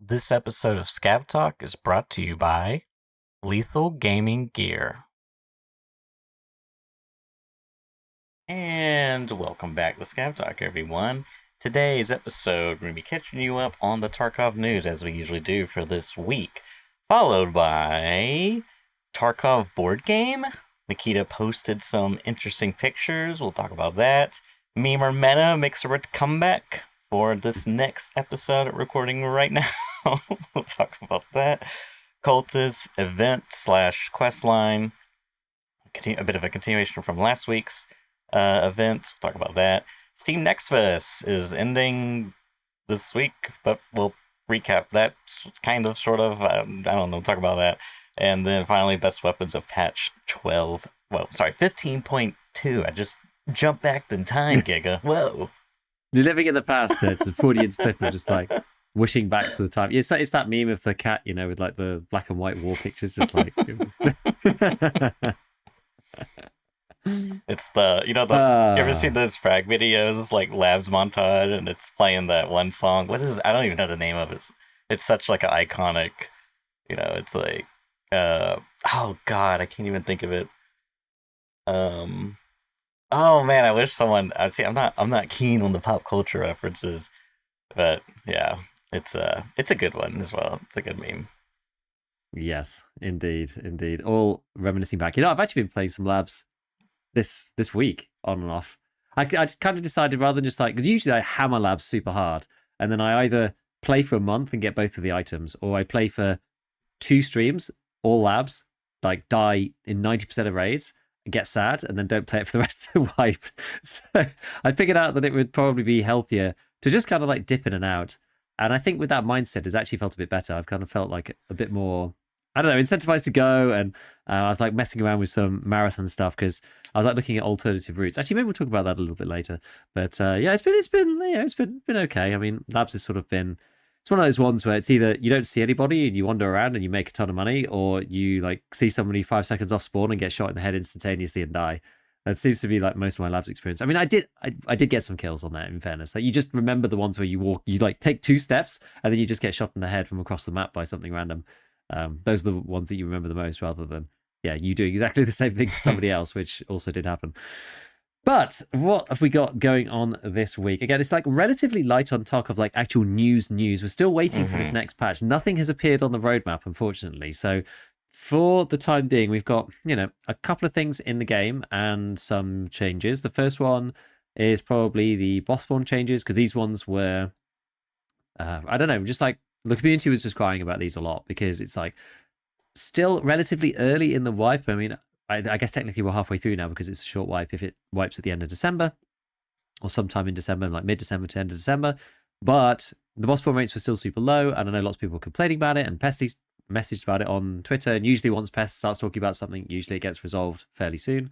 This episode of Scab Talk is brought to you by Lethal Gaming Gear. And welcome back to Scab Talk, everyone. Today's episode, we're going to be catching you up on the Tarkov news, as we usually do for this week, followed by Tarkov board game. Nikita posted some interesting pictures. We'll talk about that. Meme or Meta makes a comeback for this next episode we're recording right now. We'll talk about that. Cultist Event / questline. A bit of a continuation from last week's event. We'll talk about that. Steam Next Fest is ending this week, but we'll recap that kind of, sort of. I don't know, talk about that. And then finally, best weapons of patch 15.2. I just jumped back in time, Giga. Whoa. You're living in the past. It's a Freudian slip of just like wishing back to the time. It's that meme of the cat, with like the black and white wall pictures, just like. It's you ever seen those frag videos, like labs montage, and it's playing that one song? What is it? I don't even know the name of it. It's such like an iconic, it's like, oh God, I can't even think of it. Oh man, I wish someone. I'm not keen on the pop culture references, but yeah, it's a good one as well. It's a good meme. Yes, indeed. All reminiscing back. I've actually been playing some labs this week on and off. I just kind of decided, rather than just like, because usually I hammer labs super hard, and then I either play for a month and get both of the items, or I play for 2 streams, all labs, like die in 90% of raids, and get sad, and then don't play it for the rest of the wipe. So I figured out that it would probably be healthier to just kind of like dip in and out. And I think with that mindset, it's actually felt a bit better. I've kind of felt like a bit more, I don't know, incentivized to go. And I was like messing around with some marathon stuff because I was like looking at alternative routes. Actually, maybe we'll talk about that a little bit later. But yeah, it's been okay. I mean, labs has sort of been, it's one of those ones where it's either you don't see anybody and you wander around and you make a ton of money, or you like see somebody 5 seconds off spawn and get shot in the head instantaneously and die. That seems to be like most of my labs experience. I mean, I did get some kills on that, in fairness. Like, you just remember the ones where you like take 2 steps and then you just get shot in the head from across the map by something random. Those are the ones that you remember the most, rather than you doing exactly the same thing to somebody else, which also did happen. But what have we got going on this week? Again, it's like relatively light on talk of like actual news. We're still waiting for this next patch. Nothing has appeared on the roadmap, unfortunately. So for the time being, we've got, a couple of things in the game and some changes. The first one is probably the boss spawn changes, because these ones were, I don't know, just like the community was just crying about these a lot, because it's like still relatively early in the wipe. I mean, I guess technically we're halfway through now, because it's a short wipe if it wipes at the end of December or sometime in December, like mid-December to end of December. But the boss spawn rates were still super low, and I know lots of people were complaining about it, and Pesty's messaged about it on Twitter. And usually once Pest starts talking about something, usually it gets resolved fairly soon.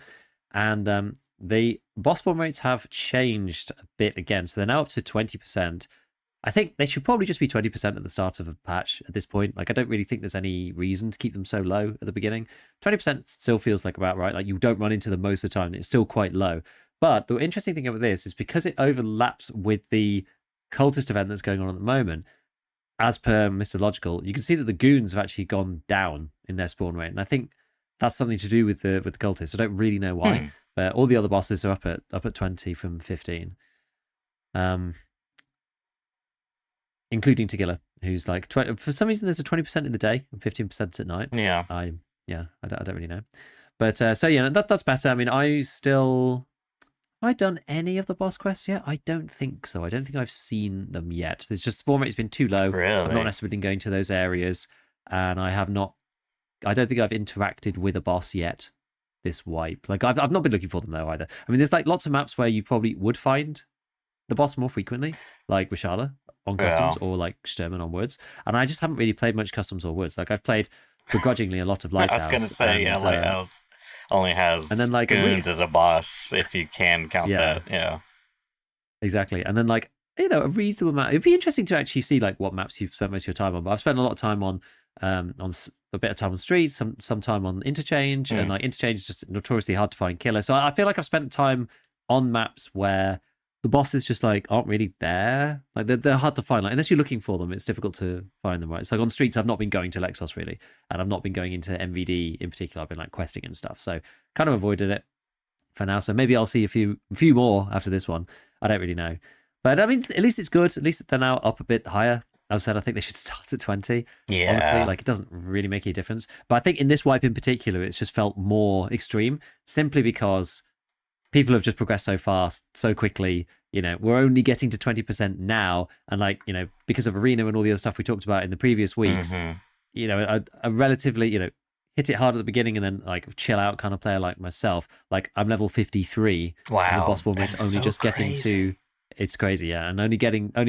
And the boss spawn rates have changed a bit again. So they're now up to 20%. I think they should probably just be 20% at the start of a patch at this point. Like, I don't really think there's any reason to keep them so low at the beginning. 20% still feels like about right. Like, you don't run into them most of the time. It's still quite low. But the interesting thing about this is, because it overlaps with the cultist event that's going on at the moment, as per Mr. Logical, you can see that the goons have actually gone down in their spawn rate. And I think that's something to do with the cultists. I don't really know why. But all the other bosses are up at 20 from 15. Including Tagilla, who's like 20. For some reason, there's a 20% in the day and 15% at night. Yeah. I don't really know. But so yeah, that's better. I mean, have I done any of the boss quests yet? I don't think so. I don't think I've seen them yet. There's just, spawn rate's been too low. Really? I've not necessarily been going to those areas, and I don't think I've interacted with a boss yet this wipe. Like, I've not been looking for them though either. I mean, there's like lots of maps where you probably would find the boss more frequently, like Rishala on customs, or like Sturman on woods. And I just haven't really played much customs or woods. Like, I've played begrudgingly a lot of Lighthouse. I was going to say, Lighthouse only has and then, like, goons as a boss, if you can count that. Yeah. Exactly. And then, like, a reasonable amount. It'd be interesting to actually see like what maps you've spent most of your time on. But I've spent a lot of time on a bit of time on streets, some time on interchange, and like interchange is just notoriously hard to find killer. So I feel like I've spent time on maps where the bosses just like aren't really there. Like they're hard to find. Like unless you're looking for them, it's difficult to find them. Right? It's like on streets, I've not been going to Lexos really, and I've not been going into MVD in particular. I've been like questing and stuff, so kind of avoided it for now. So maybe I'll see a few more after this one. I don't really know, but I mean, at least it's good. At least they're now up a bit higher. As I said, I think they should start at 20. Yeah. Honestly, like it doesn't really make any difference. But I think in this wipe in particular, it's just felt more extreme simply because people have just progressed so fast, so quickly. You know, we're only getting to 20% now. And like, you know, because of Arena and all the other stuff we talked about in the previous weeks, you know, a relatively, you know, hit it hard at the beginning and then like chill out kind of player like myself. Like I'm level 53. Wow. And the boss bomb rate's only so just getting to, it's crazy, yeah. And only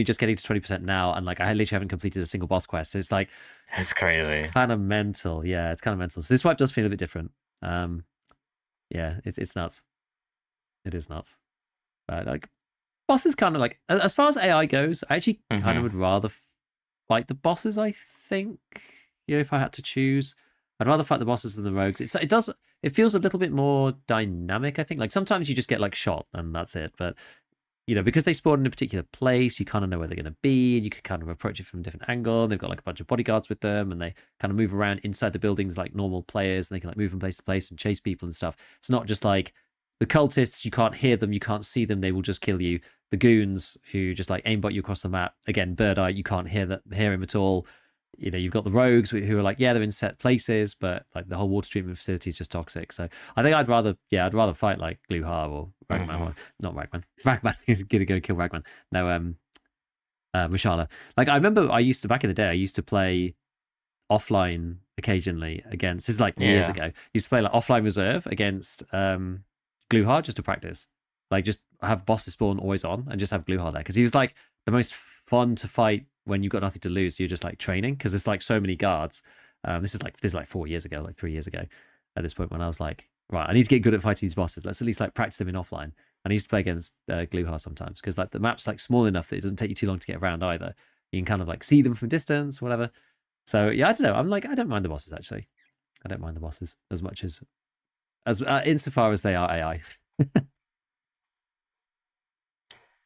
just getting to 20% now. And like I literally haven't completed a single boss quest. So it's like, it's crazy. Kind of mental. Yeah, it's kind of mental. So this wipe does feel a bit different. Yeah, it's nuts. It is nuts. But like bosses kind of like, as far as AI goes, I actually kind of would rather fight the bosses, I think. You know, if I had to choose, I'd rather fight the bosses than the rogues. It feels a little bit more dynamic, I think. Like sometimes you just get like shot and that's it. But you know, because they spawn in a particular place, you kind of know where they're going to be, and you can kind of approach it from a different angle. And they've got like a bunch of bodyguards with them, and they kind of move around inside the buildings like normal players, and they can like move from place to place and chase people and stuff. It's not just like the cultists, you can't hear them, you can't see them, they will just kill you. The goons who just like aimbot you across the map, again, bird eye, you can't hear him at all. You know, you've got the rogues who are like, yeah, they're in set places, but like the whole water treatment facility is just toxic. So I think I'd rather fight like Gluhar or Ragman, or not Ragman. Ragman is gonna go kill Ragman. No, Rashala. Like I remember back in the day, I used to play offline occasionally against, this is like years ago. Used to play like offline reserve against Gluhar just to practice. Like just have bosses spawn always on and just have Gluhar there. Because he was like the most fun to fight when you've got nothing to lose. You're just like training because there's like so many guards. This is like 4 years ago, like 3 years ago at this point, when I was like, right, I need to get good at fighting these bosses. Let's at least like practice them in offline. And I used to play against Gluhar sometimes because like the map's like small enough that it doesn't take you too long to get around either. You can kind of like see them from distance, whatever. So yeah, I don't know. I'm like, I don't mind the bosses actually. I don't mind the bosses as much as insofar as they are AI.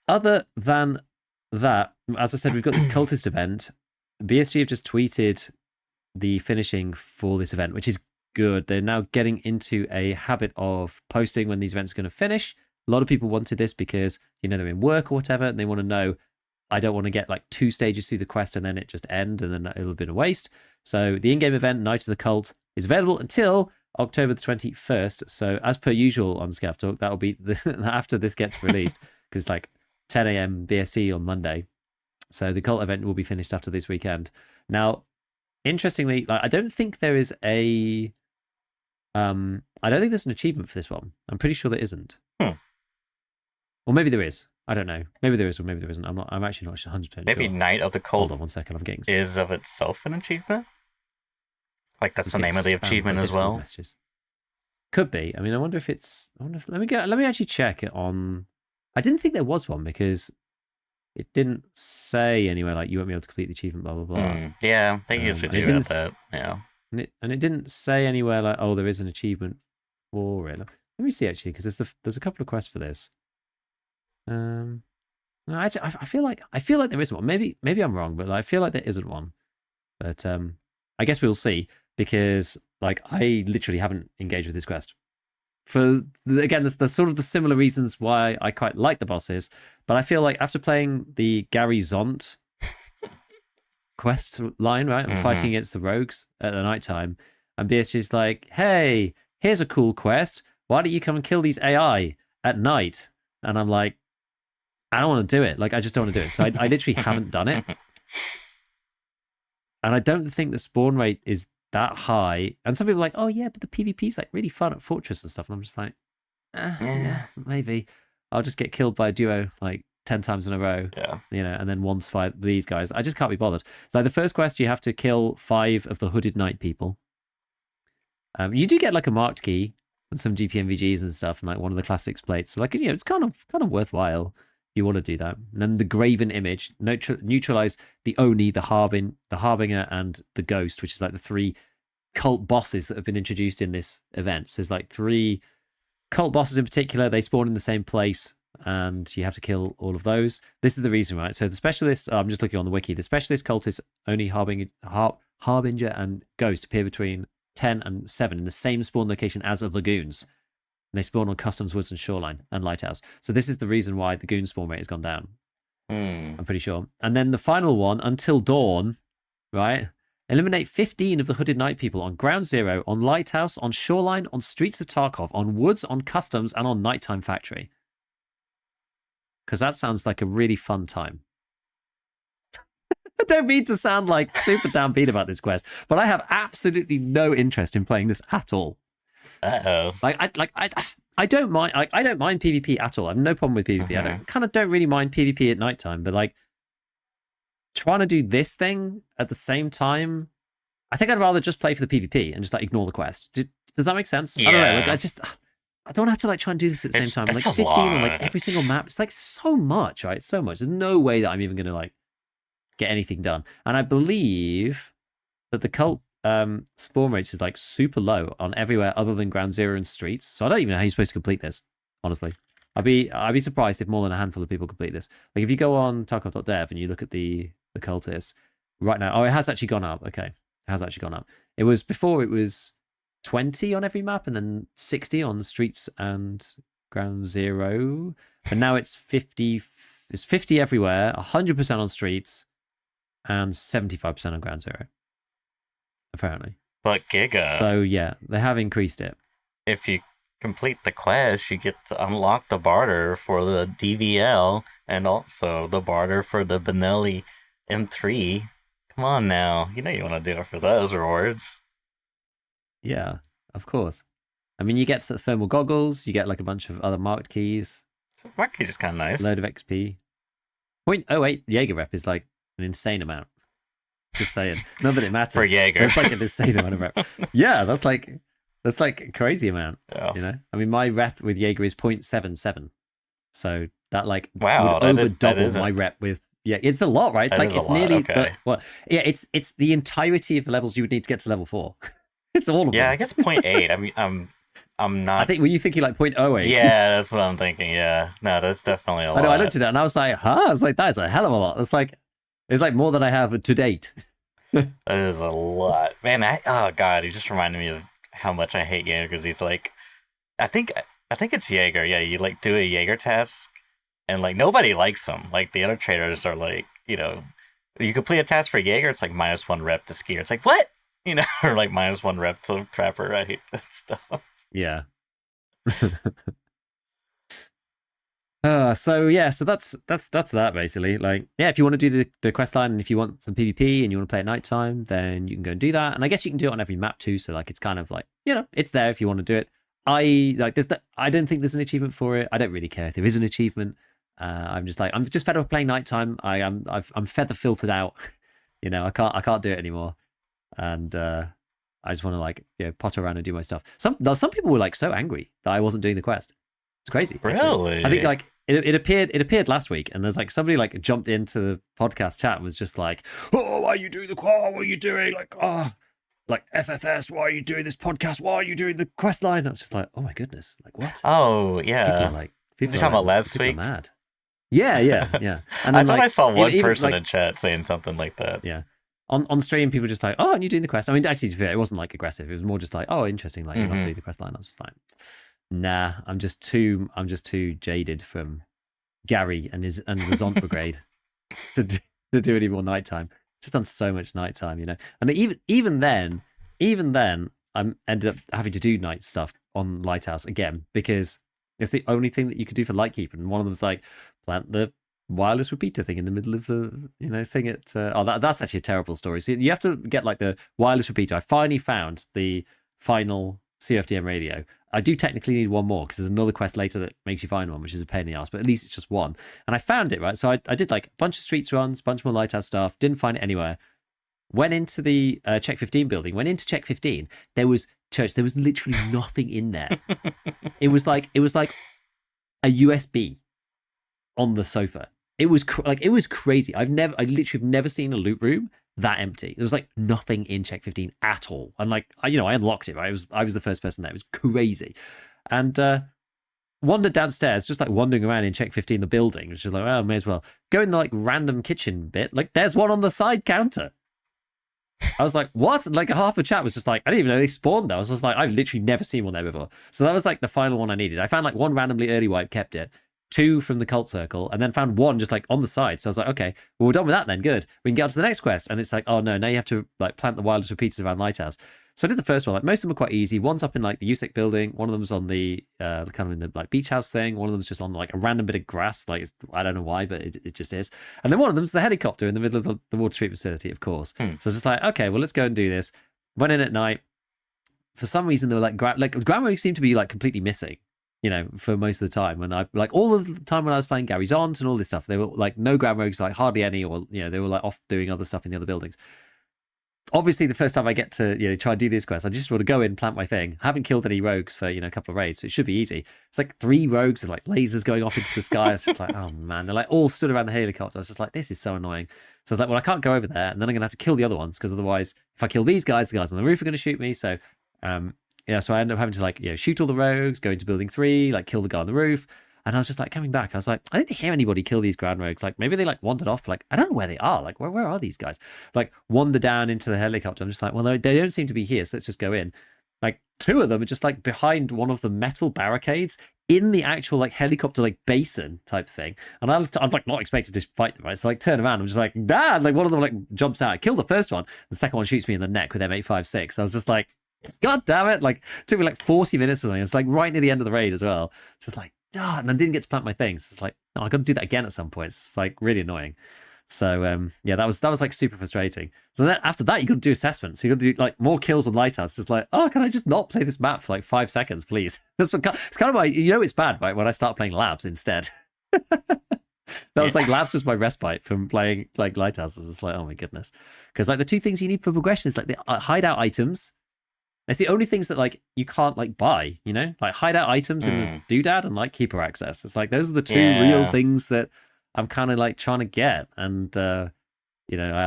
Other than that, as I said, we've got this cultist event. BSG have just tweeted the finishing for this event, which is good. They're now getting into a habit of posting when these events are going to finish. A lot of people wanted this because, you know, they're in work or whatever, and they want to know, I don't want to get like 2 stages through the quest and then it just end and then it'll have been a waste. So the in-game event, Night of the Cult, is available until October the 21st. So as per usual on Scav Talk, that will be after this gets released, because it's like 10 a.m. BST on Monday. So the cult event will be finished after this weekend. Now, interestingly, like, I don't think there is I don't think there's an achievement for this one. I'm pretty sure there isn't. Or maybe there is. I don't know. Maybe there is or maybe there isn't. I'm actually not 100% sure. Maybe Night of the Cult. Hold on 1 second. I'm getting is of itself an achievement? Like that's the name of the achievement as well? Messages. Could be. I mean, I wonder if it's... let me actually check it on... I didn't think there was one because it didn't say anywhere like you won't be able to complete the achievement, blah, blah, blah. Yeah, they usually do that. Yeah. And it didn't say anywhere like, oh, there is an achievement for it. Let me see, actually, because there's a couple of quests for this. No, actually, I feel like there is one. Maybe I'm wrong, but I feel like there isn't one. But I guess we'll see, because like I literally haven't engaged with this quest. For again, there's sort of the similar reasons why I quite like the bosses, but I feel like after playing the Gary Zont quest line, right, and fighting against the rogues at the night time, and BSG's like, hey, here's a cool quest. Why don't you come and kill these AI at night? And I'm like, I don't want to do it. Like, I just don't want to do it. So I literally haven't done it. And I don't think the spawn rate is that high. And some people are like, oh yeah, but the PvP's like really fun at Fortress and stuff. And I'm just like, yeah, maybe. I'll just get killed by a duo like 10 times in a row. Yeah. You know, and then once fight these guys. I just can't be bothered. Like the first quest, you have to kill 5 of the hooded night people. You do get like a marked key and some GPMVGs and stuff, and like one of the classics plates. So like, you know, it's kind of worthwhile. You want to do that. And then the graven image, neutralize the Oni, the Harbinger, and the Ghost, which is like the 3 cult bosses that have been introduced in this event. So there's like 3 cult bosses in particular. They spawn in the same place. and you have to kill all of those. This is the reason, right? So the specialist, I'm just looking on the wiki, the specialist cultists only Harbinger and Ghost appear between 10 and 7 in the same spawn location as of Lagoons. And they spawn on Customs, Woods, and Shoreline, and Lighthouse. So this is the reason why the Goon spawn rate has gone down. I'm pretty sure. And then the final one, Until Dawn, right? Eliminate 15 of the Hooded Night people on Ground Zero, on Lighthouse, on Shoreline, on Streets of Tarkov, on Woods, on Customs, and on Nighttime Factory. Because that sounds like a really fun time. I don't mean to sound like super downbeat about this quest, but I have absolutely no interest in playing this at all. Uh-oh. I don't mind. I don't mind PvP at all. I have no problem with PvP. I don't really mind PvP at nighttime, but like trying to do this thing at the same time, I think I'd rather just play for the PvP and just like ignore the quest. Does that make sense? Yeah. I don't know. Like I don't have to like try and do this at the same time. Like 15 on like every single map. It's like so much, right? So much. There's no way that I'm even going to like get anything done. And I believe that the cult spawn rates is like super low on everywhere other than Ground Zero and Streets. So I don't even know how you're supposed to complete this, honestly. I'd be surprised if more than a handful of people complete this. Like if you go on Tarkov.dev and you look at the cultists right now, it has actually gone up. Okay, it has actually gone up. It was before, it was 20 on every map and then 60 on Streets and Ground Zero, but now it's 50. It's 50 everywhere, 100% on Streets, and 75% on Ground Zero. Apparently. But Giga. So yeah, they have increased it. If you complete the quest, you get to unlock the barter for the DVL and also the barter for the Benelli M3. Come on now. You know you want to do it for those rewards. Yeah, of course. I mean, you get some thermal goggles, you get like a bunch of other marked keys. Marked keys is kind of nice. Load of XP. 0.08 Jaeger rep is like an insane amount. Just saying. Not that it matters. For Jaeger. It's like an insane amount of rep. Yeah, that's like a crazy amount. Yeah. You know? I mean, my rep with Jaeger is 0.77. So that like wow, would over double my rep with it's a lot, right? It's like it's nearly it's the entirety of the levels you would need to get to level 4. It's all of them. Yeah, I guess 0.8. I mean, I'm not. I think, were you thinking like 0.08? Yeah, that's what I'm thinking. Yeah, no, that's definitely a lot. I know. I looked at it and I was like, huh? I was like, that is a hell of a lot. It's like more than I have to date. That is a lot, man. Oh god, he just reminded me of how much I hate Jaeger because he's like, I think it's Jaeger. Yeah, you like do a Jaeger task, and like nobody likes him. Like the other traders are like, you complete a task for Jaeger, it's like -1 rep to skier. It's like what? Or like -1 rep to trapper. I hate that stuff. Yeah. So that's that basically. Like, yeah, if you want to do the quest line and if you want some PvP and you want to play at nighttime, then you can go and do that. And I guess you can do it on every map too. So like, it's kind of like, it's there if you want to do it. I don't think there's an achievement for it. I don't really care if there is an achievement. I'm just fed up of playing nighttime. I'm feather filtered out. I can't do it anymore. And I just want to like potter around and do my stuff. Some people were like so angry that I wasn't doing the quest. It's crazy. Really? Actually. I think like it appeared last week, and there's like somebody like jumped into the podcast chat and was just like, "Oh, why are you doing the quest? What are you doing? Like, like FFS, why are you doing this podcast? Why are you doing the quest line?" I was just like, "Oh my goodness, like what?" Oh yeah. People you talking about last week? Mad. Yeah. And I thought I saw one person in chat saying something like that. Yeah. On stream, people were just like, "Oh, and you're doing the quest." I mean, actually, it wasn't like aggressive. It was more just like, "Oh, interesting. Like, you're not doing the quest line." I was just like, "Nah, I'm just too jaded from Gary and the Zont Brigade to do any more nighttime. Just done so much nighttime, And even then, I ended up having to do night stuff on Lighthouse again because it's the only thing that you could do for Lightkeep. And one of them was like, plant the wireless repeater thing in the middle of the thing at that's actually a terrible story. So you have to get like the wireless repeater. I finally found the final CFDM radio. I do technically need one more because there's another quest later that makes you find one, which is a pain in the ass, but at least it's just one. And I found it, right? So I did like a bunch of streets runs, a bunch more Lighthouse stuff, didn't find it anywhere. Went into the Check 15 building, went into Check 15. There was literally nothing in there. It was like a USB on the sofa. It was crazy. I literally have never seen a loot room that empty. There was like nothing in Check 15 at all. And like I unlocked it, right? I was the first person there. It was crazy. And wandered downstairs, just like wandering around in check 15 the building, which is like, oh, may as well go in the like random kitchen bit. Like, there's one on the side counter. I was like, what? And, like, half the chat was just like, I didn't even know they spawned there. I was just like, I've literally never seen one there before. So that was like the final one I needed. I found like one randomly early wipe, kept it, 2 from the cult circle, and then found 1 just like on the side. So I was like, okay, well, we're done with that then. Good. We can get on to the next quest. And it's like, oh no, now you have to like plant the wildest repeaters around Lighthouse. So I did the first one. Like, most of them were quite easy. One's up in like the USEC building. One of them's on the kind of in the like beach house thing. One of them's just on like a random bit of grass. Like, I don't know why, but it just is. And then one of them's the helicopter in the middle of the water treatment facility, of course. So it's just like, okay, well, let's go and do this. Went in at night. For some reason, they were like ground rogues seemed to be like completely missing. You know, for most of the time, when I like all of the time when I was playing Gary's Aunt and all this stuff, they were like no ground rogues, like hardly any, or you know, they were like off doing other stuff in the other buildings. Obviously, the first time I get to try and do this quest, I just want to go in, plant my thing. I haven't killed any rogues for a couple of raids, so it should be easy. It's like 3 rogues with like lasers going off into the sky. I was just like, oh man, they're like all stood around the helicopter. I was just like, this is so annoying. So I was like, well, I can't go over there, and then I'm gonna have to kill the other ones because otherwise, if I kill these guys, the guys on the roof are gonna shoot me. So, so I ended up having to like shoot all the rogues, go into building 3, like kill the guy on the roof. And I was just like coming back. I was like, I didn't hear anybody kill these ground rogues. Like maybe they like wandered off. Like I don't know where they are. Like where are these guys? Like wander down into the helicopter. I'm just like, well, they don't seem to be here. So let's just go in. Like 2 of them are just like behind one of the metal barricades in the actual like helicopter like basin type thing. And I'm like not expected to fight them, right? So like turn around. I'm just like, nah. Like one of them like jumps out. I kill the first one. The second one shoots me in the neck with M856. I was just like, God damn it. Like it took me like 40 minutes or something. It's like right near the end of the raid as well. It's just like, and I didn't get to plant my things. It's like, oh, I got to do that again at some point. It's like really annoying. So that was like super frustrating. So then after that, you got to do assessments. So you got to do like more kills on Lighthouse. It's just like, oh, can I just not play this map for like 5 seconds, please? It's kind of like, it's bad, right? When I start playing labs instead. Was like labs was my respite from playing like Lighthouse. It's like, oh my goodness, because like the 2 things you need for progression is like the hideout items. It's the only things that like you can't like buy, like hideout items in the doodad and like keeper access. It's like those are the 2 real things that I'm kind of like trying to get. And I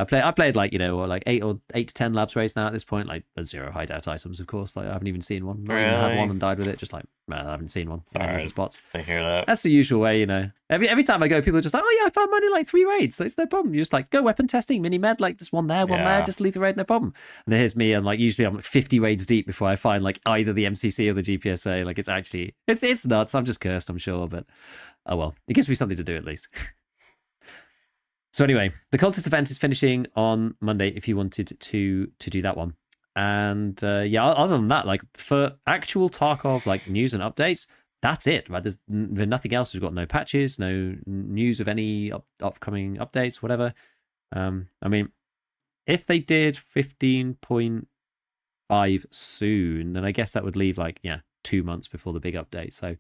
played like like 8 to 10 labs raids now at this point. Like 0 hideout items, of course. Like I haven't even seen one. Not even had one and died with it. Just like, man, I haven't seen one. Sorry the spots. to hear that. That's the usual way, Every time I go, people are just like, oh yeah, I found only like 3 raids. So it's no problem. You just like go weapon testing, mini med, like there's one there, just leave the raid, no problem. And then here's me, and like usually I'm like 50 raids deep before I find like either the MCC or the GPSA. Like it's nuts. I'm just cursed, I'm sure, but oh well, it gives me something to do at least. So anyway, the Cultist event is finishing on Monday if you wanted to do that one. And other than that, like for actual Tarkov like news and updates, that's it, right? There's nothing else. We've got no patches, no news of any upcoming updates, whatever. I mean, if they did 15.5 soon, then I guess that would leave like 2 months before the big update. So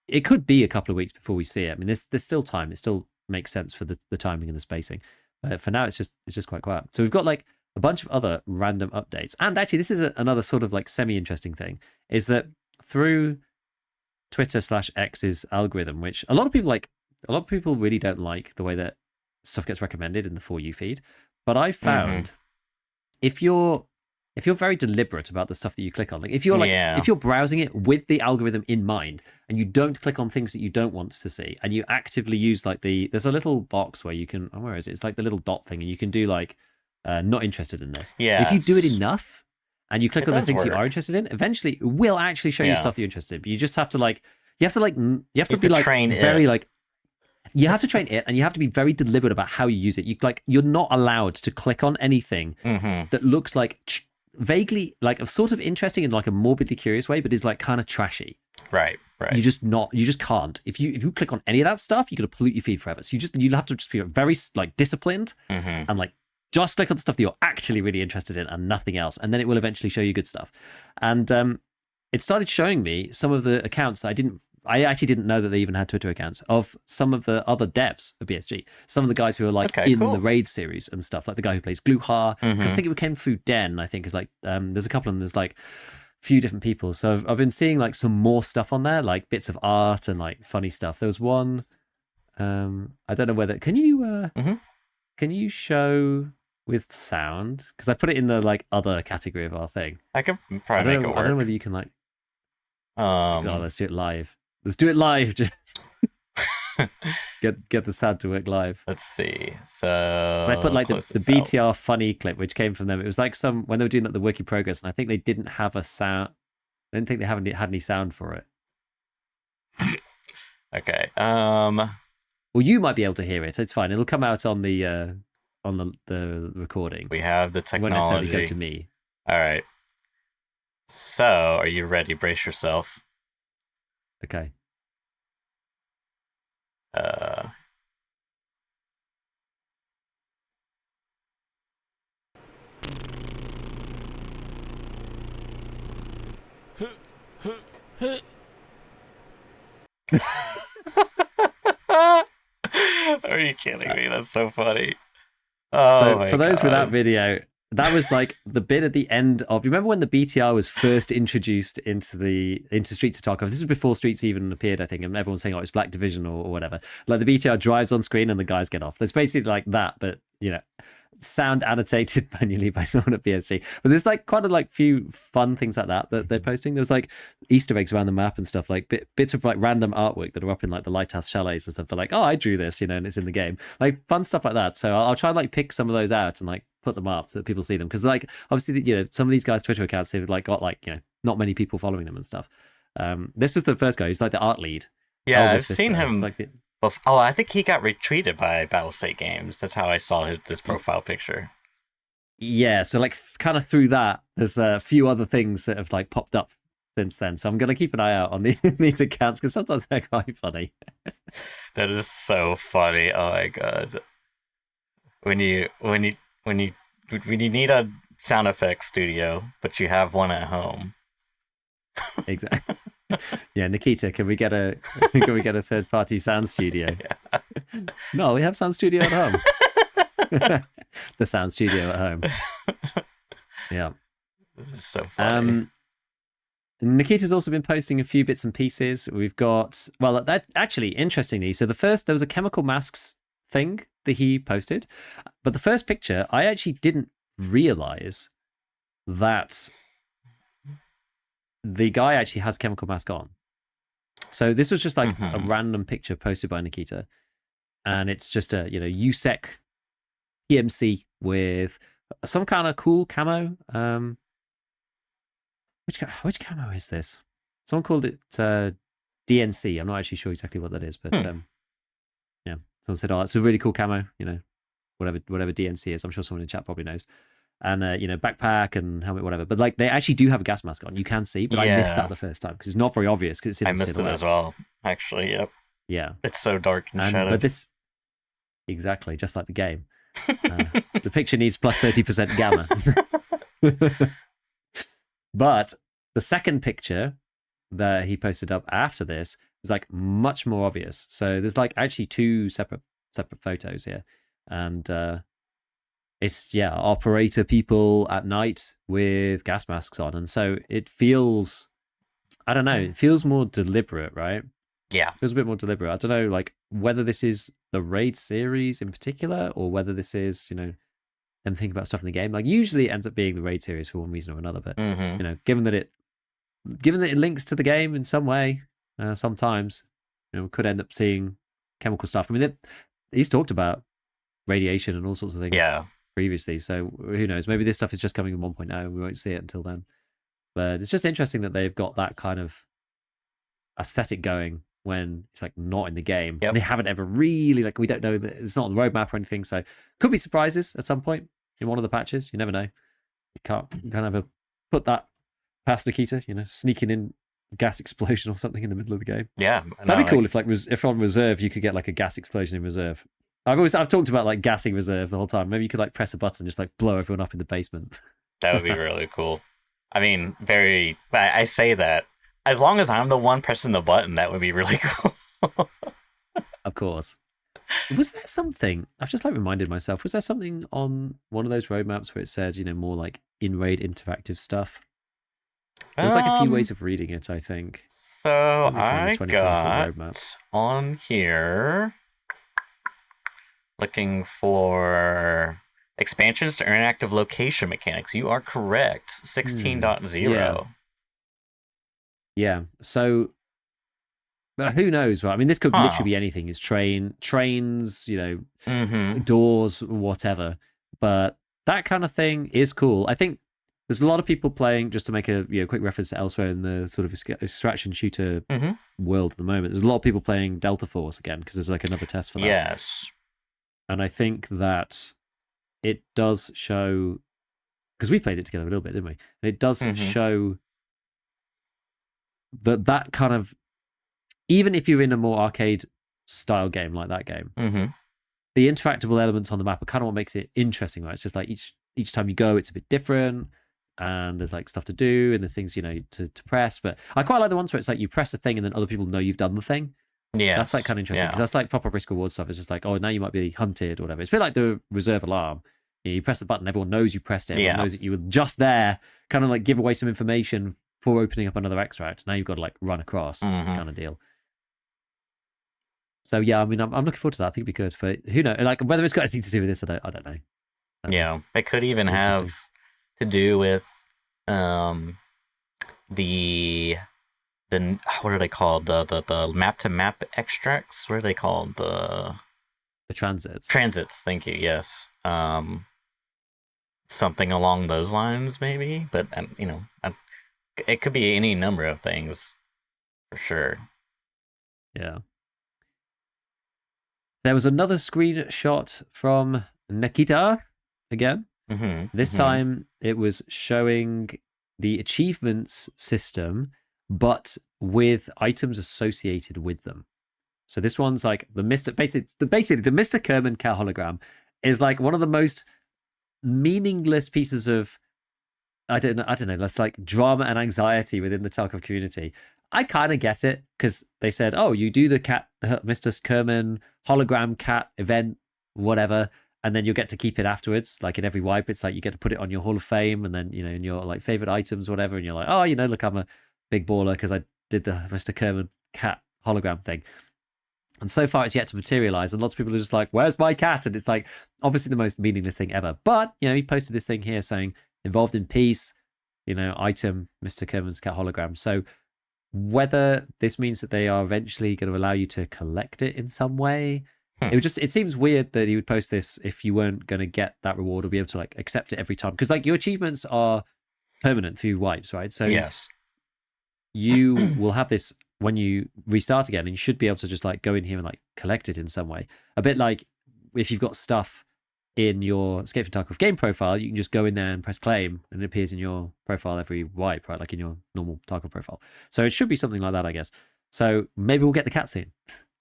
it could be a couple of weeks before we see it. I mean, there's still time. It still makes sense for the timing and the spacing. But for now, it's just quite quiet. So we've got like a bunch of other random updates. And actually, this is another sort of like semi-interesting thing, is that through Twitter/X's algorithm, which a lot of people really don't like the way that stuff gets recommended in the For You feed. But I found if you're very deliberate about the stuff that you click on, like if you're if you're browsing it with the algorithm in mind and you don't click on things that you don't want to see, and you actively use like there's a little box where you can, where is it? It's like the little dot thing, and you can do like not interested in this. Yeah. If you do it enough and you click on the things you work. are interested in, eventually it will actually show you stuff that you're interested in. But you just have to you have to be like very like, you have to train it, and you have to be very deliberate about how you use it. You're not allowed to click on anything that looks like vaguely like a sort of interesting in like a morbidly curious way, but is like kind of trashy. Right. You just can't. If you click on any of that stuff, you're gonna pollute your feed forever. So you'll have to just be very like disciplined and like just click on the stuff that you're actually really interested in and nothing else, and then it will eventually show you good stuff. And it started showing me some of the accounts that I actually didn't know that they even had Twitter accounts of some of the other devs of BSG. Some of the guys who are like the raid series and stuff, like the guy who plays Gluhar. Because I think it came through Den, I think is like, there's a couple of them, there's like a few different people. So I've been seeing like some more stuff on there, like bits of art and like funny stuff. There was one, I don't know whether, can you show with sound? Because I put it in the like other category of our thing. I could probably make it work. I don't know whether you can like, Oh, let's do it live. Let's do it live. Just get the sound to work live. let's see. They put So like close the this out. BTR funny clip, which came from them. It was like when they were doing like the wiki progress, and I think they didn't have a sound. I didn't think they had any sound for it. Okay. Well, you might be able to hear it. It's fine. It'll come out on the recording. We have the It won't necessarily go technology. to me. All right. So, are you ready? Brace yourself. Okay. Uh, Are you kidding me? That's so funny. Oh So my for those without god. video, that was like the bit at the end of. You remember when the BTR was first introduced into Streets of Tarkov? This was before Streets even appeared, I think, and everyone's saying, "Oh, it's Black Division" or whatever. Like the BTR drives on screen and the guys get off. It's basically like that, but sound annotated manually by someone at BSG. But there's like quite a like few fun things like that they're posting. There's like Easter eggs around the map and stuff, like bits of like random artwork that are up in like the lighthouse chalets and stuff. They're like, oh, I drew this, and it's in the game. Like fun stuff like that. So I'll try and like pick some of those out and like put them up so that people see them, because like obviously some of these guys' Twitter accounts, they've like got like not many people following them and stuff. This was the first guy who's like the art lead. Yeah, I've Elvis seen Fisto. It's him. like Oh, I think he got retweeted by Battlestate Games. That's how I saw this profile picture. yeah, so like kind of through that, there's a few other things that have like popped up since then. So I'm gonna keep an eye out on these accounts, because sometimes they're quite funny. That is so funny. Oh my god. When you when you when you when you need a sound effects studio, but you have one at home. Exactly. Yeah, Nikita, can we get a third party sound studio? Yeah. No, we have sound studio at home. The sound studio at home. Yeah. This is so funny. Nikita's also been posting a few bits and pieces. We've got, well, that actually, interestingly, so there was a chemical masks thing that he posted, but the first picture, I actually didn't realize that the guy actually has chemical mask on. So this was just like a random picture posted by Nikita, and it's just a USEC PMC with some kind of cool camo. Which camo is this? Someone called it DNC. I'm not actually sure exactly what that is, but yeah. Someone said, "Oh, it's a really cool camo." Whatever DNC is. I'm sure someone in the chat probably knows. And backpack and helmet, whatever. But like, they actually do have a gas mask on. You can see, but I missed that the first time because it's not very obvious because it's in I the missed silhouette. it as well. Actually, yep. Yeah, It's so dark and shadowed. but this exactly just like the game. The picture needs plus 30% gamma. But the second picture that he posted up after this is like much more obvious. So there's like actually two separate photos here, and it's operator people at night with gas masks on, and so it feels, I don't know, it feels more deliberate, right? Yeah, it feels a bit more deliberate. I don't know, like whether this is the raid series in particular, or whether this is them thinking about stuff in the game. Like usually it ends up being the raid series for one reason or another, but given that it links to the game in some way, sometimes we could end up seeing chemical stuff. I mean, he's talked about radiation and all sorts of things previously, so who knows? Maybe this stuff is just coming in 1.0 and we won't see it until then. But it's just interesting that they've got that kind of aesthetic going when it's like not in the game. Yep. They haven't ever really, like, we don't know that it's not on the roadmap or anything, so could be surprises at some point in one of the patches. You never know. You can't ever put that past Nikita, sneaking in gas explosion or something in the middle of the game. Yeah, that'd be cool. If if on reserve you could get like a gas explosion in reserve. I've talked about like gassing reserve the whole time. Maybe you could like press a button and just like blow everyone up in the basement. That would be really cool. I mean, I say that as long as I'm the one pressing the button, that would be really cool. Of course. Was there something, I've just like reminded myself, was there something on one of those roadmaps where it said, more like in-raid interactive stuff? There was like a few ways of reading it, I think. So I got roadmap on here looking for expansions to interactive location mechanics. You are correct. 16.0. Yeah. So who knows, right? I mean, this could Huh. literally be anything. It's trains, Mm-hmm. doors, whatever. But that kind of thing is cool. I think there's a lot of people playing, just to make a quick reference to elsewhere in the sort of extraction shooter Mm-hmm. world at the moment. There's a lot of people playing Delta Force again because there's like another test for that. Yes. And I think that it does show, because we played it together a little bit, didn't we? And it does Mm-hmm. show that kind of, even if you're in a more arcade style game like that game, Mm-hmm. the interactable elements on the map are kind of what makes it interesting, right? It's just like each time you go, it's a bit different, and there's like stuff to do, and there's things to press. But I quite like the ones where it's like you press a thing, and then other people know you've done the thing. That's like Yes. kind of interesting because Yeah. that's like proper risk reward stuff. It's just like, oh, now you might be hunted or whatever. It's a bit like the reserve alarm. You press the button, everyone knows you pressed it, everyone Yeah. knows that you were just there, kind of like give away some information before opening up another extract. Now you've got to like run across, Mm-hmm. kind of deal. So yeah, I mean, I'm looking forward to that. I think it'd be good. But who knows? Like whether it's got anything to do with this, I don't know. I don't know. Yeah. It could even Be have interesting. to do with um the what are they called? The map to map extracts? What are they called? The The transits. transits. Thank you. Yes. Something along those lines, maybe. But it could be any number of things for sure. Yeah. There was another screenshot from Nikita again. Mm-hmm. This Mm-hmm. time it was showing the achievements system, but with items associated with them. So this one's like the basically the Mr. Kerman cat hologram is like one of the most meaningless pieces of I don't know, that's like drama and anxiety within the Tarkov community. I kind of get it because they said, "Oh, you do the Mr. Kerman hologram cat event, whatever, and then you'll get to keep it afterwards. Like in every wipe, it's like you get to put it on your Hall of Fame, and then in your like favorite items, whatever, and you're like, oh, look, I'm a big baller because I did the Mr. Kerman cat hologram thing." And so far, it's yet to materialize. And lots of people are just like, "Where's my cat?" And it's like, obviously, the most meaningless thing ever. But, he posted this thing here saying, involved in peace, item, Mr. Kerman's cat hologram. So, whether this means that they are eventually going to allow you to collect it in some way, Hmm. it seems weird that he would post this if you weren't going to get that reward or be able to like accept it every time. Because, like, your achievements are permanent through wipes, right? So, Yes. you will have this when you restart again, and you should be able to just like go in here and like collect it in some way. A bit like if you've got stuff in your Escape from Tarkov game profile, you can just go in there and press claim, and it appears in your profile every wipe, right? Like in your normal Tarkov profile. So it should be something like that, I guess. So maybe we'll get the cat scene.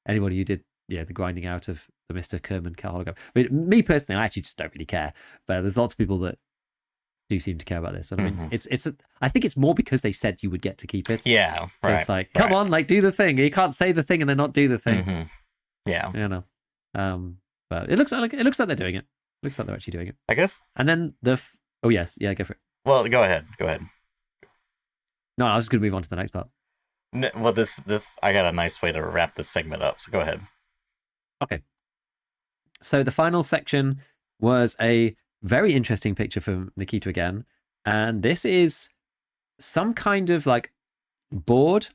Anybody who did, the grinding out of the Mr. Kerman cat hologram. I mean, me personally, I actually just don't really care. But there's lots of people that do seem to care about this. And I mean, Mm-hmm. I think it's more because they said you would get to keep it. Yeah. So Right. it's like, come Right. on, like do the thing. You can't say the thing and then not do the thing. Mm-hmm. Yeah. But it looks like they're doing it. Looks like they're actually doing it. I guess. And then oh yes, yeah, go for it. Well, go ahead. Go ahead. No, I was just gonna move on to the next part. Well, this I got a nice way to wrap this segment up. So go ahead. Okay. So the final section was a very interesting picture from Nikita again, and this is some kind of like board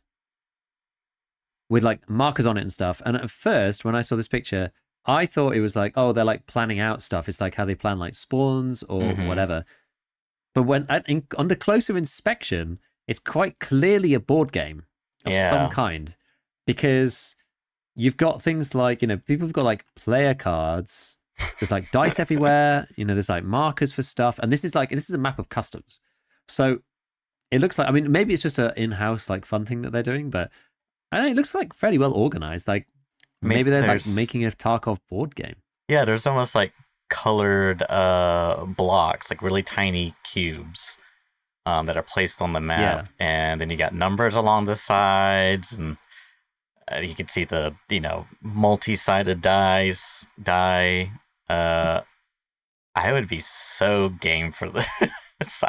with like markers on it and stuff. And at first, when I saw this picture, I thought it was like, oh, they're like planning out stuff. It's like how they plan like spawns or Mm-hmm. whatever. But under closer inspection, it's quite clearly a board game of some Yeah. kind, because you've got things like, people have got like player cards. There's like dice everywhere. There's like markers for stuff, and this is a map of customs. So it looks like, I mean, maybe it's just an in-house like fun thing that they're doing, but I don't know, it looks like fairly well organized. Like maybe they're like There's making a Tarkov board game. yeah. There's almost like colored blocks, like really tiny cubes, that are placed on the Yeah. map, and then you got numbers along the sides, and you can see the multi-sided die. Uh, I would be so game for this.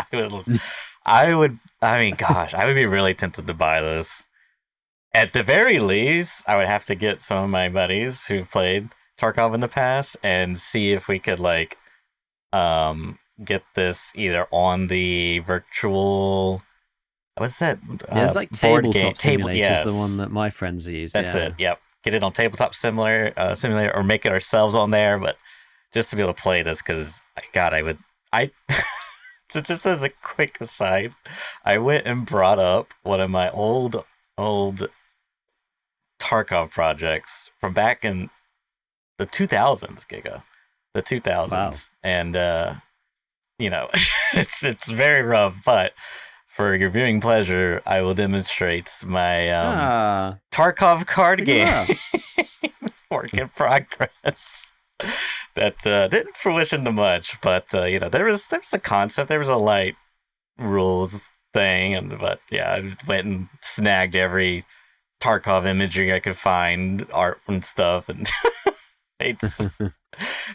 I would. I mean, gosh, I would be really tempted to buy this. At the very least, I would have to get some of my buddies who've played Tarkov in the past and see if we could get this either on the virtual what's that? There's like Board game tabletop table. simulators, the Yes, one that my friends use. that's Yeah. it. Yep, get it on tabletop simulator, or make it ourselves on there. But just to be able to play this, because God, I would. I So just as a quick aside, I went and brought up one of my old Tarkov projects from back in the 2000s, Giga, the Wow. 2000s, and it's very rough, but for your viewing pleasure, I will demonstrate my Ah, Tarkov card look at game that. work in progress. That didn't fruition to much, but there was a concept, there was a light rules thing, but yeah, I just went and snagged every Tarkov imagery I could find, art and stuff, and made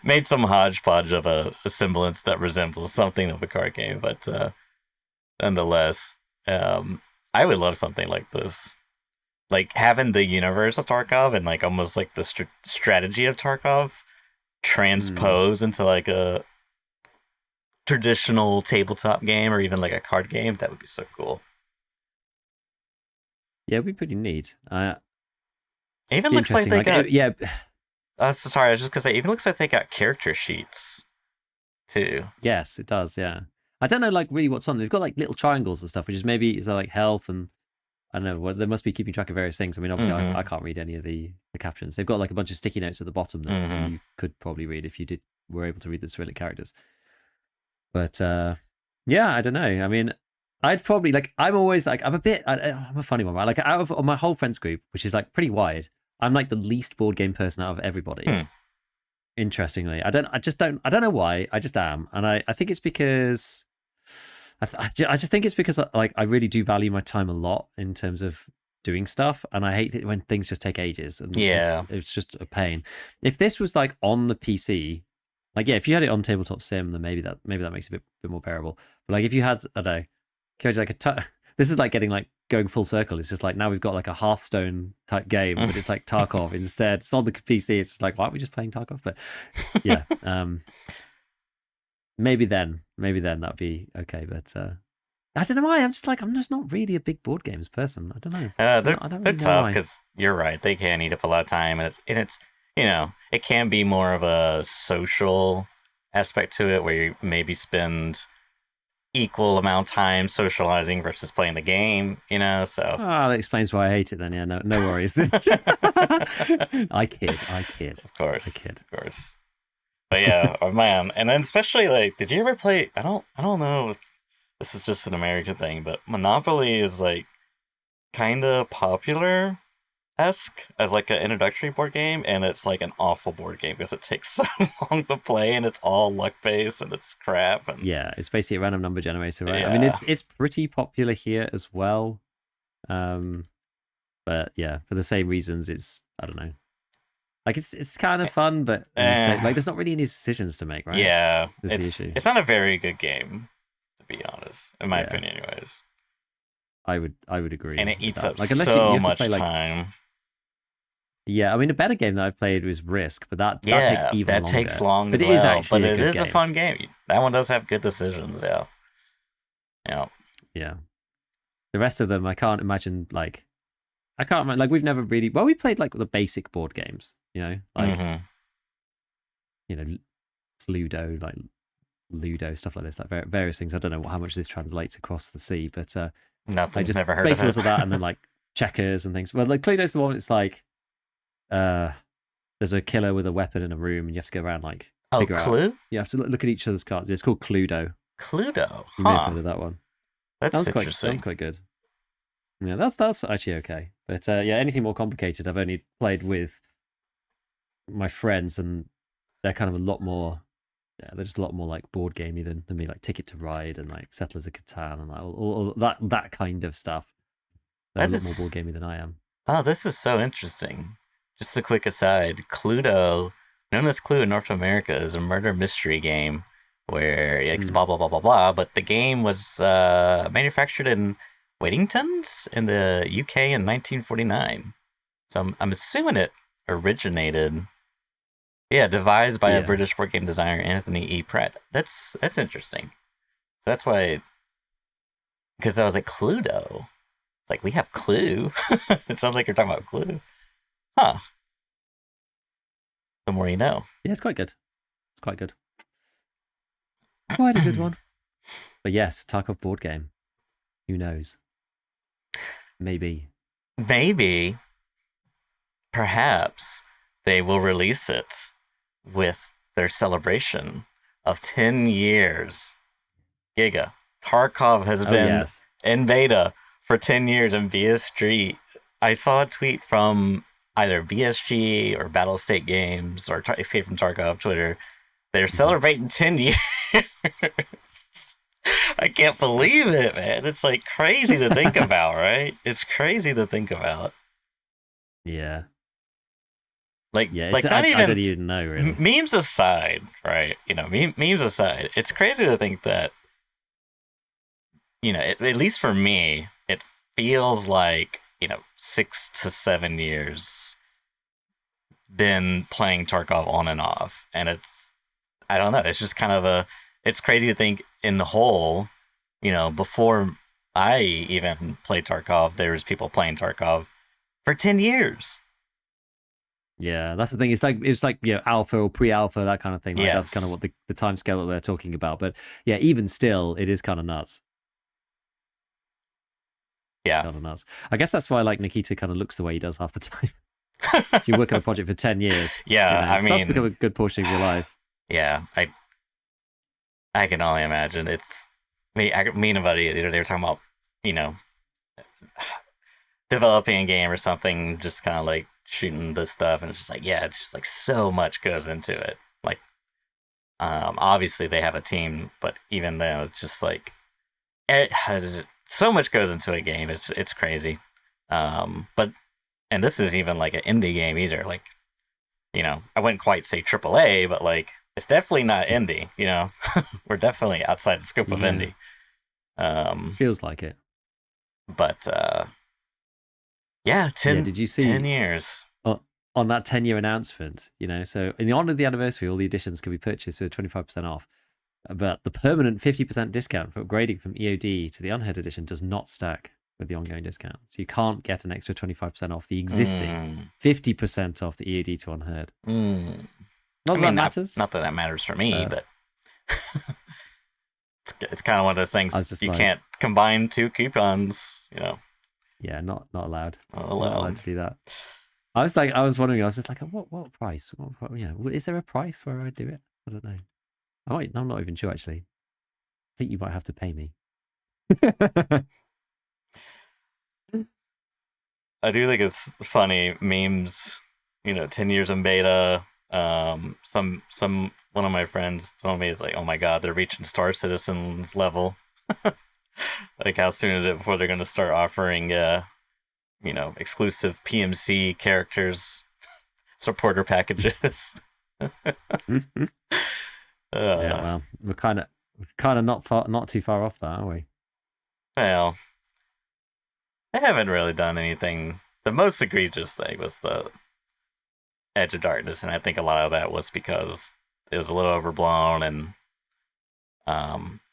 made some hodgepodge of a semblance that resembles something of a card game. But nonetheless, I would love something like this, like having the universe of Tarkov and like almost like the strategy of Tarkov Hmm. transpose into like a traditional tabletop game or even like a card game. That would be so cool. Yeah, it'd be pretty neat. It even Be looks like interesting. they Like, got. yeah, Sorry, I was just gonna say. It even looks like they got character sheets too. yes, it does. Yeah, I don't know, like really what's on. They've got like little triangles and stuff, which is maybe is that like health and I don't know. Well, they must be keeping track of various things. I mean, obviously, Mm-hmm. I can't read any of the captions. They've got like a bunch of sticky notes at the bottom that Mm-hmm. you could probably read if you did were able to read the Cyrillic characters. But yeah, I don't know. I mean, I'd probably like. I'm always like I'm a funny one, right? Like out of my whole friends group, which is like pretty wide, I'm like the least board game person out of everybody. Hmm. Interestingly, I don't know why. I just am, and I think it's because I just think it's because like I really do value my time a lot in terms of doing stuff, and I hate it when things just take ages, and Yeah. it's just a pain. If this was like on the PC, like yeah, if you had it on tabletop sim, then maybe that makes it a bit more bearable. But like if you had I don't know, like this is like getting like going full circle. It's just like now we've got like a Hearthstone type game, but it's like Tarkov instead. It's on the PC. It's just like why aren't we just playing Tarkov? But yeah, maybe then that'd be okay. But I don't know why. I'm just not really a big board games person. I don't know. They're I don't they're really know tough why. because you're right. They can eat up a lot of time, and it's it can be more of a social aspect to it where you maybe spend equal amount of time socializing versus playing the game. So. Ah, that explains why I hate it. Then yeah, no worries. I kid. Of course, I of course. But yeah, oh man, and then especially like, did you ever play? I don't know if this is just an American thing, but Monopoly is like kind of popular esque as like an introductory board game, and it's like an awful board game because it takes so long to play, and it's all luck based, and it's crap, and Yeah, it's basically a random number generator, right? I mean, yeah, it's pretty popular here as well. Um, but yeah, for the same reasons, it's I don't know. Like it's kind of fun, but in the same like eh, there's not really any decisions to make, right? yeah, Is the it's issue. it's not a very good game to be honest, in my Yeah, opinion, anyways, I would and agree it with eats that. up Like unless you so have to play much like time. yeah, I mean a better game that I played was Risk, but that takes Yeah, even that takes longer. long But as it is well, but actually a it good is a game. fun game. That one does have good decisions. Yeah, yeah. Yeah. The rest of them I can't imagine like I can't imagine like we've never really well we played like the basic board games, like Mm-hmm. you know Ludo, like Ludo stuff like this, like various things. I don't know how much this translates across the sea, but I Nothing. just Never heard of basic it. ones of that, and then like checkers and things. Well, like Cluedo's the one. It's like uh, there's a killer with a weapon in a room, and you have to go around like Oh, figure out. Clue? You have to look at each other's cards. It's called Cluedo. Cluedo. You may have Huh. heard of that one. That's That one's interesting. quite good. Yeah, that's actually okay. But yeah, anything more complicated, I've only played with my friends, and they're kind of a lot more. Yeah, they're just a lot more like board gamey than me, like Ticket to Ride and like Settlers of Catan and like all that kind of stuff. They're a That lot more is. board gamey than I am. Oh, this is so interesting. Just a quick aside. Cluedo, known as Clue in North America, is a murder mystery game where it's Mm. blah blah blah blah blah. But the game was manufactured in Whittington's in the UK in 1949. So I'm assuming it originated. Yeah, devised by a Yeah, British board game designer, Anthony E. Pratt. That's interesting. So that's why, because I was like, Cluedo. It's like, we have Clue. It sounds like you're talking about Clue. Huh. The more you know. Yeah, it's quite good. It's quite good. Quite a good one. But yes, Tarkov board game. Who knows? Maybe. Maybe, perhaps, they will release it with their celebration of 10 years. Giga. Tarkov has Oh, been yes. in beta for 10 years in BSG. I saw a tweet from either BSG or Battlestate Games or Escape from Tarkov Twitter. They're celebrating 10 years. I can't believe it, man. It's like crazy to think about, right? It's crazy to think about. Yeah. Like, Yeah, like I not even don't even know, really. memes aside, right? You know, memes aside, it's crazy to think that, you know, at least for me, it feels like, you know, 6 to 7 years been playing Tarkov on and off, and I don't know, it's just kind of it's crazy to think in the whole, you know, before I even played Tarkov, there was people playing Tarkov for 10 years. Yeah, that's the thing. It's like alpha or pre-alpha, that kind of thing. Like that's kind of Yes. what the time scale that they're talking about. But yeah, even still, it is kind of nuts. Yeah. Kind of nuts. I guess that's why like Nikita kind of looks the way he does half the time. If you work on a project for 10 years, Yeah, I it starts to become a mean, good portion of your life. yeah, I can only imagine. It's me and a buddy, they were talking about, you know, developing a game or something, just kind of like shooting this stuff, and it's just like, yeah, it's just like so much goes into it. Like, obviously they have a team, but even then, it's just like so much goes into a game. It's crazy. But and this is even like an indie game either. Like, you know, I wouldn't quite say AAA, but like it's definitely not indie. You know, we're definitely outside the scope of Yeah, indie. Um, feels like it. but yeah, Yeah, 10, did you 10 see years. on that 10-year announcement? So in the honor of the anniversary, all the editions can be purchased for 25% off. But the permanent 50% discount for upgrading from EOD to the Unheard edition does not stack with the ongoing discount. So you can't get an extra 25% off the existing Mm, 50% off the EOD to Unheard. mm. Not I that that mean, matters. not that that matters for me, But but it's kind of one of those I was things just you like, can't combine two coupons. You know, yeah, not allowed. not Not allowed allowed. to do that. I was wondering, I was just like, what price? Is there a price where I do it? I don't know. I'm not even sure actually. I think you might have to pay me. I do think it's funny memes. You know, 10 years in beta. Some one of my friends told me, it's like, oh my god, they're reaching Star Citizens level. Like, how soon is it before they're going to start offering, you know, exclusive PMC characters, supporter packages? Yeah, uh, well, we're kind of not too far off that, are we? well, I haven't really done anything. The most egregious thing was the Edge of Darkness, and I think a lot of that was because it was a little overblown, and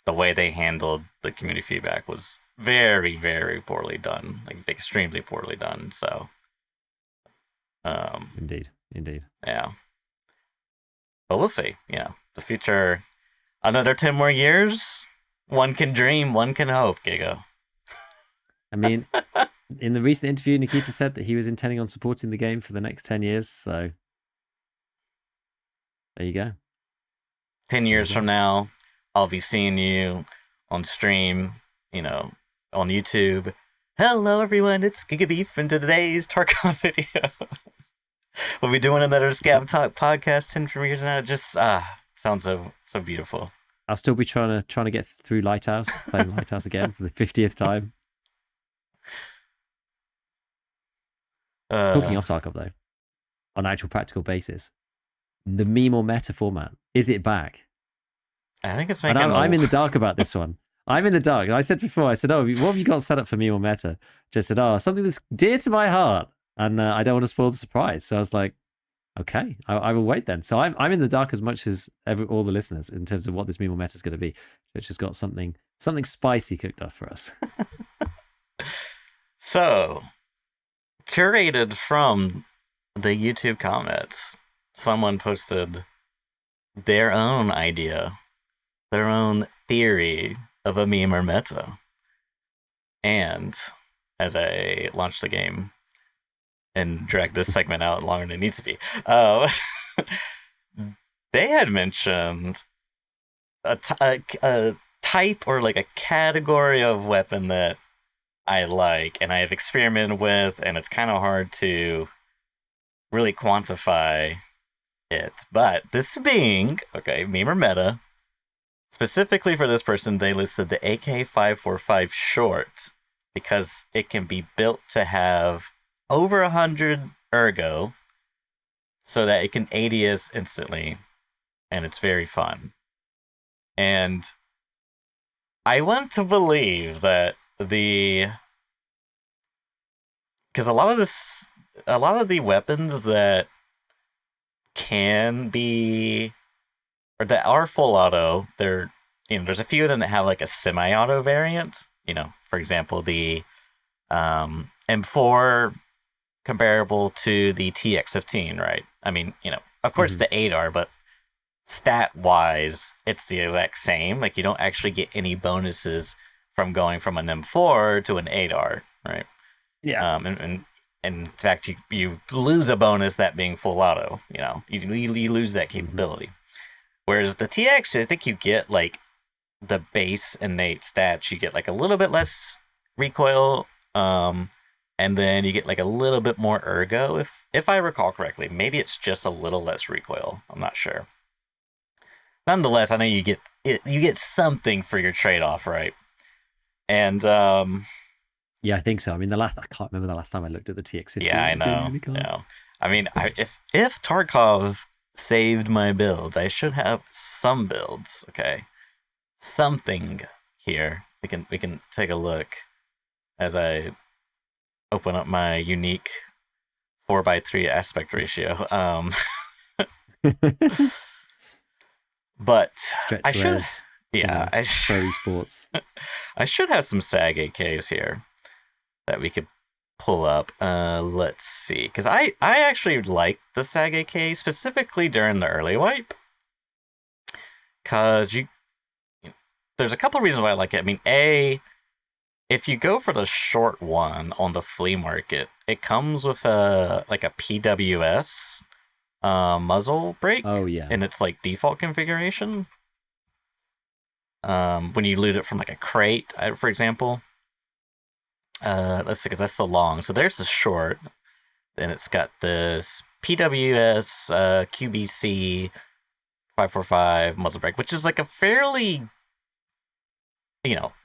the way they handled the community feedback was very, very poorly done, like extremely poorly done. So, um, Indeed, indeed. yeah, but we'll see. Yeah, the future, another 10 more years. One can dream, one can hope. Gigo. I mean, in the recent interview, Nikita said that he was intending on supporting the game for the next 10 years. So there you go. 10 years from now, I'll be seeing you on stream. You know, on YouTube. Hello, everyone. It's GigaBeef, and today's Tarkov video. We'll be doing another Scab Talk podcast 10 years now. Just sounds so beautiful. I'll still be trying to get through Lighthouse, playing Lighthouse again for the 50th time. Talking off Tarkov though, on an actual practical basis, the meme or meta format, is it back? I think it's And making I'm in the dark about this one. I'm in the dark. I said before, I said, oh, what have you got set up for meme or meta? Just said, oh, something that's dear to my heart, and I don't want to spoil the surprise. So I was like, okay, I will wait then. So I'm in the dark as much as all the listeners in terms of what this meme or meta is going to be. It's just got something something spicy cooked up for us. So, curated from the YouTube comments, someone posted their own idea, their own theory of a meme or meta. And as I launched the game and dragged this segment out longer than it needs to be, they had mentioned a type or like a category of weapon that I like and I have experimented with, and it's kind of hard to really quantify it. But this being, okay, meme or meta, specifically for this person, they listed the AK-545 short because it can be built to have over 100 ergo so that it can ADS instantly, and it's very fun. And I want to believe that because a lot of the weapons that can be or that are full auto, there's a few of them that have like a semi-auto variant. For example, the M4 comparable to the TX15, right? I mean, of course the 8R, but stat wise, it's the exact same. Like you don't actually get any bonuses from going from an M4 to an 8R, right? Yeah. And in fact, you lose a bonus that being full auto. You lose that capability. Whereas the TX, I think you get like the base innate stats. You get like a little bit less recoil, and then you get like a little bit more ergo, if I recall correctly. Maybe it's just a little less recoil. I'm not sure. Nonetheless, I know you get something for your trade off, right? And yeah, I think so. I mean, I can't remember the last time I looked at the TX15. yeah, I know. I mean, if Tarkov saved my builds, I should have some builds. Okay, something here. We can take a look as I open up my unique 4:3 aspect ratio. But Stretch I should, res, yeah, pro sports. I should have some SAG AKs here that we could pull up. Let's see, because I actually like the SAG AK specifically during the early wipe, because there's a couple reasons why I like it. I mean, if you go for the short one on the flea market, it comes with a PWS muzzle brake. Oh yeah. In its like default configuration. When you loot it from like a crate, for example. Let's see, because that's the long. So there's the short. Then it's got this PWS QBC 545 muzzle brake, which is like a fairly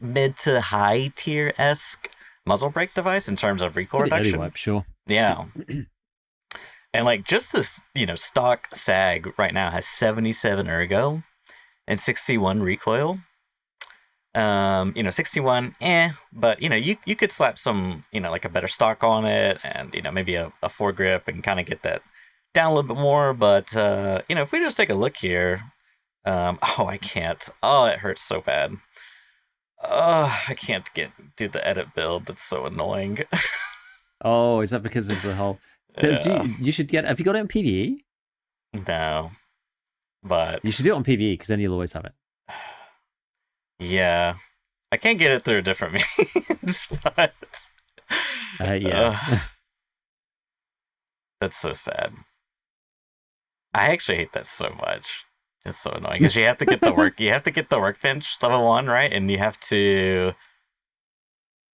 mid to high tier esque muzzle brake device in terms of recoil reduction. Wipe, sure. Yeah. And like just this, stock SAG right now has 77 ergo and 61 recoil. 61, but you could slap some, like a better stock on it, and maybe a foregrip and kind of get that down a little bit more. But if we just take a look here, I can't. Oh, it hurts so bad. I can't do the edit build. That's so annoying. Oh, is that because of the whole? Yeah. You should get. Have you got it on PVE? No, but you should do it on PVE because then you'll always have it. Yeah, I can't get it through different means, but yeah, that's so sad. I actually hate that so much. It's so annoying because you have to get the work. You have to get the workbench level 1, right? And you have to.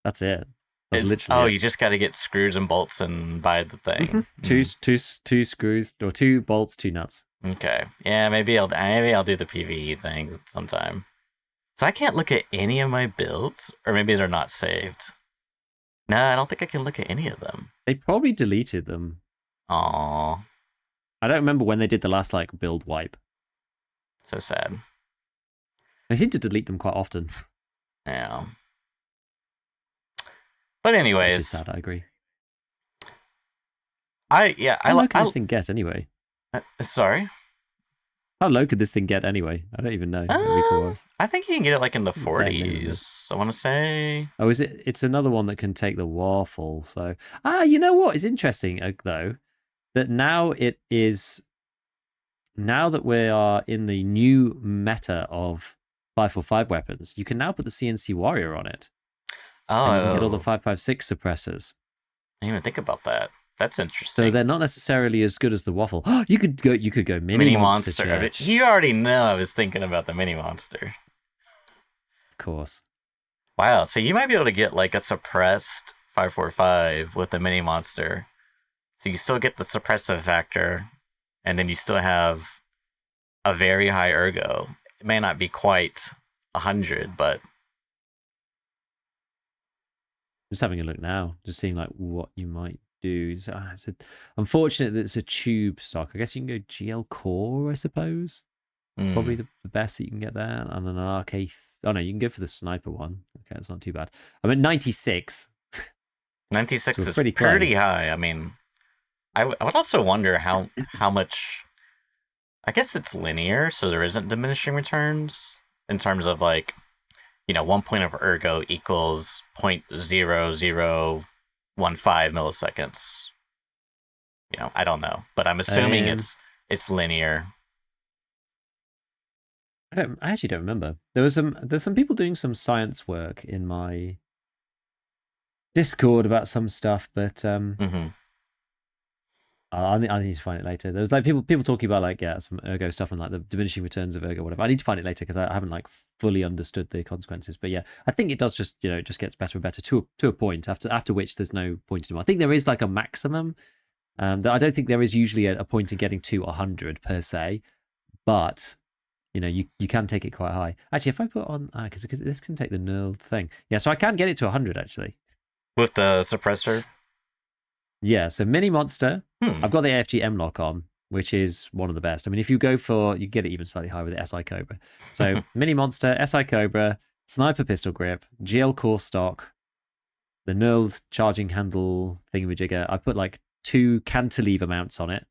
That's it. That's literally. Oh, you just got to get screws and bolts and buy the thing. Two screws or 2 bolts, 2 nuts. Okay. Yeah, maybe I'll do the PVE thing sometime. So I can't look at any of my builds, or maybe they're not saved. No, I don't think I can look at any of them. They probably deleted them. Aww. I don't remember when they did the last build wipe. So sad. They seem to delete them quite often. Yeah. But anyways, which is sad. I agree. I like this thing get anyway. Sorry. How low could this thing get anyway? I don't even know what recoil was. I think you can get it like in the Bare minimum. 40s. I want to say. Oh, is it? It's another one that can take the waffle. So, you know what is interesting though, that now it is. Now that we are in the new meta of 545 weapons, you can now put the CNC Warrior on it, and you can get all the Oh, 556 suppressors. I didn't even think about that. That's So interesting. they're not necessarily as good as the waffle. You could go. You could go mini Mini monster monster. church. You already know I was thinking about the mini monster. Of course. Wow, so you might be able to get like a suppressed 545 with the mini monster. So you still get the suppressive factor, and then you still have a very high ergo. It may not be quite 100, but Just having a look now, just seeing like what you might do. It's unfortunate that it's a tube stock. I guess you can go GL Core, I suppose. Probably the best that you can get there. And an RK. Oh no, you can go for the sniper one. Okay, that's not too bad. I'm at 96. 96 So we're is pretty pretty close. high. I mean, I would also wonder how much. I guess it's linear, so there isn't diminishing returns in terms of like 1 point of ergo equals 0.0015 milliseconds. I don't know, but I'm assuming Um, it's linear. I actually don't remember. There's some people doing some science work in my Discord about some stuff, but Mm-hmm. I need to find it later. There's like people talking about like some ergo stuff and like the diminishing returns of ergo, whatever. I need to find it later because I haven't like fully understood the consequences. But yeah, I think it does just it just gets better and better to a point after which there's no point anymore. I think there is like a maximum. I don't think there is usually a point in getting to 100 per se, but you can take it quite high. Actually, if I put on because this can take the knurled thing, yeah, so I can get it to 100 actually. With the suppressor. Yeah, so Mini Monster, Hmm. I've got the AFG M lock on, which is one of the best. I mean, if you go for, you get it even slightly higher with the SI Cobra. So Mini Monster, SI Cobra, Sniper Pistol Grip, GL Core Stock, the knurled charging handle thingamajigger. I put like 2 cantilever mounts on it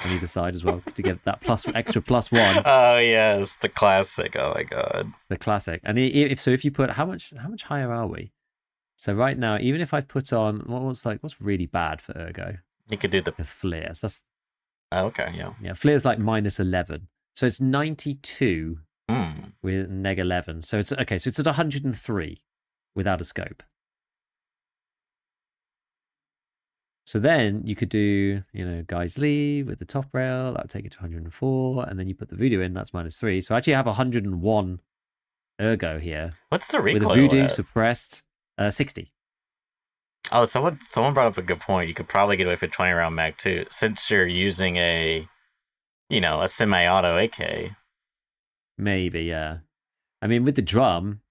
on either side as well to get that extra +1. Oh yes, the classic. Oh my god. The classic. And if you put how much higher are we? So right now, even if I put on what's really bad for ergo, You could do the. with flares. That's Oh, okay, yeah. Yeah, flare's like -11. So it's 92 Hmm. with neg 11. So it's okay, so it's at 103 without a scope. So then you could do, Guy's Lee with the top rail, that would take it to 104, and then you put the voodoo in, that's -3. So I actually have 101 ergo here What's the with a recoil voodoo at? suppressed 60. Oh, someone brought up a good point. You could probably get away with a 20 round mag too, since you're using a semi-auto AK. Maybe, yeah. I mean, with the drum,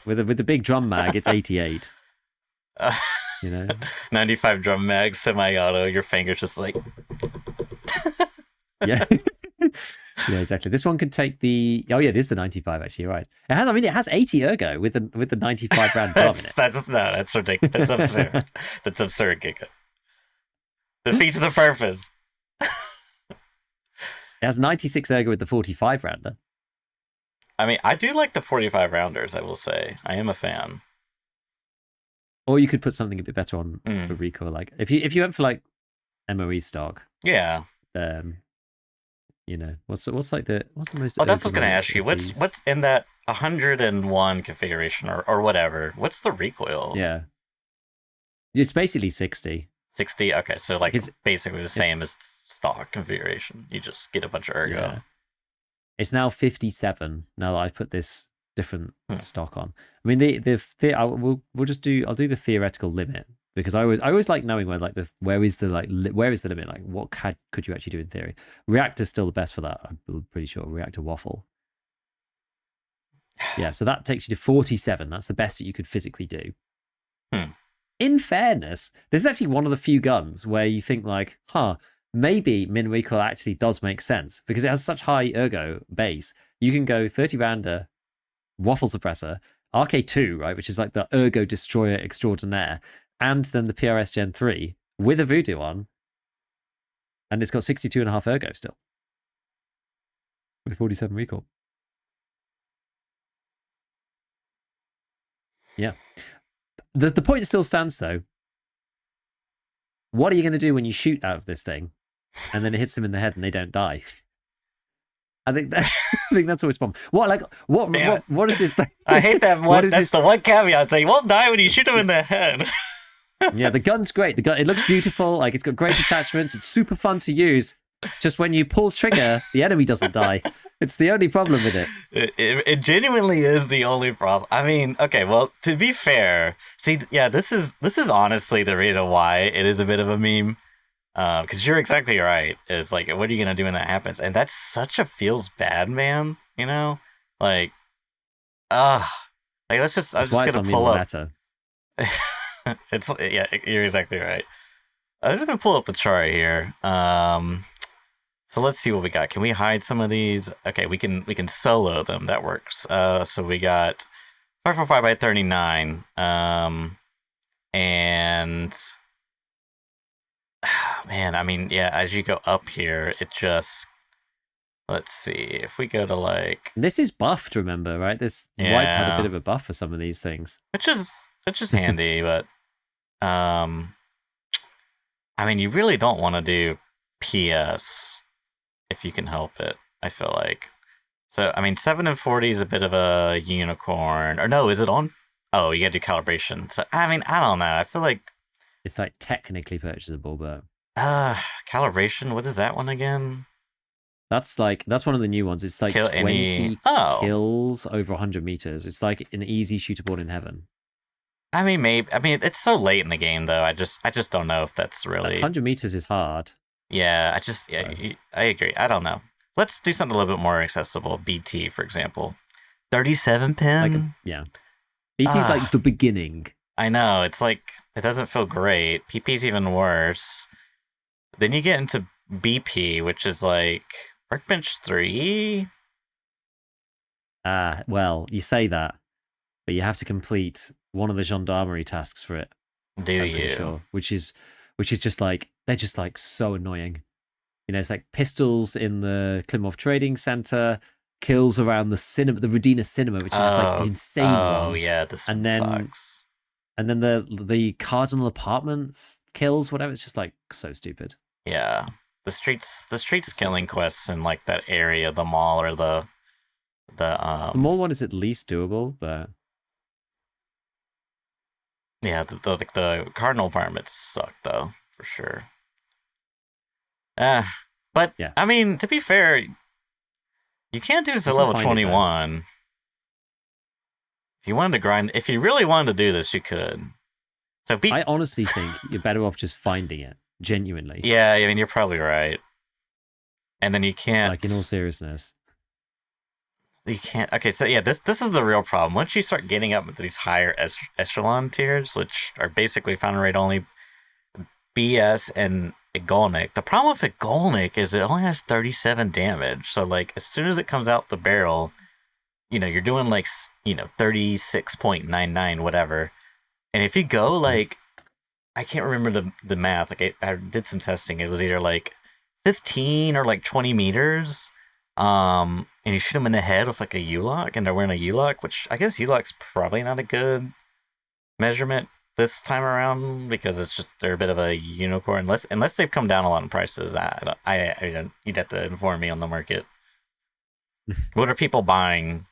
with the big drum mag, it's 88. Uh, You know, 95 drum mag, semi-auto. Your fingers just like. yeah. Yeah, exactly. This one could take the. Oh yeah, it is the 95. Actually, you're right. It has. I mean, it has 80 ergo with the 95 round drum in it. That's ridiculous. That's absurd. That's absurd, Giga. Defeats the purpose. It has 96 ergo with the 45 rounder. I mean, I do like the 45 rounders. I will say, I am a fan. Or you could put something a bit better on for Mm. recoil. Like if you went for like MOE stock, Yeah. um, what's the most Oh, that's what I was gonna ergonomic ask you. of these? What's in that 101 configuration or whatever? What's the recoil? Yeah, it's basically 60. 60. Okay, so like It's basically the it, same as stock configuration. You just get a bunch of ergo. yeah. It's now 57 now that I've put this different Hmm. stock on. I mean, we'll just do. I'll do the theoretical limit because I always like knowing where like where is the limit? Like what could you actually do in theory? Reactor's still the best for that. I'm pretty sure reactor waffle. Yeah, so that takes you to 47. That's the best that you could physically do. Hmm. In fairness, this is actually one of the few guns where you think like, maybe min recoil actually does make sense because it has such high ergo base. You can go 30 rounder, waffle suppressor, RK2, right, which is like the ergo destroyer extraordinaire, and then the PRS Gen 3 with a voodoo on, and it's got 62.5 ergo still. with 47 recoil. Yeah. The point still stands, though. What are you going to do when you shoot out of this thing and then it hits them in the head and they don't die? I think that's always a problem. What is this? I hate that one. What is That's this? the one caveat. They won't die when you shoot them in the head. Yeah, the gun's great. It looks beautiful. Like, it's got great attachments. It's super fun to use. Just when you pull trigger, the enemy doesn't die. It's the only problem with it. It genuinely is the only problem. I mean, okay, well, to be fair, see, yeah, this is honestly the reason why it is a bit of a meme. Because you're exactly right. It's like, what are you gonna do when that happens? And that's such a feels bad, man. You know, like, like let's just. I'm That's just why it's gonna on pull the up. meta. It's yeah, you're exactly right. I'm just gonna pull up the chart here. So let's see what we got. Can we hide some of these? Okay, we can solo them. That works. So we got 545 by 39. And man, I mean, yeah, as you go up here, it just let's see if we go to like This is buffed, remember, right? This wipe had a bit of a buff for some of these things. which is handy, but I mean, you really don't want to do PS if you can help it. I feel like. So I mean, 7 and 40 is a bit of a unicorn. Or no, is it on? Oh, you gotta do calibration. So I mean, I don't know. I feel like It's like technically purchasable, but calibration. What is that one again? that's one of the new ones. It's like Kill 20 Oh, kills over 100 meters. It's like an easy shootable in heaven. I mean, maybe. I mean, it's so late in the game, though. I just don't know if that's really. 100 meters is hard. Yeah, Right. I agree. I don't know. Let's do something a little bit more accessible. BT, for example, 37 pin. Yeah. BT's like the beginning. I know. It's like it doesn't feel great. PP's even worse. Then you get into BP, which is like Workbench 3. Well, you say that, but you have to complete one of the gendarmerie tasks for it. Do I'm you? pretty sure, which is just like they're just like so annoying. You know, it's like pistols in the Klimov Trading Center, kills around the cinema, the Radina Cinema, which is just like an insane one. Oh yeah, this and one then sucks. and then the Cardinal Apartments kills, whatever. It's just like so stupid. Yeah, the streets killing quests in like that area, the mall or the The mall one is at least doable, but yeah, the Cardinal apartments suck though for sure. But yeah. I mean, to be fair, you can't do this at level 21. If you wanted to grind, if you really wanted to do this, you could. So I honestly think you're better off just finding it, genuinely. Yeah, I mean, you're probably right. And then you can't. Like, in all seriousness. You can't. Okay, so yeah, this is the real problem. Once you start getting up into these higher echelon tiers, which are basically found rate only, BS and Igolnik. The problem with Igolnik is it only has 37 damage. So like, as soon as it comes out the barrel, you know, you're doing like 36.99 whatever. And if you go like, I can't remember the math. Like I did some testing. It was either like 15 or like 20 meters. And you shoot them in the head with like a U-lock, and they're wearing a U-lock, which I guess U-lock's probably not a good measurement this time around because it's just they're a bit of a unicorn. Unless they've come down a lot in prices. You'd have to inform me on the market. What are people buying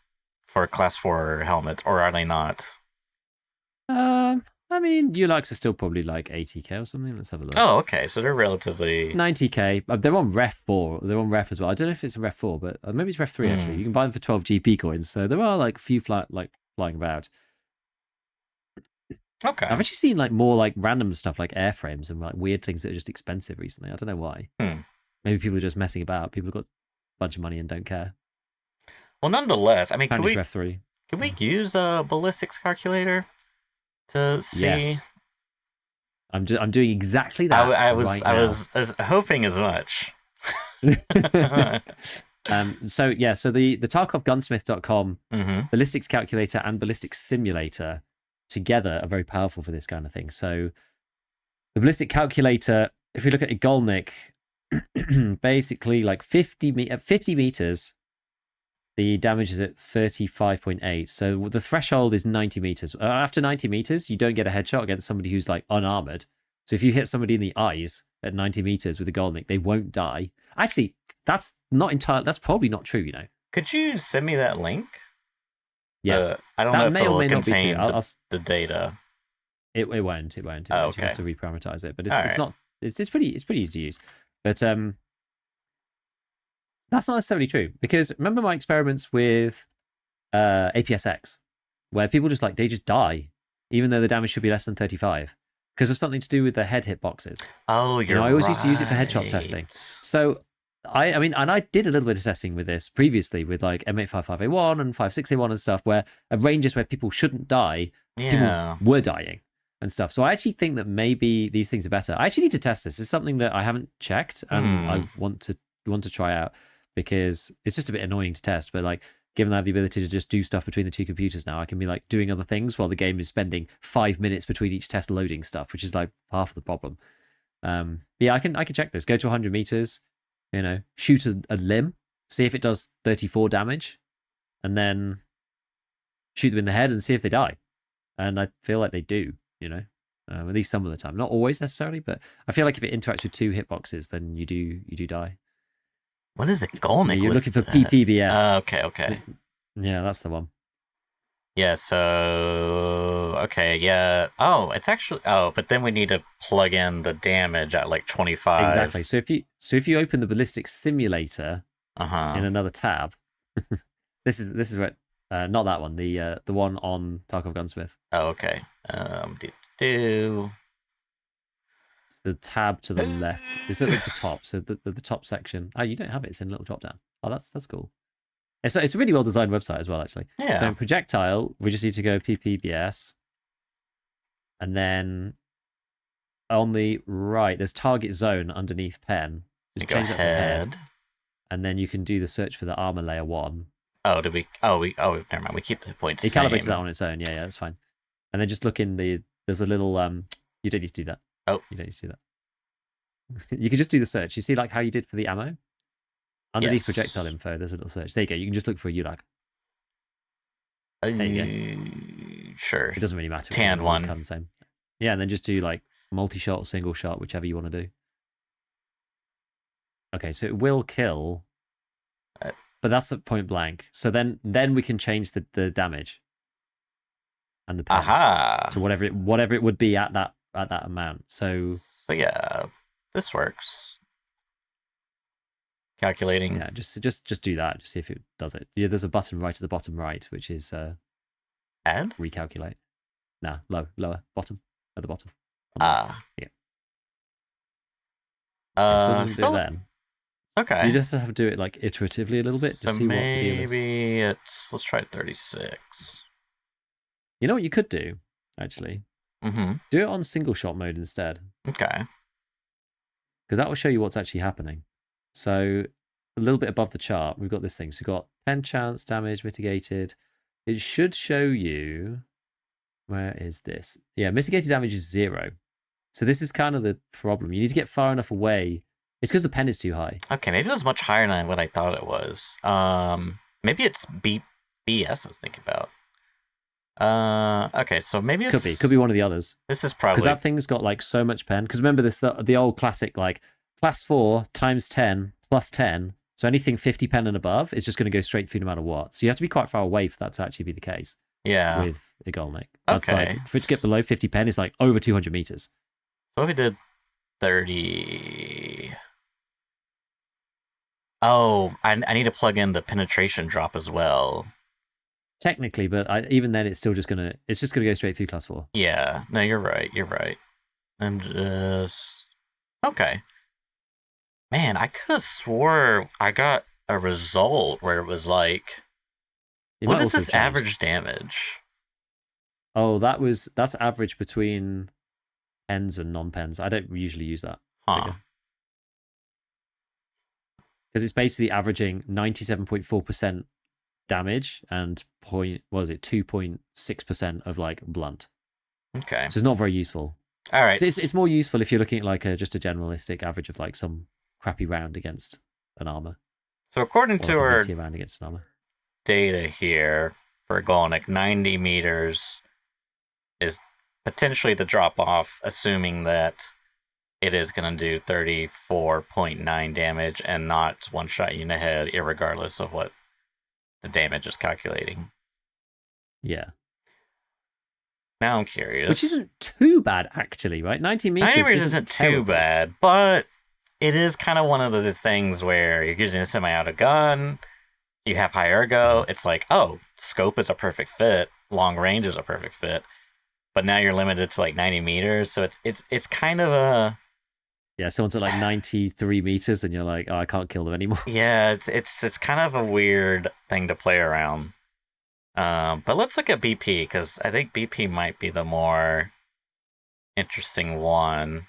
for class 4 helmets, or are they not? I mean, U-locks are still probably like 80k or something. Let's have a look. Oh, okay. So they're relatively 90k. They're on Ref 4. They're on Ref as well. I don't know if it's Ref 4, but maybe it's Ref 3 actually. You can buy them for 12 GP coins. So there are like a few flying about. okay. I've actually seen like more like random stuff like airframes and like weird things that are just expensive recently. I don't know why. Maybe people are just messing about. People have got a bunch of money and don't care. Well, nonetheless, I mean, can Ref 3. Can we use a ballistics calculator to see? Yes. I'm doing exactly that. I was hoping as much. So the TarkovGunsmith.com ballistics calculator and ballistics simulator together are very powerful for this kind of thing. So the ballistic calculator, if we look at Igolnik, basically like 50 meters, the damage is at 35.8. So the threshold is 90 meters. After 90 meters, you don't get a headshot against somebody who's like unarmored. So if you hit somebody in the eyes at 90 meters with a Golnik, they won't die. Actually, that's not entirely. That's probably not true. You know. Could you send me that link? Yes. I don't That know if may it or will may not be true. contain the data. It won't. It won't. Oh, You okay. have to reparameterize it, but it's Alright. not. It's pretty easy to use. But that's not necessarily true, because remember my experiments with APSX, where people just they just die, even though the damage should be less than 35, because of something to do with the head hitboxes. Oh, you're I always used to use it for headshot testing. So I mean, and I did a little bit of testing with this previously with like M855A1 and 56A1 and stuff, where at ranges where people shouldn't die, Yeah. people were dying and stuff. So I actually think that maybe these things are better. I actually need to test this. It's something that I haven't checked and I want to try out, because it's just a bit annoying to test. But like, given I have the ability to just do stuff between the two computers now, I can be like doing other things while the game is spending 5 minutes between each test loading stuff, which is like half of the problem. Yeah, I can check this. Go to 100 meters, shoot a limb, see if it does 34 damage, and then shoot them in the head and see if they die. And I feel like they do, at least some of the time. Not always necessarily, but I feel like if it interacts with two hitboxes, then you do die. What is it? Golnik? Yeah, you're looking for PPBS. Okay. Yeah, that's the one. Yeah, so... Okay, yeah. Oh, it's actually... Oh, but then we need to plug in the damage at like 25. Exactly. So if you open the ballistics simulator in another tab, this is what... not that one, the one on Tarkov Gunsmith. Oh, okay. It's the tab to the left. It's at the top. So the top section. Oh, you don't have it. It's in a little drop down. Oh, that's cool. It's a really well designed website as well, actually. Yeah. So in projectile, we just need to go PPBS, and then on the right, there's target zone underneath pen. Just change that to head, and then you can do the search for the armor layer 1. Oh, did we? Oh, never mind. We keep the hit points. It calibrates that on its own. Yeah, that's fine. And then just look in there's a little You don't need to do that. Oh, you don't need to do that. You can just do the search. You see like how you did for the ammo? Underneath projectile info, there's a little search. There you go. You can just look for a ULAG. There you go. Sure. It doesn't really matter. Tanned one. Kind of the same. Yeah, and then just do like multi-shot or single shot, whichever you want to do. Okay, so it will kill, but that's at point blank. So then we can change the damage and the pen to whatever it would be at that amount. So yeah, this works. Calculating. Yeah, just do that. Just see if it does it. Yeah, there's a button right at the bottom right, which is add. Recalculate. Nah, lower, bottom, at the bottom. Yeah. Still then. Okay. You just have to do it like iteratively a little bit. Just see what the deal is. Maybe let's try 36. You know what you could do, actually? Mm-hmm. Do it on single shot mode instead. Okay. Because that will show you what's actually happening. So a little bit above the chart, we've got this thing. So we've got pen chance, damage mitigated. It should show you, where is this? Yeah, mitigated damage is 0. So this is kind of the problem. You need to get far enough away. It's because the pen is too high. Okay, maybe it was much higher than what I thought it was. Maybe it's BS I was thinking about. Okay, so maybe it's... Could be one of the others. This is probably... Because that thing's got like so much pen. Because remember this, the old classic like class 4 times 10 plus 10. So anything 50 pen and above is just going to go straight through no matter what. So you have to be quite far away for that to actually be the case. Yeah. With a Golnik. That's okay. Like, for it to get below 50 pen, it's like over 200 meters. So if we did 30... Oh, I need to plug in the penetration drop as well. Technically, but even then, it's just gonna go straight through class 4. Yeah, no, you're right. I'm just... Okay. Man, I could have swore I got a result where it was like... What is this average damage? Oh, that's average between pens and non-pens. I don't usually use that. Huh. Because it's basically averaging 97.4% damage and 2.6% of like blunt. Okay. So it's not very useful. All right. So it's more useful if you're looking at like just a generalistic average of like some crappy round against an armor. So according to our round against an armor. data here for Golnik. 90 meters is potentially the drop off, assuming that it is going to do 34.9 damage and not one shot you in the head, irregardless of what the damage is calculating. Yeah. Now I'm curious. Which isn't too bad, actually, right? 90 meters, 90 meters isn't too bad, but it is kind of one of those things where you're using a semi-auto gun, you have high ergo, it's like, oh, scope is a perfect fit, long range is a perfect fit, but now you're limited to like 90 meters, so it's kind of a... Yeah, someone's at like 93 meters and you're like, oh, I can't kill them anymore. Yeah, it's kind of a weird thing to play around. But let's look at BP, because I think BP might be the more interesting one.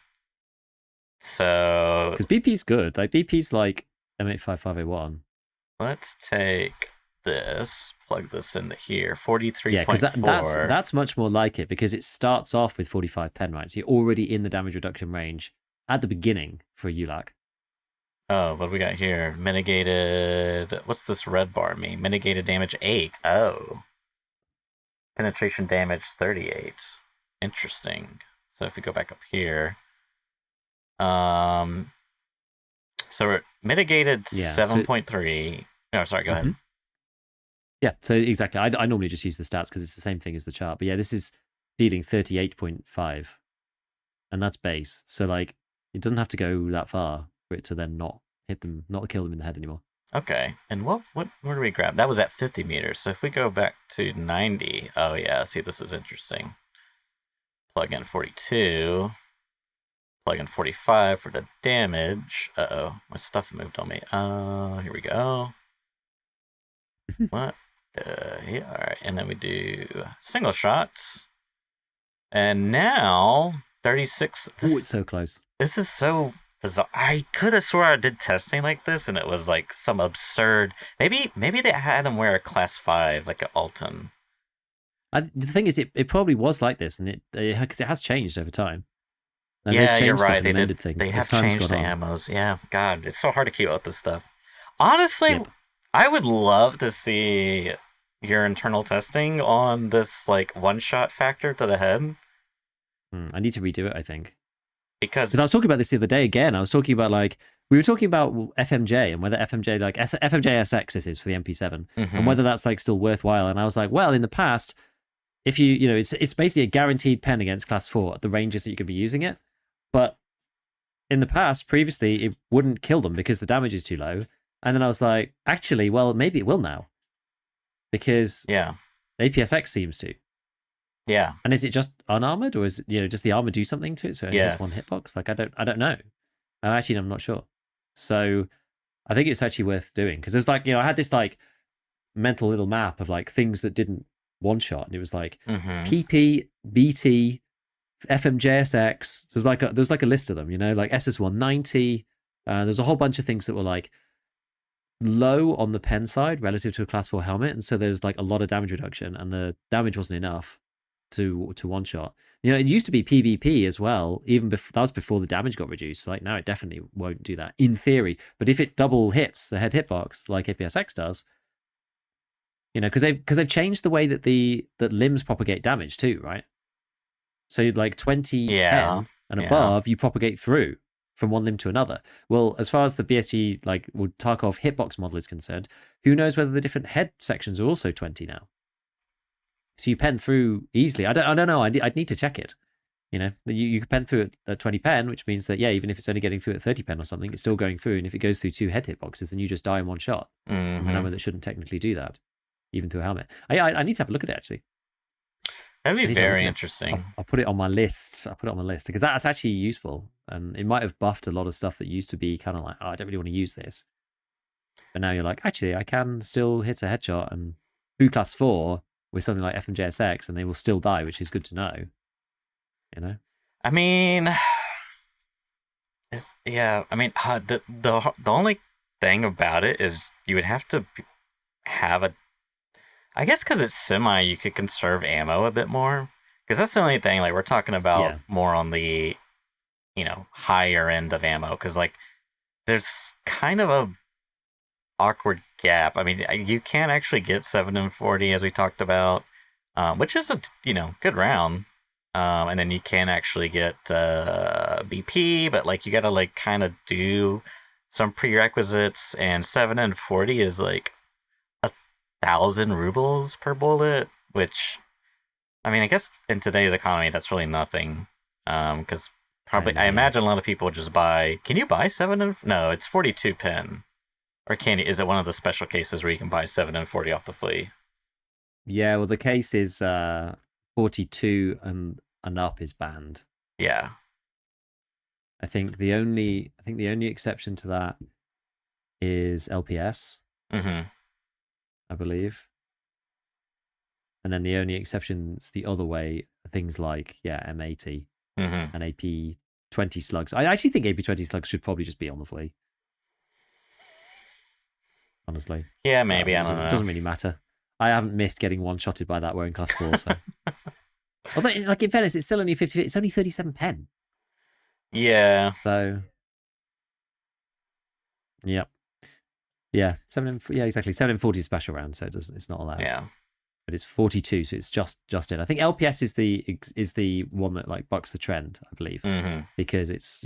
So... Because BP's good. Like, BP's like M855A1. Let's take this, plug this into here, 43.4. Yeah, because that's much more like it, because it starts off with 45 pen, right? So you're already in the damage reduction range at the beginning for a ULAC. Oh, what do we got here? Mitigated... What's this red bar mean? Mitigated damage 8. Oh. Penetration damage 38. Interesting. So if we go back up here... So we're mitigated 7.3. No, sorry, go ahead. Yeah, so exactly. I normally just use the stats because it's the same thing as the chart. But yeah, this is dealing 38.5. And that's base. So, like, it doesn't have to go that far for it to then not hit them, not kill them in the head anymore. Okay. And where do we grab? That was at 50 meters. So if we go back to 90... Oh, yeah. See, this is interesting. Plug in 42. Plug in 45 for the damage. Uh-oh. My stuff moved on me. Here we go. What? Yeah, all right. And then we do single shots. And now 36. Oh, it's so close. This is so bizarre. I could have swore I did testing like this, and it was like some absurd. Maybe they had them wear a class 5, like an Alton. The thing is, it probably was like this, and because it has changed over time. And yeah, you're right. They did things. They have changed the ammos. Yeah, God, it's so hard to keep up with this stuff. Honestly, I would love to see your internal testing on this like one-shot factor to the head. I need to redo it, I think. Because I was talking about this the other day again. I was talking about we were talking about FMJ and whether FMJ FMJ SX this is for the MP7 and whether that's like still worthwhile. And I was like, well, in the past, if it's basically a guaranteed pen against class 4 at the ranges that you could be using it. But in the past, previously, it wouldn't kill them because the damage is too low. And then I was like, actually, well, maybe it will now. Because APSX seems to. Yeah. And is it just unarmored, or is does the armor do something to it so it only has one hitbox? Like I don't know. I'm not sure. So I think it's actually worth doing because there's like I had this like mental little map of like things that didn't one shot, and it was like PP, BT, FMJSX. There's like a list of them, like SS190. There's a whole bunch of things that were like low on the pen side relative to a class 4 helmet, and so there was like a lot of damage reduction, and the damage wasn't enough to one shot. It used to be PvP as well, even before that was before the damage got reduced. So like now it definitely won't do that in theory. But if it double hits the head hitbox like APSX does, because they've changed the way that limbs propagate damage too, right? So you'd like 20 pen and above, you propagate through from one limb to another. Well, as far as the BSG Tarkov hitbox model is concerned, who knows whether the different head sections are also 20 now? So you pen through easily. I don't know. I'd need to check it. You can pen through at 20 pen, which means that even if it's only getting through at 30 pen or something, it's still going through. And if it goes through 2 head hitboxes, then you just die in one shot. An ammo that shouldn't technically do that, even through a helmet. I need to have a look at it actually. That'd be very interesting. I'll put it on my list. Because that's actually useful, and it might have buffed a lot of stuff that used to be kind of like, oh, I don't really want to use this. But now you're like, actually, I can still hit a headshot and through class 4 with something like FMJSX, and they will still die, which is good to know. I mean, the only thing about it is you would have to have I guess because it's semi, you could conserve ammo a bit more. Because that's the only thing, like, we're talking about more on the, higher end of ammo. Because, like, there's kind of awkward gap. I mean, you can actually get 7 and 40 as we talked about, which is a good round. And then you can actually get BP, but like you gotta like kind of do some prerequisites, and 7 and 40 is like 1,000 rubles per bullet, which I mean, I guess in today's economy that's really nothing. Because probably Kind I of, yeah. imagine a lot of people just buy. Can you buy No, it's 42 pin. Or can you? Is it one of the special cases where you can buy 7 and 40 off the flea? Yeah, well, the case is 42 and up is banned. Yeah. I think the only exception to that is LPS, Mm-hmm. I believe. And then the only exceptions the other way are things like, yeah, M80 Mm-hmm. and AP20 slugs. I actually think AP20 slugs should probably just be on the flea, honestly. Yeah, But I maybe. mean, I it don't doesn't know. really matter. I haven't missed getting one shotted by that wearing class 4, so. Although, like, in fairness, it's still only 50, it's only 37 pen. Yeah. So, yeah. Yeah, yeah, exactly. 7 and 40 is special round, so it's not allowed. Yeah. But it's 42, so it's just in. I think LPS is the one that like bucks the trend, I believe, Mm-hmm. because it's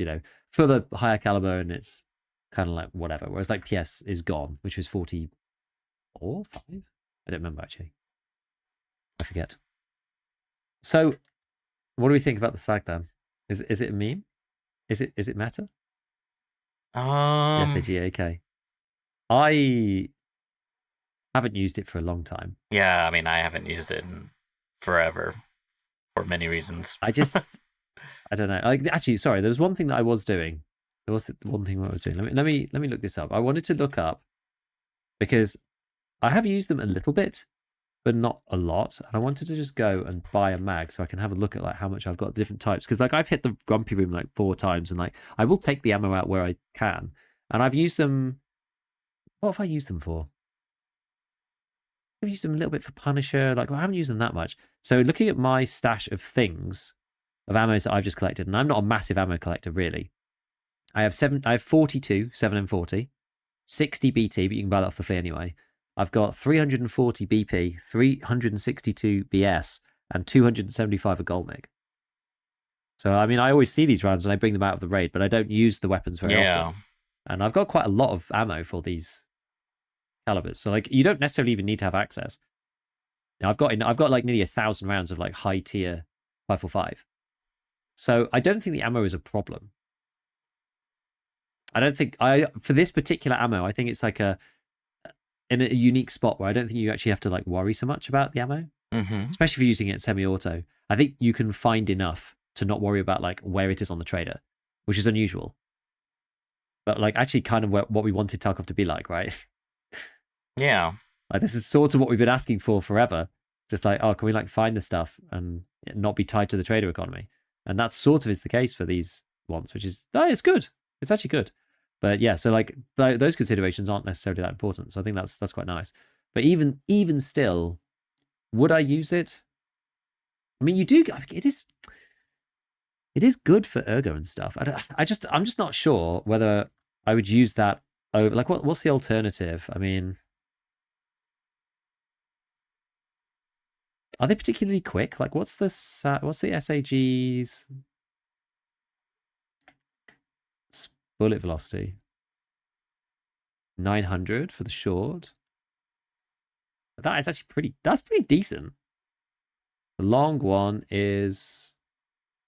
for the higher caliber and it's kind of like whatever. Whereas like PS is gone, which was 44, 5. I don't remember actually. I forget. So, what do we think about the SAG then? Is it a meme? Is it meta? The Um. SAGAK. I haven't used it for a long time. Yeah. I mean, I haven't used it in forever for many reasons. I don't know. Like, actually, sorry, there was one thing that I was doing. There was one thing I was doing. Let me look this up. I wanted to look up because I have used them a little bit, but not a lot. And I wanted to just go and buy a mag so I can have a look at like how much I've got different types. Because like I've hit the grumpy room like 4 times, and like I will take the ammo out where I can. And I've used them. What have I used them for? I've used them a little bit for Punisher. Like, well, I haven't used them that much. So looking at my stash of things, of ammos that I've just collected, and I'm not a massive ammo collector really. I have 42 7 and 40, 60 BT, but you can buy that off the flea anyway. I've got 340 BP, 362 BS, and 275 of Golnik. So I mean, I always see these rounds and I bring them out of the raid, but I don't use the weapons very Yeah. often. And I've got quite a lot of ammo for these calibers, so like you don't necessarily even need to have access. Now, I've got like nearly 1,000 rounds of like high tier 545. So I don't think the ammo is a problem. I don't think for this particular ammo, I think it's like in a unique spot where I don't think you actually have to like worry so much about the ammo, Mm-hmm. especially for using it semi-auto. I think you can find enough to not worry about like where it is on the trader, which is unusual. But like actually kind of what we wanted Tarkov to be like, right? Yeah. Like this is sort of what we've been asking for forever. Just like, oh, can we like find the stuff and not be tied to the trader economy? And that sort of is the case for these ones, which is it's good. It's actually good. But yeah, so like those considerations aren't necessarily that important. So I think that's quite nice. But even still, would I use it? I mean, you do. It is good for ergo and stuff. I'm just not sure whether I would use that over. Like, what's the alternative? I mean, are they particularly quick? Like, what's the SAG's bullet velocity? 900 for the short. That is actually pretty. That's pretty decent. The long one is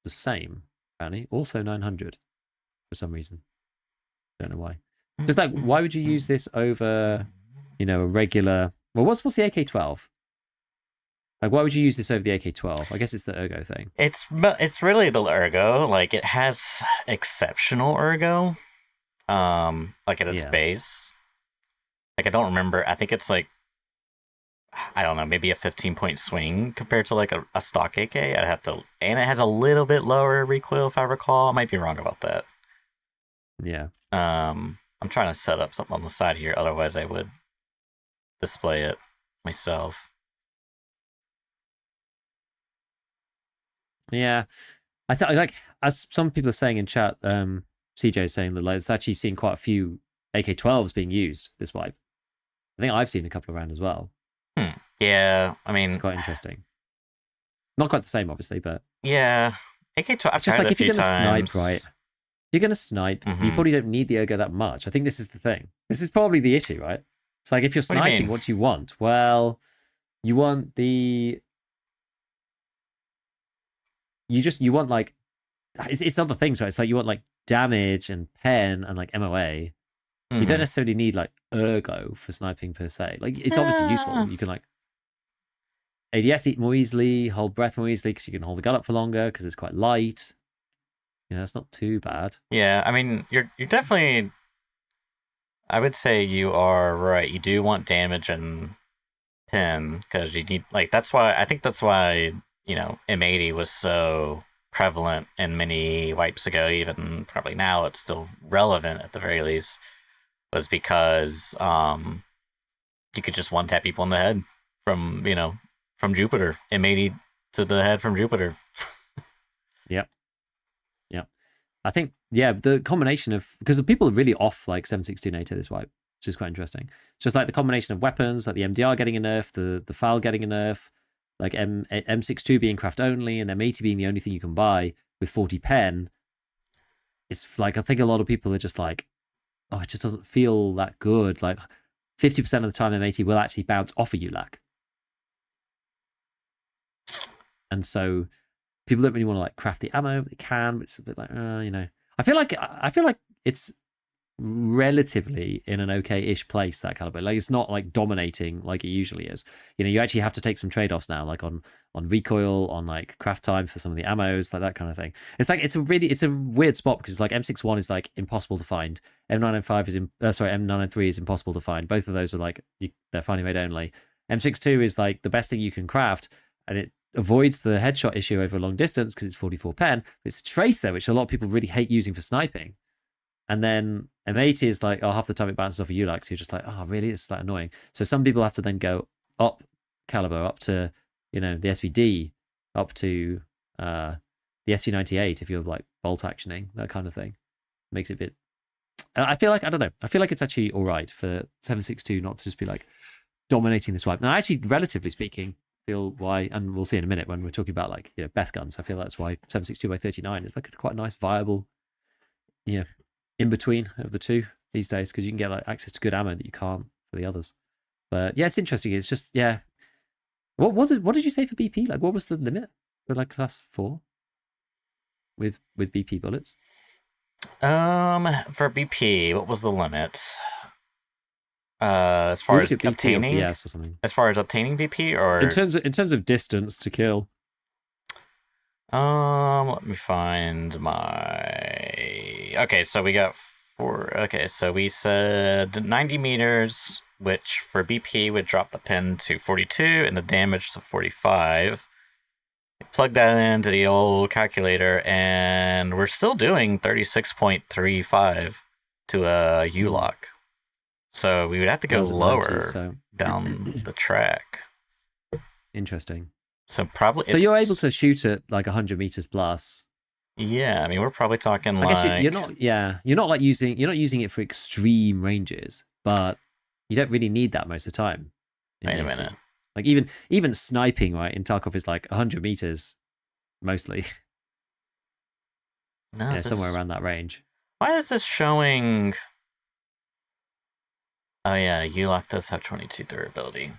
the same, apparently. Also 900 for some reason. Don't know why. Just like, why would you use this over, a regular? Well, what's the AK-12? Like, why would you use this over the AK-12? I guess it's the ergo thing. It's really the ergo. Like it has exceptional ergo. Like at its Yeah. base. Like I don't remember. I think it's like I don't know, maybe a 15-point swing compared to like a stock AK. I'd have to, and it has a little bit lower recoil if I recall. I might be wrong about that. Yeah. I'm trying to set up something on the side here. Otherwise, I would display it myself. Yeah. Like as some people are saying in chat, CJ is saying that like it's actually seen quite a few AK-12s being used this wipe. I think I've seen a couple around as well. Yeah, I It's mean, quite interesting. Not quite the same, obviously, but yeah, AK-12. I've it's just tried it like a if you're few gonna snipe, right? times. If you're gonna snipe, you Mm-hmm. probably don't need the ergo that much. I think this is the thing. This is probably the issue, right? It's like if you're What do you sniping, mean? what do you want? Well, you want the you want like it's other things, right? It's like you want like damage and pen and like MOA. You don't Mm-hmm. necessarily need like ergo for sniping per se. Like it's obviously useful. Yeah, You can like ADS eat more easily, hold breath more easily because you can hold the gun up for longer because it's quite light. It's not too bad. yeah. I mean, you're definitely. I would say you are right. You do want damage and pin because you need like that's why I think that's why M80 was so prevalent in many wipes ago. Even probably now it's still relevant at the very least. Was because you could just one tap people in the head from from Jupiter. M80 to the head from Jupiter. Yep. Yep. I think, yeah, the combination of, because the people are really off like 7.62 NATO this wipe, which is quite interesting. It's just like the combination of weapons, like the MDR getting a nerf, the FAL getting a nerf, like M62 being craft only, and M80 being the only thing you can buy with 40 pen. It's like, I think a lot of people are just like, oh, it just doesn't feel that good. Like 50% of the time, M80 will actually bounce off a ULAC. And so people don't really want to like craft the ammo. They can, but it's a bit like, I feel like it's relatively in an okay-ish place, that caliber. Like it's not like dominating like it usually is. You actually have to take some trade-offs now, like on recoil, on like craft time for some of the ammos, like that kind of thing. It's like it's a weird spot because like M61 is like impossible to find. M995 is M993 is impossible to find. Both of those are like they're finding made only. M62 is like the best thing you can craft, and it avoids the headshot issue over a long distance because it's 44 pen. But it's a tracer, which a lot of people really hate using for sniping. And then M80 is like, oh, half the time it bounces off of ULAC, so you're just like, oh, really? It's that annoying. So some people have to then go up caliber, up to, the SVD, up to the SV98 if you're like bolt actioning, that kind of thing. Makes it a bit. I feel like, I don't know. I feel like it's actually all right for 7.62 not to just be like dominating this wipe. Now, actually, relatively speaking, feel why, and we'll see in a minute when we're talking about like, best guns. I feel that's why 7.62 by 39 is like a quite nice, viable, in between of the two these days because you can get like access to good ammo that you can't for the others. But yeah, it's interesting. It's just What was it? What did you say for BP? Like, what was the limit for like class 4 with BP bullets? For BP, what was the limit? As We far look as at BP or obtaining, BS or something. BP, In or terms of distance to kill. let me find my. Okay, so we got four. Okay, so we said 90 meters, which for BP would drop the pin to 42 and the damage to 45. Plug that into the old calculator, and we're still doing 36.35 to a U-lock. So we would have to I go was at 90, lower so down the track. interesting. So probably So it's. you're able to shoot at like 100 meters plus. Yeah, I mean we're probably talking I guess you're like. not. Yeah, you're not using it for extreme ranges, but you don't really need that most of the time in Wait a AFD. minute. Like even sniping, right, in Tarkov is like 100 meters mostly. No, Somewhere this. around that range. Why is this showing? Oh yeah, U-lock does have 22 durability.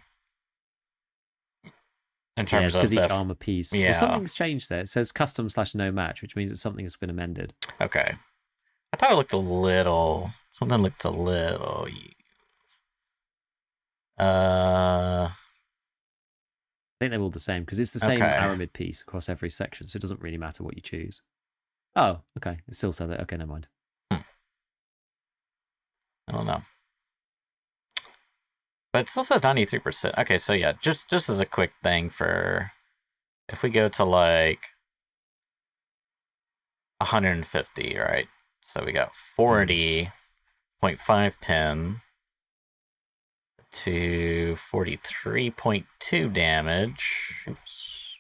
In Yeah, it's terms because of each the. armor piece. Well, Yeah. something's changed there. It says custom/no match, which means that something has been amended. Okay. I thought it looked a little. Something looked a little. Uh. I think they're all the same because it's the same Okay. aramid piece across every section, so it doesn't really matter what you choose. Oh, okay. It still says it. Okay, never mind. I don't know. But it still says 93%. Okay, so yeah, just as a quick thing for if we go to like 150, right? So we got 40.5 pin to 43.2 damage. Oops.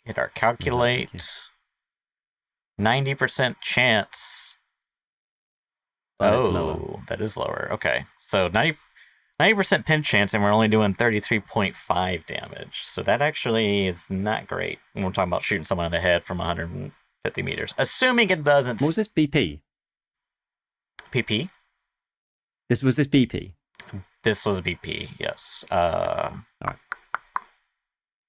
Hit our calculate. 90% chance. But it's lower. Oh, that is lower. Okay. So 90 90% pin chance, and we're only doing 33.5 damage. So that actually is not great when we're talking about shooting someone in the head from 150 meters. Assuming it doesn't. What was this BP? PP? This was this BP. This was BP, yes. All right.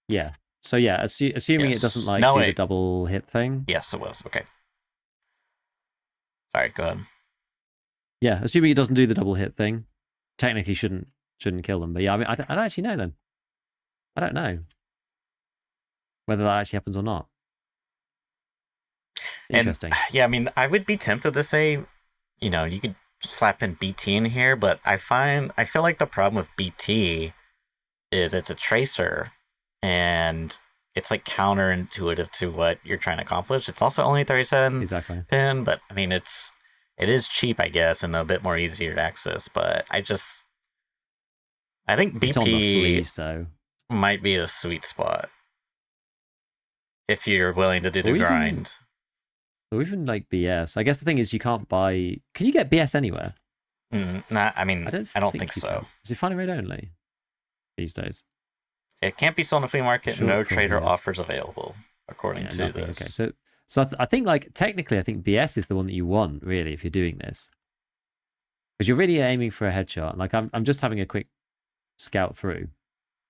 Yeah. So yeah, assuming Yes. it doesn't like No, do the wait. double hit thing. Yes, it was. Okay. Sorry, go ahead. Yeah, assuming it doesn't do the double hit thing, technically shouldn't kill them. But yeah, I mean, I don't actually know then. I don't know whether that actually happens or not. Interesting. And, yeah, I mean, I would be tempted to say, you could slap in BT in here, but I feel like the problem with BT is it's a tracer, and it's like counterintuitive to what you're trying to accomplish. It's also only 37 Exactly. pin, but I mean, it is cheap, I guess, and a bit more easier to access. But I think It's on the BP flea, so might be the sweet spot if you're willing to do the Or even- grind. or even like BS. I guess the thing is you can't buy. Can you get BS anywhere? I mean, I don't think you so. can. Is it funny mode only these days? It can't be sold in the flea market. Sure, No for trader BS. offers available, according to Nothing. this. Okay, so I think like technically, I think BS is the one that you want really if you're doing this, because you're really aiming for a headshot. Like I'm just having a quick scout through.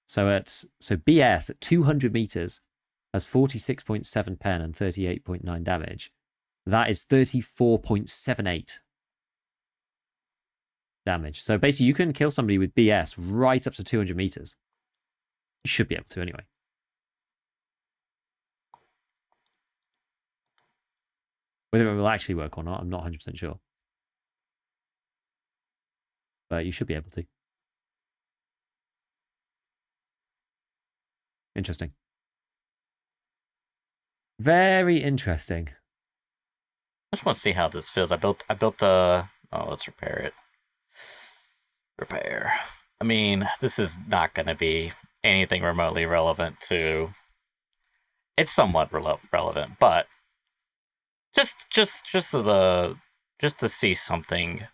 So BS at 200 meters has 46.7 pen and 38.9 damage. That is 34.78 damage. So basically, you can kill somebody with BS right up to 200 meters. You should be able to anyway. Whether it will actually work or not, I'm not 100% sure. But you should be able to. Interesting. Very interesting. I just want to see how this feels. I built the. Oh, let's repair it. Repair. I mean, this is not going to be anything remotely relevant to. It's somewhat relevant, but just to see something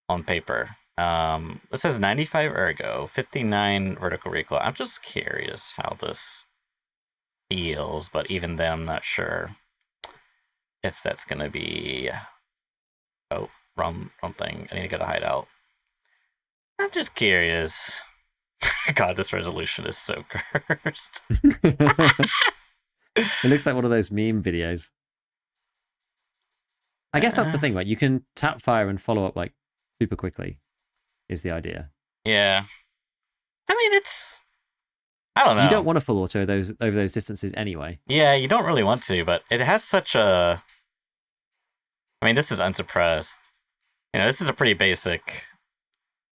on paper. This says 95 ergo, 59 vertical recoil. I'm just curious how this feels, but even then, I'm not sure if that's gonna be. Oh, wrong thing. I need to go to hideout. I'm just curious. God, this resolution is so cursed. It looks like one of those meme videos. I guess that's the thing, right? You can tap fire and follow up like super quickly, is the idea. Yeah. I mean, it's. I don't know. You don't want to full auto over those distances anyway. Yeah, you don't really want to, but it has such a. I mean, this is unsuppressed. This is a pretty basic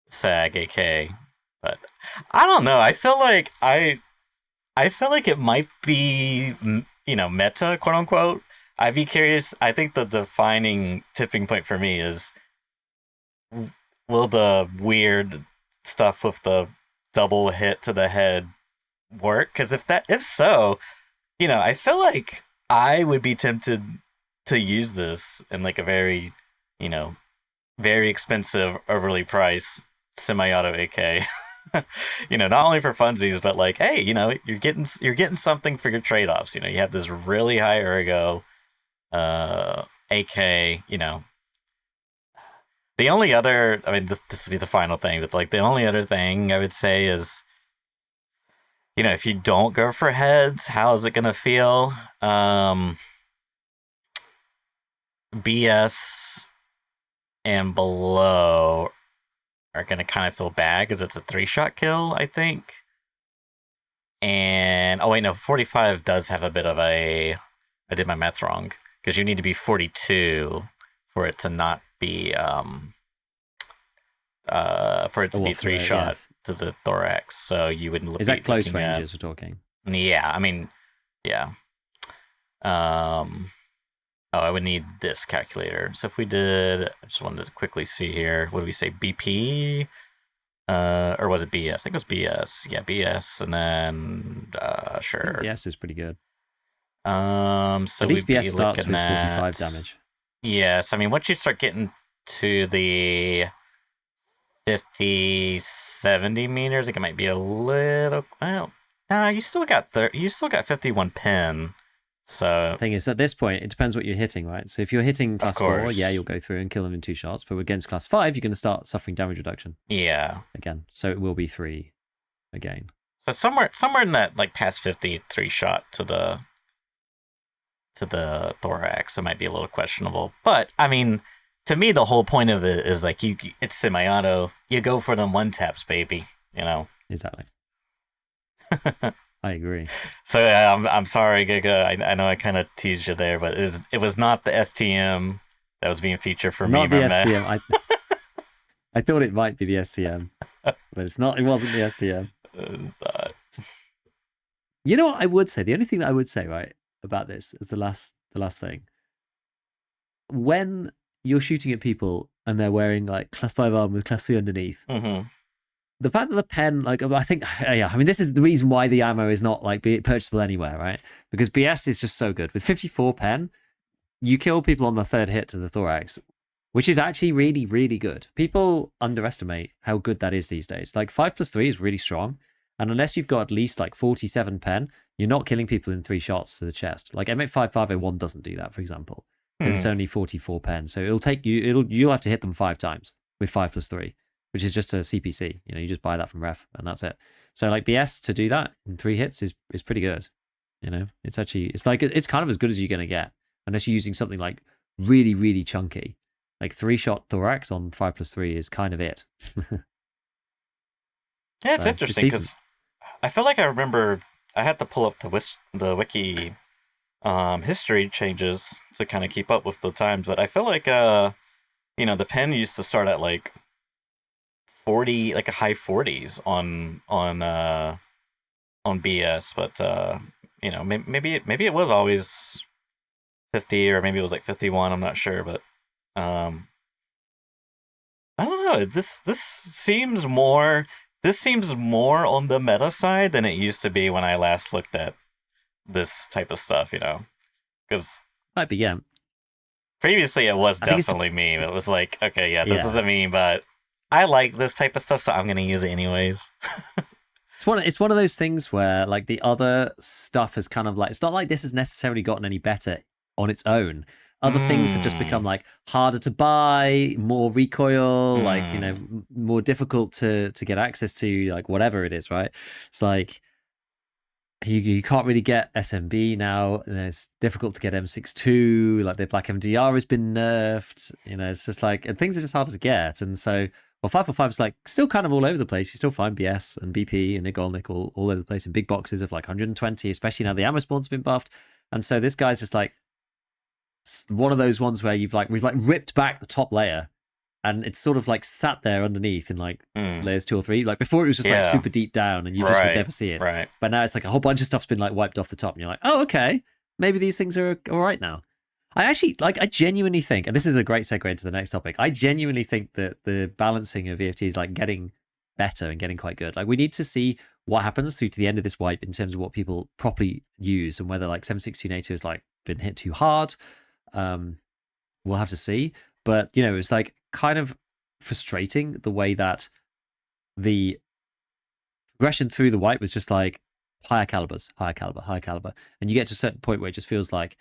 SAG AK, but I don't know. I feel like it might be meta, quote unquote. I'd be curious. I think the defining tipping point for me is, will the weird stuff with the double hit to the head work? Because if so, I feel like I would be tempted to use this in like a very, very expensive, overly priced semi-auto AK. Not only for funsies, but like, hey, you're getting something for your trade-offs. You have this really high ergo AK. The only other, I mean, this would be the final thing, but like the only other thing I would say is, if you don't go for heads, how is it gonna feel? BS and below are gonna kind of feel bad because it's a 3-shot kill, I think. And 45 does have a bit of a. I did my math wrong because you need to be 42 for it to not be for it to be 3-shot to the thorax. So you wouldn't. Is that close ranges we're talking? Yeah, I mean, yeah. I would need this calculator. So if we did, I just wanted to quickly see here. What did we say? BP? Or was it BS? I think it was BS. Yeah, BS, and then sure. BS is pretty good. So at least BS starts with 45 damage. Yes, I mean once you start getting to the 50, 70 meters. I think it might be a little. Well, nah, you still got 51 pin. So Thing is, at this point, it depends what you're hitting, right? So if you're hitting of class 4, yeah, course, you'll go through and kill them in 2 shots. But against class 5, you're going to start suffering damage reduction yeah. again. So it will be 3 again. So somewhere in that like past 53 shot to the thorax, it might be a little questionable. But I mean, to me, the whole point of it is like it's semi-auto. You go for them one taps, baby. You know. Exactly. I agree. So yeah, I'm sorry, Giga. I know I kind of teased you there, but it was not the STM that was being featured for me, Not the my man. STM. I thought it might be the STM, but it's not. It wasn't the STM. It's not. You know what I would say? The only thing that I would say, right, about this is the last thing. When you're shooting at people and they're wearing like class 5 armor with class 3 underneath, Mm-hmm. the fact that the pen, like, I think, yeah, I mean, this is the reason why the ammo is not like purchasable anywhere, right? Because BS is just so good. With 54 pen, you kill people on the 3rd hit to the thorax, which is actually really, really good. People underestimate how good that is these days. Like 5+3 is really strong. And unless you've got at least like 47 pen, you're not killing people in 3 shots to the chest. Like M855A1 doesn't do that, for example, because it's only 44 pen. So it'll take you, you'll have to hit them 5 times with 5+3, which is just a CPC. You know, you just buy that from ref and that's it. So like BS to do that in 3 hits is pretty good. You know, it's kind of as good as you're going to get, unless you're using something like really, really chunky. Like 3-shot thorax on 5+3 is kind of it. Yeah, it's So, interesting because I feel like I remember I had to pull up the wiki history changes to kind of keep up with the times, but I feel like the pen used to start at like 40, like a high 40s on BS, but maybe it was always 50 or maybe it was like 51. I'm not sure, but um, I don't know. This seems more on the meta side than it used to be when I last looked at this type of stuff. Because might be, yeah. previously it was I think it's definitely meme. It was like, okay, yeah, this is yeah. a meme, but I like this type of stuff, so I'm gonna use it anyways. It's one of those things where like the other stuff has kind of like, it's not like this has necessarily gotten any better on its own. Other things have just become Mm, like harder to buy, more recoil, like, you know, mm. more difficult to get access to, like whatever it is, right? It's like you can't really get SMB now. It's difficult to get M62. Like the Black MDR has been nerfed. You know, it's just like, and things are just harder to get. And so, well, 545 is like still kind of all over the place. You still find BS and BP and Igolnik all over the place in big boxes of like 120, especially now the ammo spawn's been buffed. And so this guy's just like one of those ones where we've like ripped back the top layer and it's sort of like sat there underneath in like Mm. layers 2 or 3. Like before, it was just like Yeah. super deep down, and you just would Right. never see it. Right. But now it's like a whole bunch of stuff's been like wiped off the top, and you're like, oh, okay, maybe these things are all right now. I genuinely think, and this is a great segue into the next topic. I genuinely think that the balancing of EFT is like getting better and getting quite good. Like we need to see what happens through to the end of this wipe in terms of what people properly use and whether like 762 NATO has like been hit too hard. We'll have to see. But you know, it's like kind of frustrating the way that the progression through the wipe was just like higher calibers, higher caliber, higher caliber, and you get to a certain point where it just feels like,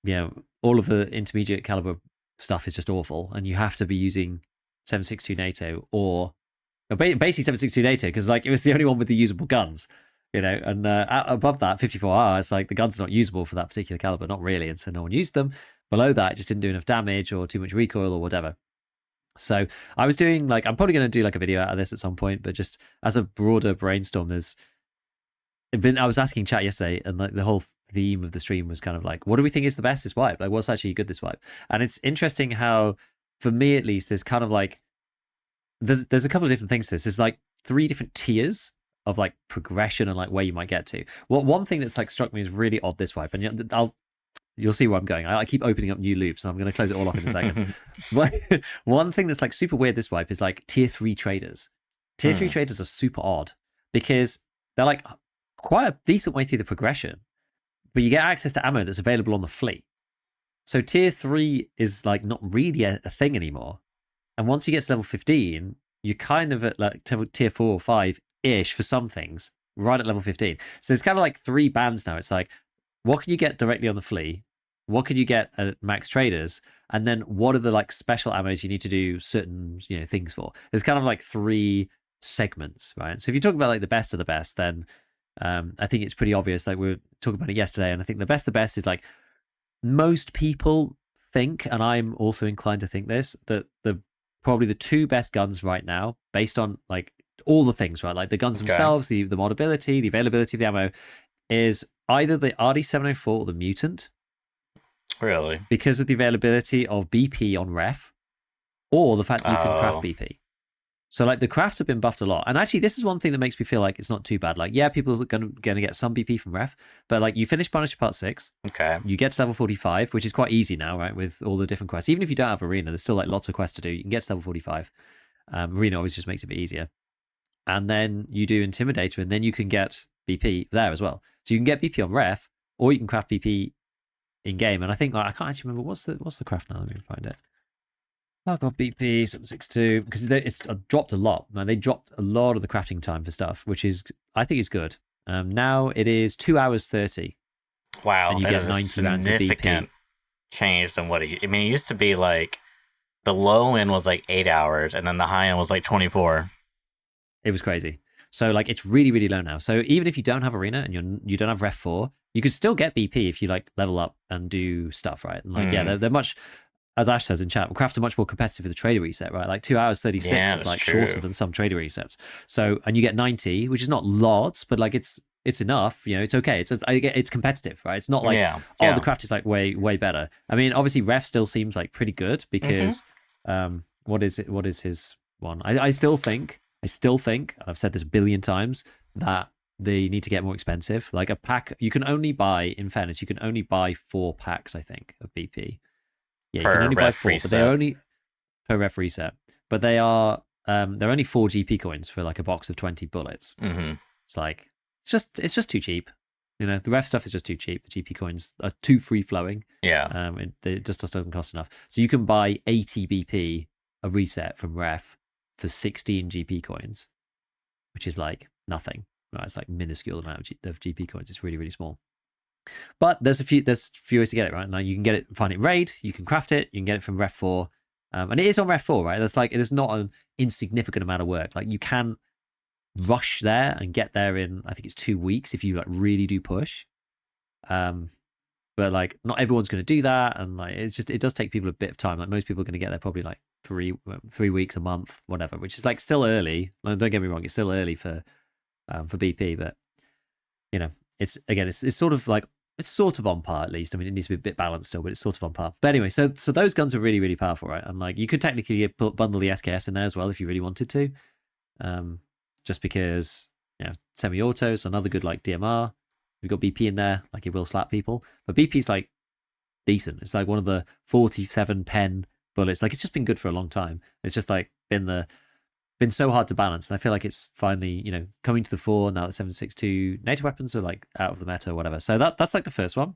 you know, all of the intermediate caliber stuff is just awful, and you have to be using 762 NATO or basically 762 NATO because like it was the only one with the usable guns. You know, and above that, 54R, it's like the gun's not usable for that particular caliber, not really, and so no one used them. Below that, it just didn't do enough damage or too much recoil or whatever. So I was doing like, I'm probably going to do like a video out of this at some point, but just as a broader brainstorm, I was asking chat yesterday, and like the whole theme of the stream was kind of like, what do we think is the best this wipe? Like, what's actually good this wipe? And it's interesting how, for me at least, there's kind of like, there's a couple of different things to this. There's like 3 different tiers of like progression and like where you might get to. One thing that's like struck me as really odd this wipe, and you'll see where I'm going. I keep opening up new loops, and I'm going to close it all off in a second. But one thing that's like super weird this wipe is like tier 3 traders. Tier 3 traders are super odd because they're like quite a decent way through the progression, but you get access to ammo that's available on the flea. So tier 3 is like not really a thing anymore. And once you get to level 15, you're kind of at like tier 4 or 5 ish for some things, right at level 15. So it's kind of like 3 bands now. It's like, what can you get directly on the flea? What can you get at max traders? And then what are the like special ammos you need to do certain things for? There's kind of like 3 segments, right? So if you talk about like the best of the best, then I think it's pretty obvious. Like we were talking about it yesterday, and I think the best of the best is like most people think, and I'm also inclined to think this, that probably the 2 best guns right now, based on like all the things, right? Like the guns themselves, the modability, the availability of the ammo, is either the RD704 or the Mutant. Really? Because of the availability of BP on ref, or the fact that you can craft BP. So like the crafts have been buffed a lot, and actually this is one thing that makes me feel like it's not too bad. Like people are gonna get some BP from ref, but like you finish Punisher Part 6, okay, you get to level 45, which is quite easy now, right? With all the different quests, even if you don't have arena, there's still like lots of quests to do. You can get to level 45. Arena obviously just makes it a bit easier, and then you do Intimidator, and then you can get BP there as well. So you can get BP on ref, or you can craft BP in game. And I think like I can't actually remember what's the craft now. Let me find it. I've got BP 762 because it's dropped a lot. Now they dropped a lot of the crafting time for stuff, which is I think is good. Now it is 2 hours 30. Wow, and you get 90 rounds of BP. Change than what it used to be like the low end was like 8 hours, and then the high end was like 24. It was crazy. So like it's really really low now. So even if you don't have arena and you don't have ref 4, you could still get BP if you like level up and do stuff, right? And like yeah, they're much, as Ash says in chat, crafts are much more competitive with the trader reset, right? Like 2 hours 36 is like shorter than some trader resets. So and you get 90, which is not lots, but like it's enough. It's okay. It's competitive, right? It's not like the craft is like way better. I mean, obviously ref still seems like pretty good because what is his one? I still think, I've said this a billion times, that they need to get more expensive. Like a pack, you can only buy, in fairness, you can only buy 4 packs, I think, of BP. Yeah, you can only buy 4, but they're only per ref reset. But they're only 4 GP coins for like a box of 20 bullets. It's like it's just too cheap. The ref stuff is just too cheap. The GP coins are too free flowing. Yeah. It just doesn't cost enough. So you can buy 80 BP a reset from ref for 16 GP coins, which is like nothing. Right? It's like minuscule amount of GP coins. It's really really small. But there's a few ways to get it, right? Now you can find it raid, you can craft it, you can get it from ref 4, and it is on ref 4, right? That's like it is not an insignificant amount of work. Like you can rush there and get there in, I think it's 2 weeks if you like really do push. But like not everyone's going to do that, and like it does take people a bit of time. Like most people are going to get there probably like 3 weeks, a month, whatever, which is like still early. Like, don't get me wrong, it's still early for BP, but it's sort of like, it's sort of on par at least. I mean, it needs to be a bit balanced still, but it's sort of on par. But anyway, so those guns are really, really powerful, right? And like you could technically bundle the SKS in there as well if you really wanted to, just because semi-auto is another good like DMR. We've got BP in there, like it will slap people, but BP's like decent. It's like one of the 47 pen bullets. Like it's just been good for a long time. It's just like been so hard to balance, and I feel like it's finally coming to the fore now that 7.62 native weapons are like out of the meta or whatever. So that's like the first one.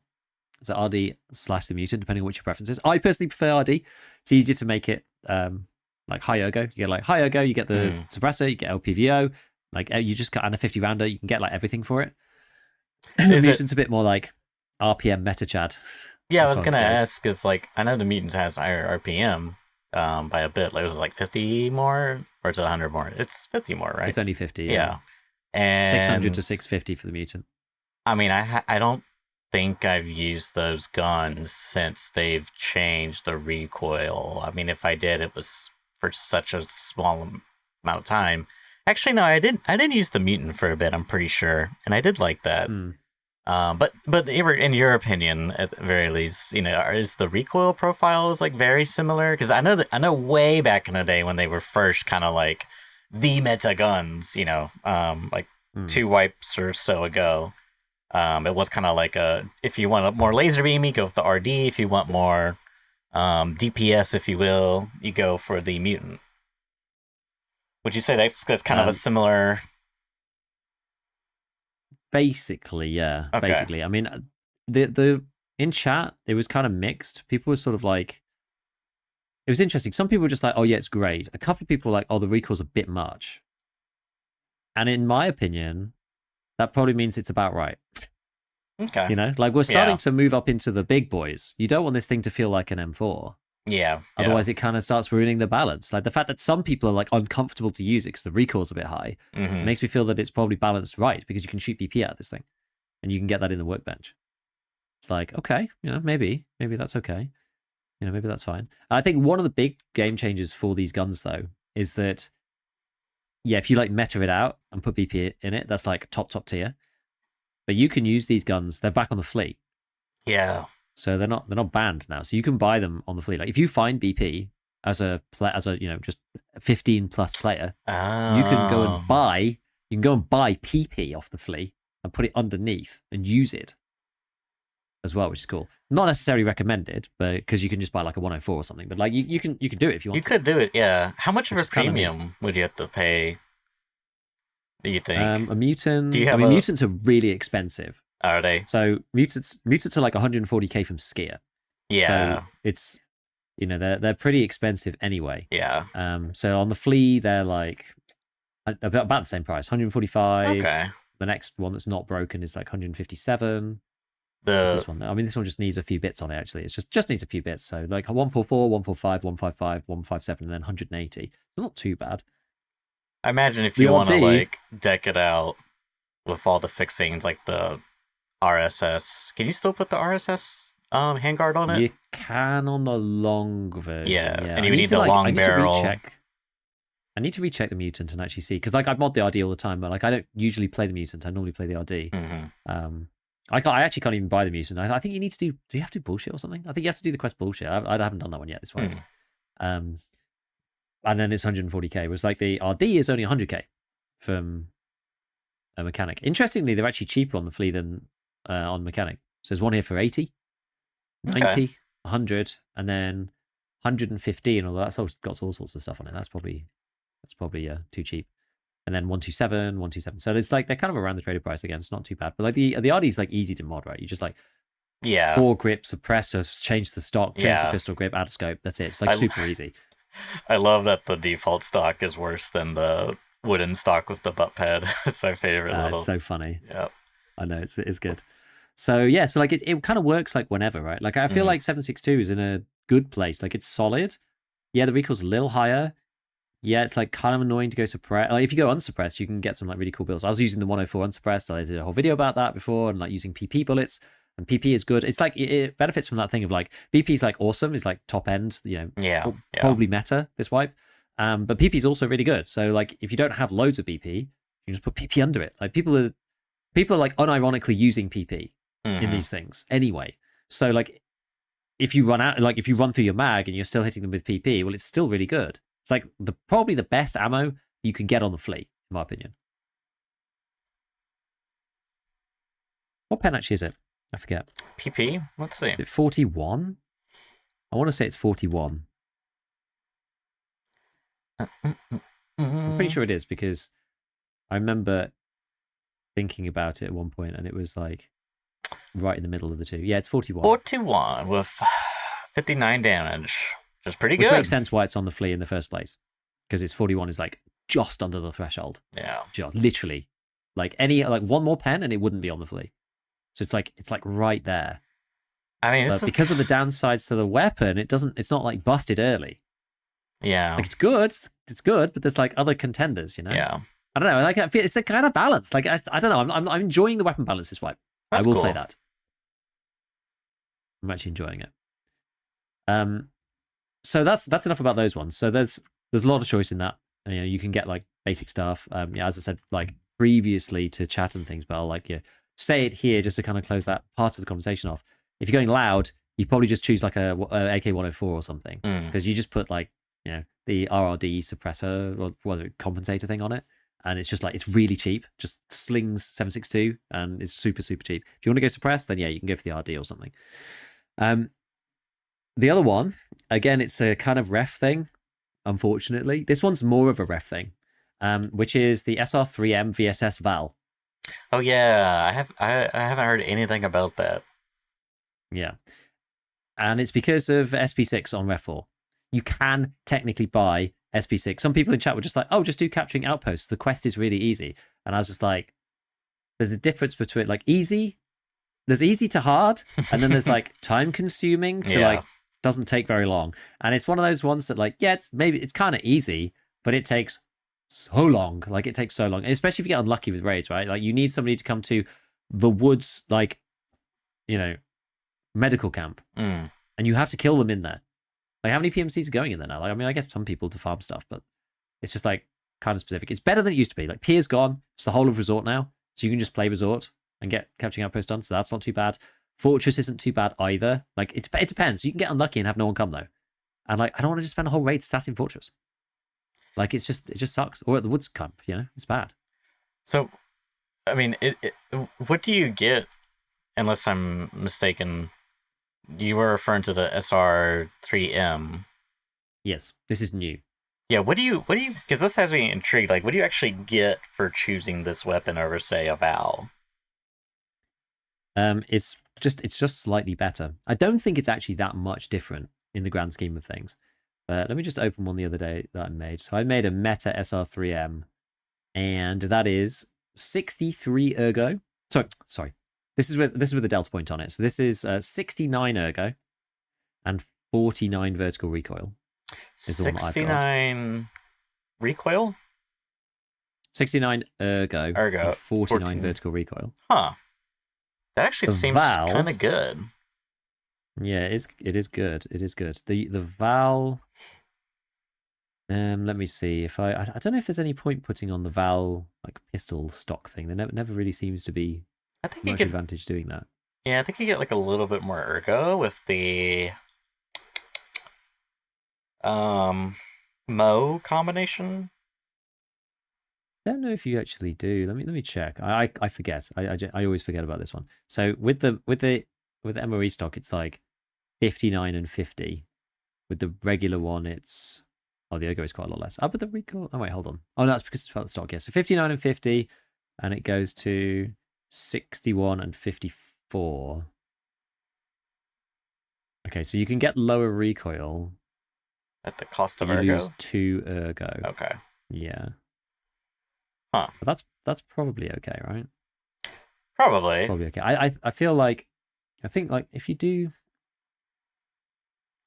So RD/the Mutant, depending on which your preference is. I personally prefer RD. It's easier to make it like high ergo. You get like high ergo, you get the suppressor, you get LPVO, like you just got, and a 50 rounder, you can get like everything for it. The Mutant's a bit more like RPM meta chad. Yeah, I was gonna ask, because like I know the Mutant has higher RPM by a bit. Like, was it like 50 more, or is it 100 more? It's 50 more, right? It's only 50. Yeah. And 600 to 650 for the Mutant. I mean, I don't think I've used those guns since they've changed the recoil. I mean, if I did, it was for such a small amount of time. Actually, no, I didn't use the Mutant for a bit, I'm pretty sure, and I did like that. But in your opinion, at the very least, is the recoil profiles like very similar? Because I know way back in the day when they were first kind of like the meta guns, like 2 wipes or so ago, it was kind of like if you want more laser beam, you go with the RD. If you want more DPS, if you will, you go for the Mutant. Would you say that's kind of a similar? Basically, yeah. Okay. Basically, I mean, the in chat it was kind of mixed. People were sort of like, it was interesting. Some people were just like, oh yeah, it's great. A couple of people were like, oh, the recoil's a bit much. And in my opinion, that probably means it's about right. Okay. You know, like we're starting Yeah. to move up into the big boys. You don't want this thing to feel like an M4. Yeah. Otherwise, it kind of starts ruining the balance. Like the fact that some people are like uncomfortable to use it because the recoil's a bit high makes me feel that it's probably balanced right because you can shoot BP out of this thing and you can get that in the workbench. It's like, okay, you know, maybe that's okay. You know, maybe that's fine. I think one of the big game changers for these guns, though, is that, yeah, if you like meta it out and put BP in it, that's like top tier. But you can use these guns; they're back on the fleet, Yeah. so they're not banned now. So you can buy them on the fleet. Like if you find BP as a just 15+ player, you can go and buy PP off the flea and put it underneath and use it as well, which is cool. Not necessarily recommended, but because you can just buy like a 104 or something. But like you can do it if you want. You could do it, yeah. How much of Which a is kinda neat. premium would you have to pay? Do you think? A mutant. Do you I have mean, a? mutants are really expensive. Are they? So mutants are like 140k from Skier. Yeah. So it's they're pretty expensive anyway. Yeah. So on the flea they're like about the same price, 145. Okay. The next one that's not broken is like 157. The this one? I mean, this one just needs a few bits on it. Actually, it's just needs a few bits. So like 144, 145, 155, 157, and then 180. It's not too bad. I imagine if The you want to RD like deck it out with all the fixings like the RSS, can you still put the RSS handguard on it? You can on the long version. Yeah, Yeah. and you need the long barrel. I need to recheck the mutant and actually see, because like I mod the RD all the time, but like I don't usually play the mutant. I normally play the RD. I actually can't even buy the mutant. I think you need to do. Do you have to do bullshit or something? I think you have to do the quest bullshit. I haven't done that one yet. This one. And then it's 140k. Whereas like the RD is only 100k from a mechanic. Interestingly, they're actually cheaper on the flea than on mechanic. So there's one here for 80, 90, 100, and then 115. Although that's got all sorts of stuff on it. That's probably too cheap. And then 127, 127. So it's like they're kind of around the traded price again. It's not too bad. But like the RD is like easy to mod, right? You just like 4 grip, suppressor, change the stock, change the pistol grip, add a scope. That's it. It's like super easy. I love that the default stock is worse than the wooden stock with the butt pad. It's my favorite. It's so funny. Yep. I know it's good. So yeah, so like it kind of works like whenever, right? Like I feel like 762 is in a good place. Like it's solid. Yeah, the recoil's a little higher. Yeah, it's like kind of annoying to go suppressed. Like if you go unsuppressed, you can get some like really cool builds. I was using the 104 unsuppressed. I did a whole video about that before, and like using PP bullets. And PP is good. It's like it benefits from that thing of like BP is like awesome. It's like top end. Probably meta this wipe. But PP is also really good. So like if you don't have loads of BP, you just put PP under it. Like people are like unironically using PP in these things anyway. So like if you run out, like if you run through your mag and you're still hitting them with PP, well, it's still really good. It's like probably the best ammo you can get on the flea, in my opinion. What pen actually is it? I forget. PP? Let's see. Is it 41? I want to say it's 41. I'm pretty sure it is because I remember thinking about it at one point and it was like right in the middle of the two. Yeah, it's 41. 41 with 59 damage. Which is pretty good. Which makes sense why it's on the flea in the first place. Because it's 41 is like just under the threshold. Yeah. Just literally. Like one more pen and it wouldn't be on the flea. So it's like right there. I mean, because of the downsides to the weapon, it's not like busted early. Yeah. Like it's good, but there's like other contenders, you know? Yeah. I don't know. Like I feel it's a kind of balance. Like I don't know. I'm enjoying the weapon balance this wipe. I will say that. I'm actually enjoying it. So that's enough about those ones. So there's a lot of choice in that. You can get like basic stuff. As I said, like previously to chat and things, but I'll like say it here just to kind of close that part of the conversation off. If you're going loud, you probably just choose like a AK-104 or something because you just put like the RRD suppressor or compensator thing on it, and it's just like it's really cheap. Just slings 762, and it's super super cheap. If you want to go suppressed, then you can go for the RD or something. The other one, again, it's a kind of ref thing. Unfortunately, this one's more of a ref thing, which is the SR3M VSS Val. Oh yeah, I haven't heard anything about that. Yeah, and it's because of SP6 on ref 4. you can technically buy SP6. Some people in chat were just like, oh, just do capturing outposts. The quest is really easy. And I was just like, there's a difference between like easy. There's easy to hard, and then there's like time consuming to like doesn't take very long. And it's one of those ones that like, yeah, it's kind of easy, but it takes so long. Like it takes so long, especially if you get unlucky with raids, right? Like you need somebody to come to the woods, like, you know, medical camp, and you have to kill them in there. Like how many PMCs are going in there now? Like, I mean, I guess some people to farm stuff, but it's just like kind of specific. It's better than it used to be. Like Pier's gone. It's the whole of Resort now. So you can just play Resort and get capturing outpost done. So that's not too bad. Fortress isn't too bad either. Like it depends. You can get unlucky and have no one come though. And like, I don't want to just spend a whole raid stating Fortress. Like it just sucks. Or at the woods camp, you know, it's bad. So, I mean, what do you get, unless I'm mistaken? You were referring to the SR3M. Yes, this is new. Yeah, what do you, because this has me intrigued, like, what do you actually get for choosing this weapon over, say, a Val? It's just slightly better. I don't think it's actually that much different in the grand scheme of things. Let me just open one the other day that I made. So I made a Meta SR3M, and that is 63 ergo. Sorry. This is with the delta point on it. So this is 69 ergo and 49 vertical recoil. Is the one that I've got. 69 recoil? 69 ergo and 49 14. Vertical recoil. Huh. That actually seems kind of good. Yeah, it is good. It is good. The Val. Let me see if I don't know if there's any point putting on the Val like pistol stock thing. There never really seems to be much advantage doing that. Yeah, I think you get like a little bit more ergo with the Mo combination. I don't know if you actually do. Let me check. I forget. I always forget about this one. So with the MOE stock, it's like 59 and 50. With the regular one, it's the ergo is quite a lot less. But the recoil. Oh wait, hold on. Oh no, that's because it's about the stock. Yeah, so 59 and 50, and it goes to 61 and 54. Okay, so you can get lower recoil at the cost of ergo. You lose 2 ergo. Okay. Yeah. Huh. But that's probably okay, right? Probably okay. I feel like if you do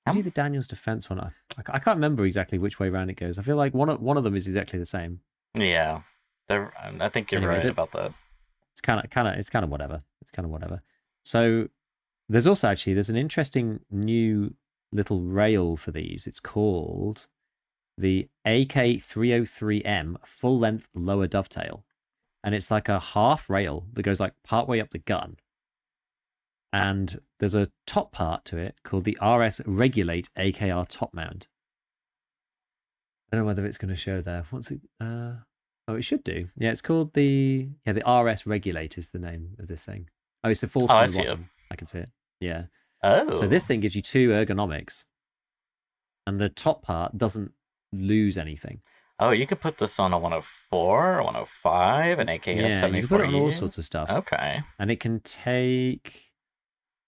the Daniel's defense one, I can't remember exactly which way around it goes. I feel like one of them is exactly the same. Yeah, I think you're right about that. It's kind of whatever. It's kind of whatever. So there's an interesting new little rail for these. It's called the AK303M full length lower dovetail, and it's like a half rail that goes like part way up the gun, and there's a top part to it called the RS Regulate AKR top mount. I don't know whether it's going to show there. What's it? Oh, it should do. Yeah, it's called the RS Regulate is the name of this thing. Oh, it's the fourth from the bottom. I can see it. Yeah. Oh. So this thing gives you 2 ergonomics, and the top part doesn't lose anything. Oh, you could put this on a 104, a 105, an AKS 74. Yeah, you can put it on all sorts of stuff. Okay. And it can take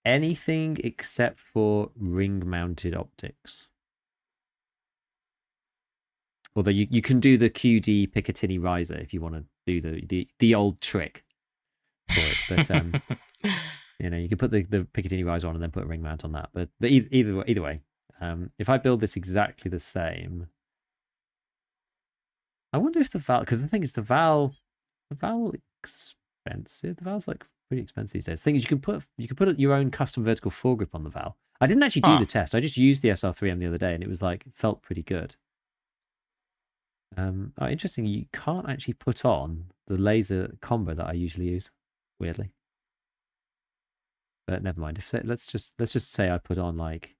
anything except for ring-mounted optics. Although you can do the QD Picatinny riser if you want to do the old trick for it. But you can put the Picatinny riser on and then put a ring mount on that. But either way, if I build this exactly the same, I wonder if the Val, because the thing is the Val expensive. The Val's like pretty expensive these days. The thing is you can put your own custom vertical foregrip on the Val. I didn't actually do the test. I just used the SR3M the other day, and it was like felt pretty good. Interesting. You can't actually put on the laser combo that I usually use. Weirdly, but never mind. Let's just say I put on like,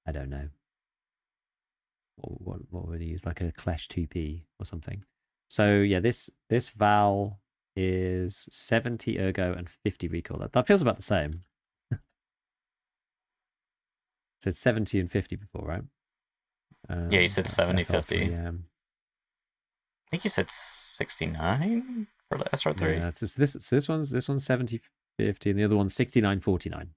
I don't know, what would I use, like a Clash 2P or something. So yeah, this Val is 70 ergo and 50 recoil. That feels about the same. Said 70 and 50 before, right? Yeah, you said 70, 50. I think you said 69 for the SR3. Yeah, this one's 70, 50, and the other one's 69, 49.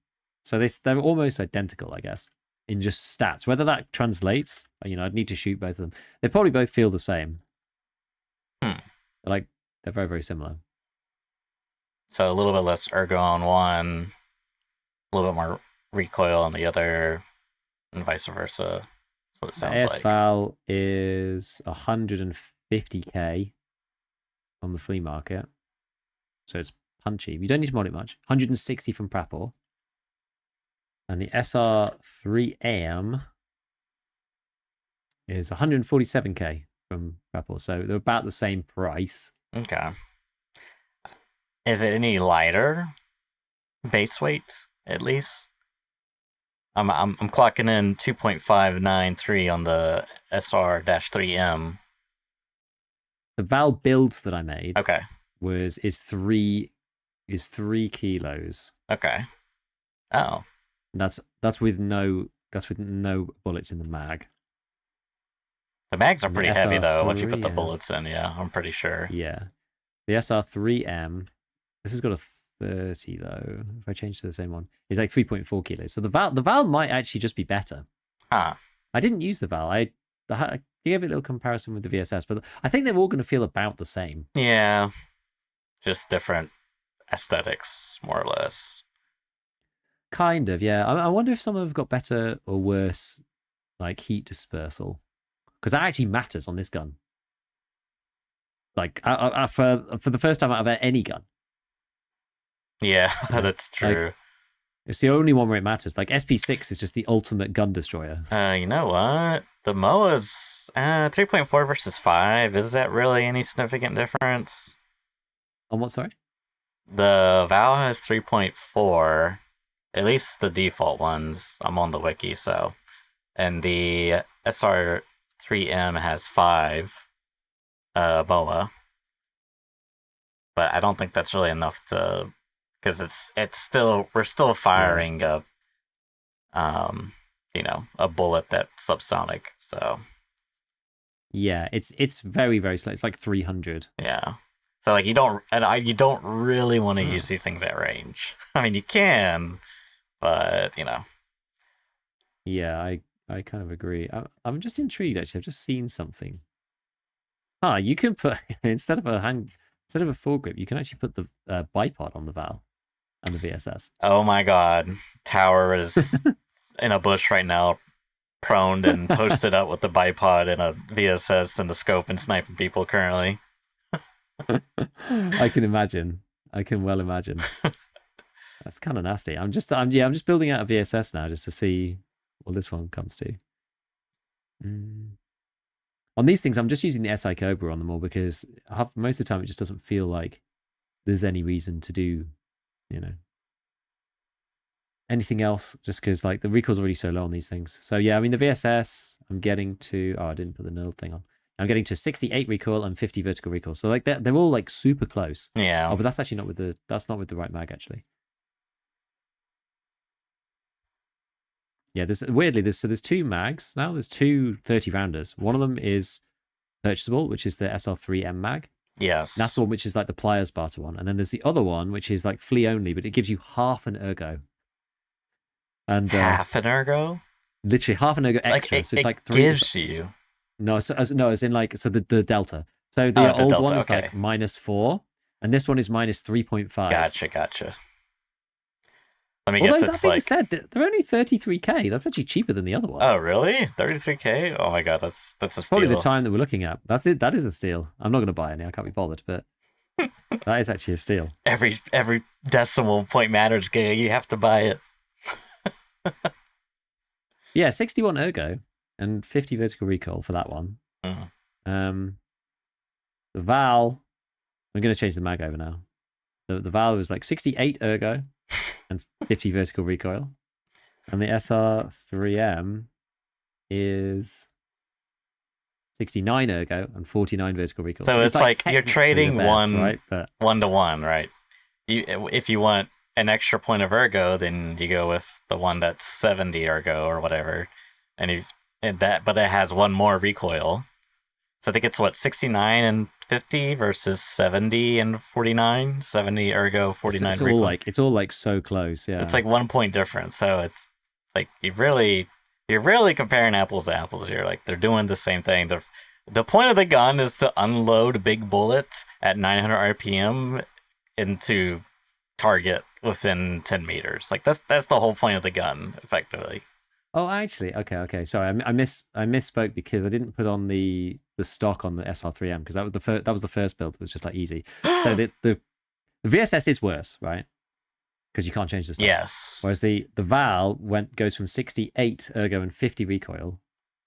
So they're almost identical, I guess, in just stats. Whether that translates, I'd need to shoot both of them. They probably both feel the same. Like they're very, very similar. So a little bit less ergo on one, a little bit more recoil on the other, and vice versa. That's what it sounds AS like. Val is 150k on the flea market. So it's punchy. You don't need to mod it much. 160 from Prapor. And the SR3M is 147k from Prapor. So they're about the same price. Okay. Is it any lighter base weight, at least? I'm clocking in 2.593 on the SR-3M. The Val builds that I made Okay. is 3 kilos. Okay. Oh. That's with no bullets in the mag. The mags are pretty heavy though, once you put the SR3, bullets in, yeah, I'm pretty sure. Yeah. The SR3M, this has got a 30 though. If I change to the same one, it's like 3.4 kilos. So the Val might actually just be better. Huh. I didn't use the Val. I gave it a little comparison with the VSS, but I think they're all going to feel about the same. Yeah. Just different aesthetics, more or less. Kind of, yeah. I wonder if some of them have got better or worse, like heat dispersal, because that actually matters on this gun. Like for the first time out of any gun. Yeah, that's true. Like, it's the only one where it matters. Like SP6 is just the ultimate gun destroyer. You know what? The MOA's 3.4 versus 5. Is that really any significant difference? On what, sorry? The Val has 3.4. At least the default ones. I'm on the wiki, so. And the SR3M has 5 MOA. But I don't think that's really enough to, because we're still firing a bullet that's subsonic. So yeah, it's very, very slow. It's like 300. Yeah. So like you don't really want to use these things at range. I mean, you can, but Yeah, I kind of agree. I'm just intrigued actually. I've just seen something. You can put instead of a foregrip, you can actually put the bipod on the Val and the VSS. Oh my god, Tower is in a bush right now, proned and posted up with the bipod and a VSS and the scope and sniping people currently. I can imagine. I can well imagine. That's kind of nasty. I'm just building out a VSS now just to see what this one comes to. On these things, I'm just using the SI Cobra on them all because most of the time it just doesn't feel like there's any reason to do, anything else. Just because like the recoil's already so low on these things. So yeah, I mean the VSS, I'm getting to. Oh, I didn't put the nerd thing on. I'm getting to 68 recoil and 50 vertical recoil. So like they're all like super close. Yeah. Oh, but that's actually not with the right mag actually. Yeah, there's 2 mags now. There's 2 30 rounders. One of them is purchasable, which is the SR3M mag. Yes. And that's the one which is like the pliers barter one. And then there's the other one which is like flea only, but it gives you half an ergo. And half an ergo? Literally half an ergo extra. Like so it's like 3 gives you. No, as in like the delta. So the old delta, one is okay. like -4, and this one is -3.5. Gotcha. Let me Although guess. that It's being like said, they're only 33k. That's actually cheaper than the other one. Oh really? 33k? Oh my god, that's a steal. Probably the time that we're looking at. That's it. That is a steal. I'm not going to buy any. I can't be bothered, but that is actually a steal. Every decimal point matters, Giga. You have to buy it. Yeah, 61 ergo and 50 vertical recoil for that one. Mm. The Val, I'm going to change the mag over now. The Val was like 68 ergo and 50 vertical recoil. And the SR3M is 69 ergo and 49 vertical recoil. So it's like you're trading best, right? But 1-to-1, right? If you want an extra point of ergo, then you go with the one that's 70 ergo or whatever, but it has one more recoil. So I think it's 69 and 50 versus 70 and 49. 70 ergo, 49 recoil. It's all like so close. Yeah, it's like 1 point difference. So it's like you really, you're really comparing apples to apples here. Like they're doing the same thing. The point of the gun is to unload big bullets at 900 RPM into target within 10 meters. Like that's the whole point of the gun, effectively. Oh, actually, okay. Sorry, I misspoke because I didn't put on the stock on the SR3M because that was the first build. It was just like easy. So the VSS is worse, right? Because you can't change the stock. Yes. Whereas the Val goes from 68 ergo and 50 recoil.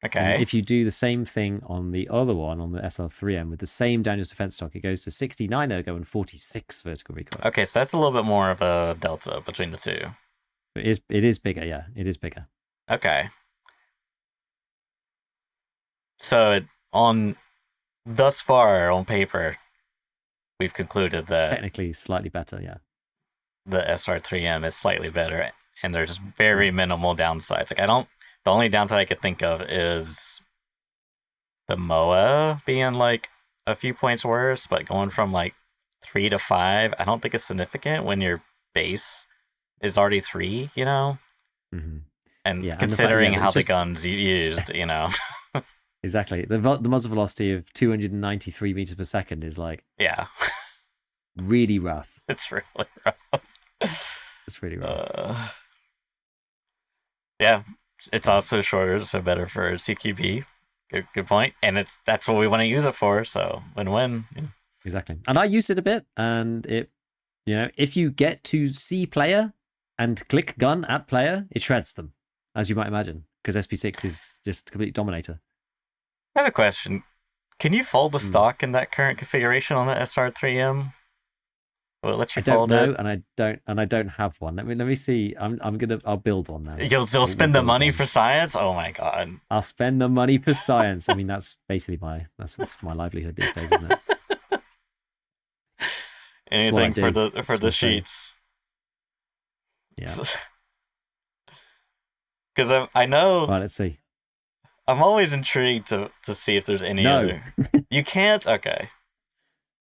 Okay. And if you do the same thing on the other one, on the SR3M, with the same dangerous defense stock, it goes to 69 ergo and 46 vertical recoil. Okay, so that's a little bit more of a delta between the two. It is bigger, yeah. It is bigger. Okay. So on thus far on paper, we've concluded that it's technically slightly better, yeah. The SR3M is slightly better, and there's very minimal downsides. Like the only downside I could think of is the MOA being like a few points worse, but going from like 3 to 5, I don't think it's significant when your base is already 3, you know? Mm-hmm. And considering how the guns you used, Exactly. The muzzle velocity of 293 meters per second is like really rough. It's really rough. It's really rough. Yeah, it's also shorter, so better for CQB. Good point. And that's what we want to use it for. So win-win. Yeah. Exactly. And I used it a bit, and it, if you get to see player and click gun at player, it shreds them, as you might imagine, because SP6 is just complete dominator. I have a question. Can you fold the stock in that current configuration on the SR3M? Will it let you fold it? I don't know, and I don't have one. Let me see. I'll build one now. You'll spend the money for science? Oh my god. I'll spend the money for science. I mean, that's basically that's my livelihood these days, isn't it? Anything for the sheets. Yeah. Because I know. Well, let's see. I'm always intrigued to see if there's any other. You can't? Okay.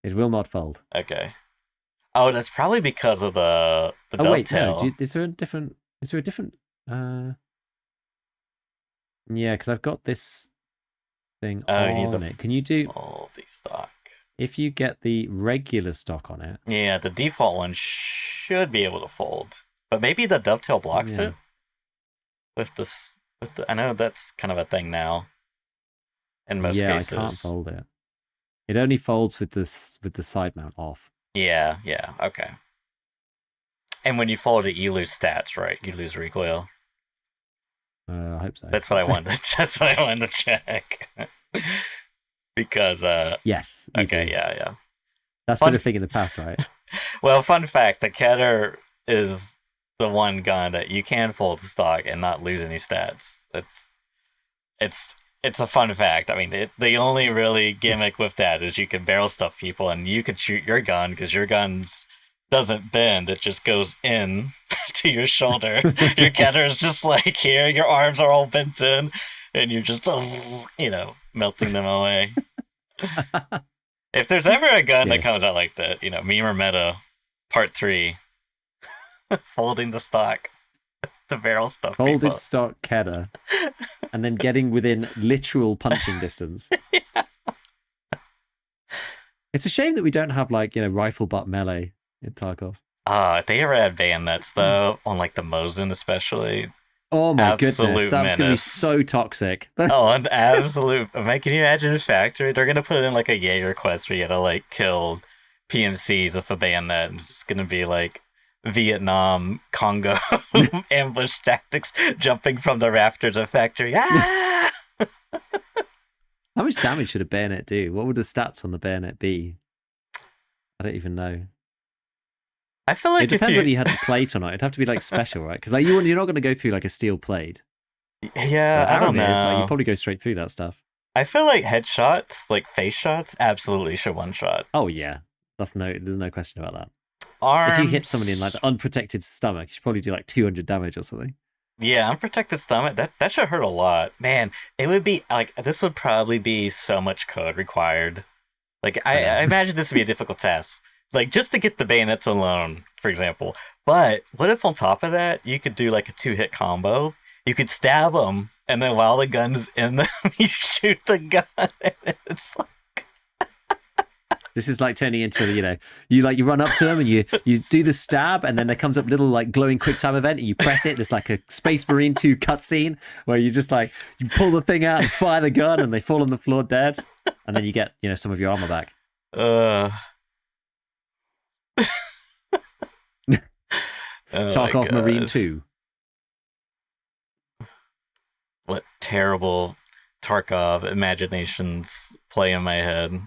It will not fold. Okay. Oh, that's probably because of the dovetail. Wait, no. Is there a different? Yeah, because I've got this thing on it. Can you do the stock? If you get the regular stock on it? Yeah, the default one should be able to fold, but maybe the dovetail blocks it. I know that's kind of a thing now. In most cases, I can't fold it. It only folds with the side mount off. Yeah, okay. And when you fold it, you lose stats, right? You lose recoil. I hope so. That's what I wanted. That's what I wanted to check. Because yes. Okay, yeah. That's been a thing in the past, right? Well, fun fact: the Keter is the one gun that you can fold the stock and not lose any stats. It's a fun fact. I mean, the only really gimmick with that is you can barrel stuff people and you can shoot your gun because your gun's doesn't bend. It just goes in to your shoulder. Your Keter is just like here. Your arms are all bent in, and you're just melting them away. If there's ever a gun that comes out like that, meme or meta, part 3. Folding the stock to barrel stuff. Folded stock Keter, and then getting within literal punching distance. Yeah. It's a shame that we don't have rifle butt melee in Tarkov. If they ever had bayonets though, on like the Mosin especially. Oh my goodness, that's going to be so toxic. An absolute. Can you imagine a factory? They're going to put in like a Jaeger quest where you got to kill PMCs with a bayonet, and it's going to be like Vietnam, Congo ambush tactics, jumping from the rafters of factory. Ah! How much damage should a bayonet do? What would the stats on the bayonet be? I don't even know. I feel like it depends whether you had a plate or not. It'd have to be special, right? Because you're not going to go through a steel plate. Yeah, I don't know. You probably go straight through that stuff. I feel like headshots, face shots, absolutely should one shot. Oh yeah, there's no question about that. Arms... If you hit somebody in the unprotected stomach, you should probably do 200 damage or something. Yeah, unprotected stomach, that should hurt a lot. Man, it would be this would probably be so much code required. I imagine this would be a difficult task. Just to get the bayonets alone, for example. But what if on top of that, you could do a 2-hit combo? You could stab them and then while the gun's in them, you shoot the gun, and it's like, This is like turning into, you run up to them and you do the stab, and then there comes up little like glowing quick time event, and you press it. There's like a Space Marine 2 cutscene where you just like you pull the thing out and fire the gun, and they fall on the floor dead, and then you get some of your armor back. oh Tarkov Marine 2. What terrible Tarkov imaginations play in my head.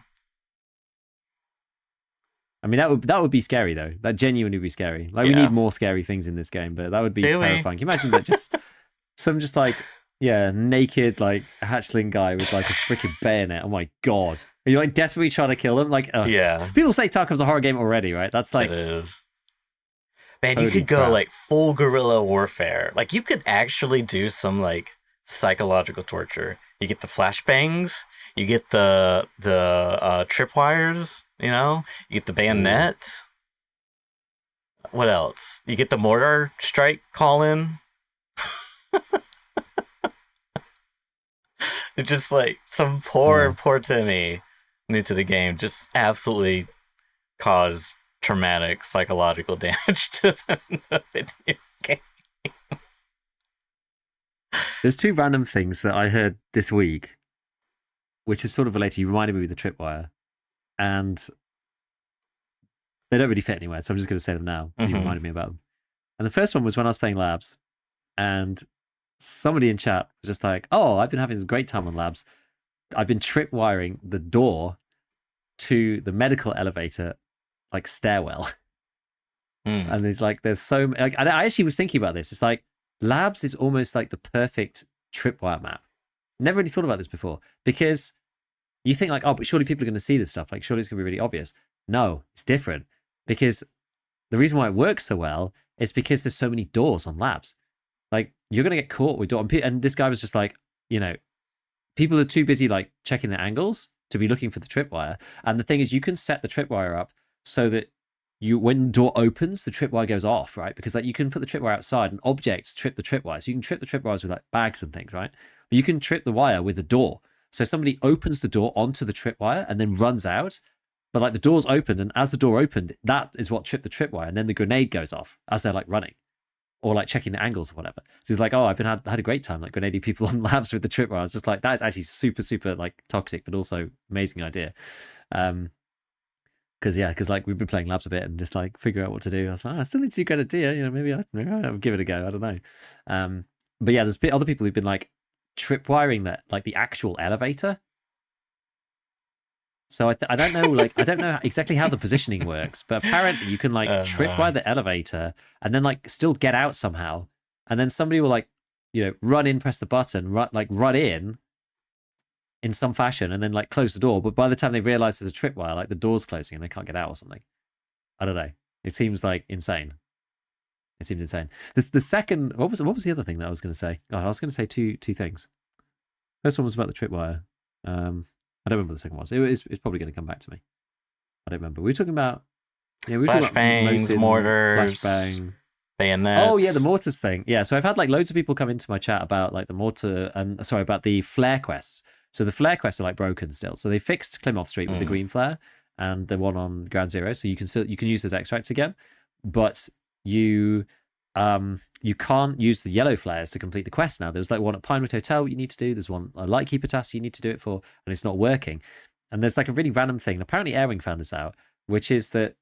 I mean, that would be scary though. That genuinely would be scary. Like we need more scary things in this game, but that would be terrifying. Can you imagine that just like naked like hatchling guy with like a freaking bayonet? Oh my god! Are you like desperately trying to kill them? Like people say Tarkov's a horror game already, right? That's like it is. Man, you could go like full guerrilla warfare. Like you could actually do some like psychological torture. You get the flashbangs, you get the tripwires, you get the bayonet. What else? You get the mortar strike call in. It's just like some poor Timmy new to the game just absolutely cause traumatic psychological damage to them in the video game. There's two random things that I heard this week, which is sort of related. You reminded me of the tripwire, and they don't really fit anywhere, so I'm just going to say them now. You reminded me about them. And the first one was when I was playing Labs, and somebody in chat was just like, "Oh, I've been having this great time on Labs. I've been tripwiring the door to the medical elevator, like stairwell." And there's so like, I actually was thinking about this. It's like Labs is almost like the perfect tripwire map. Never really thought about this before, because you think like, oh, but surely people are going to see this stuff. Like, surely it's going to be really obvious. No, it's different, because the reason why it works so well is because there's so many doors on Labs. Like, you're going to get caught with door. And this guy was just like, people are too busy like checking the angles to be looking for the tripwire. And the thing is, you can set the tripwire up so that when the door opens, the tripwire goes off, right? Because like you can put the tripwire outside and objects trip the tripwire. So you can trip the tripwires with like bags and things, right? But you can trip the wire with the door. So somebody opens the door onto the tripwire and then runs out. But like the door's opened, and as the door opened, that is what tripped the tripwire. And then the grenade goes off as they're like running or like checking the angles or whatever. So he's like, oh, I've had a great time like grenading people on Labs with the tripwire. I was just like, that is actually super, super like toxic, but also amazing idea. Because like we've been playing Labs a bit and just like figure out what to do. I was like, I still need to do Grenadier. Maybe I'll give it a go. I don't know. But yeah, there's other people who've been like tripwiring that like the actual elevator. So I don't know, like I don't know exactly how the positioning works, but apparently you can like tripwire the elevator and then like still get out somehow, and then somebody will like run in, press the button, run in some fashion, and then like close the door. But by the time they realize there's a tripwire, like the door's closing and they can't get out or something. I don't know. It seems like insane. It seems insane. The second, what was the other thing that I was going to say? Oh, I was going to say two things. First one was about the tripwire. I don't remember what the second was. It's probably going to come back to me. I don't remember. We were talking about flashbangs, mortars, flashbang, bayonets. Oh yeah, the mortars thing. Yeah, so I've had like loads of people come into my chat about like the mortar and about the flare quests. So the flare quests are like broken still. So they fixed Klimov Street with the green flare and the one on Ground Zero. So you can use those extracts again, but you can't use the yellow flares to complete the quest now. There's like one at Pinewood Hotel you need to do. There's one a Lightkeeper task you need to do it for, and it's not working. And there's like a really random thing. Apparently Airwing found this out, which is that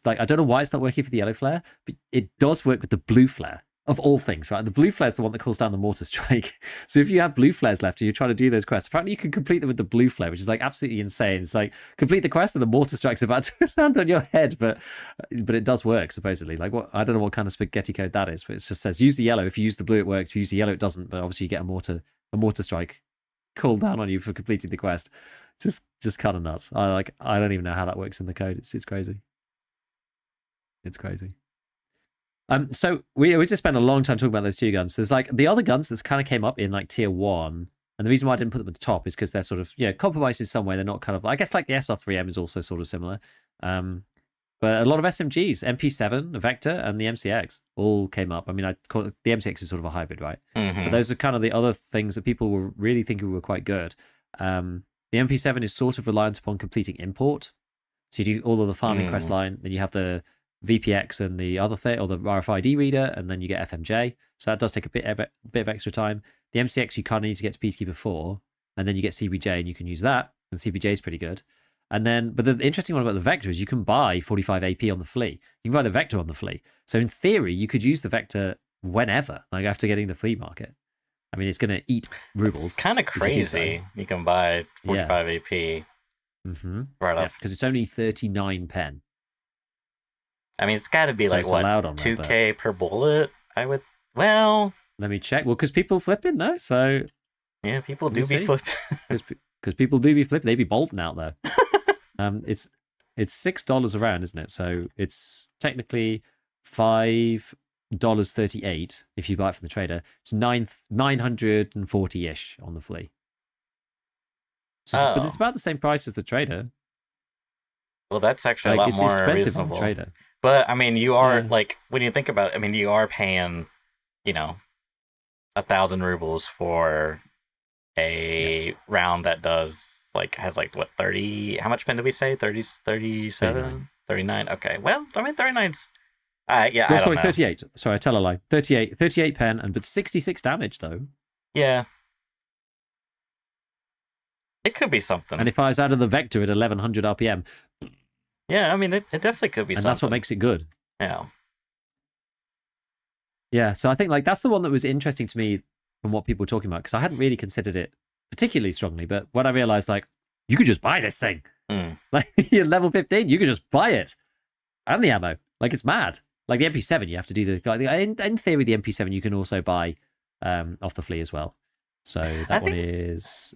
like I don't know why it's not working for the yellow flare, but it does work with the blue flare of all things, right? And the blue flare is the one that calls down the mortar strike. So if you have blue flares left and you're trying to do those quests, apparently you can complete them with the blue flare, which is like absolutely insane. It's like complete the quest and the mortar strike's about to land on your head, but it does work supposedly. Like what I don't know what kind of spaghetti code that is, but it just says use the yellow. If you use the blue, it works. If you use the yellow, it doesn't. But obviously you get a mortar strike called down on you for completing the quest. Just kind of nuts. I don't even know how that works in the code. It's crazy. It's crazy. So we just spent a long time talking about those two guns. There's like the other guns that kind of came up in like tier 1, and the reason why I didn't put them at the top is because they're sort of compromises somewhere. They're not kind of, I guess like the SR3M is also sort of similar. But a lot of SMGs, MP7, the Vector, and the MCX all came up. I mean, I call it, the MCX is sort of a hybrid, right? But those are kind of the other things that people were really thinking were quite good. The MP7 is sort of reliant upon completing import. So you do all of the farming quest line, then you have the VPX and the other thing, or the RFID reader, and then you get FMJ. So that does take a bit of extra time. The MCX you kind of need to get to Peacekeeper 4, and then you get CBJ, and you can use that. And CBJ is pretty good. And then, but the interesting one about the Vector is you can buy 45 AP on the flea. You can buy the Vector on the flea. So in theory, you could use the Vector whenever, like after getting the flea market. I mean, it's going to eat rubles. It's kind of crazy. You can buy 45 AP. Right off. Because it's only 39 pen. I mean, it's got to be like, what, 2K per bullet? I would, well... Let me check. Well, because people flipping, no? So... Yeah, people do be flipping. Because people do be flipping. They be bolting out there. It's $6 a round, isn't it? So it's technically $5.38 if you buy it from the trader. It's 940-ish on the flea. So but it's about the same price as the trader. Well, that's actually a lot more expensive reasonable. on the trader. But I mean, you are like, when you think about it, I mean, you are paying, 1,000 rubles for a round that has what, 30, how much pen did we say? 30, 37, 39. Okay, well, I mean, 39's, I don't know. 38. Sorry, I tell a lie. 38 pen, but 66 damage, though. Yeah. It could be something. And if I was out of the Vector at 1100 RPM. Yeah, I mean, it definitely could be something. And that's what makes it good. Yeah. Yeah, so I think like that's the one that was interesting to me from what people were talking about, because I hadn't really considered it particularly strongly, but when I realized like, you could just buy this thing. Like, you're level 15, you could just buy it. And the ammo. Like, it's mad. Like the MP7, you have to do in theory, the MP7 you can also buy off the flea as well. So that one is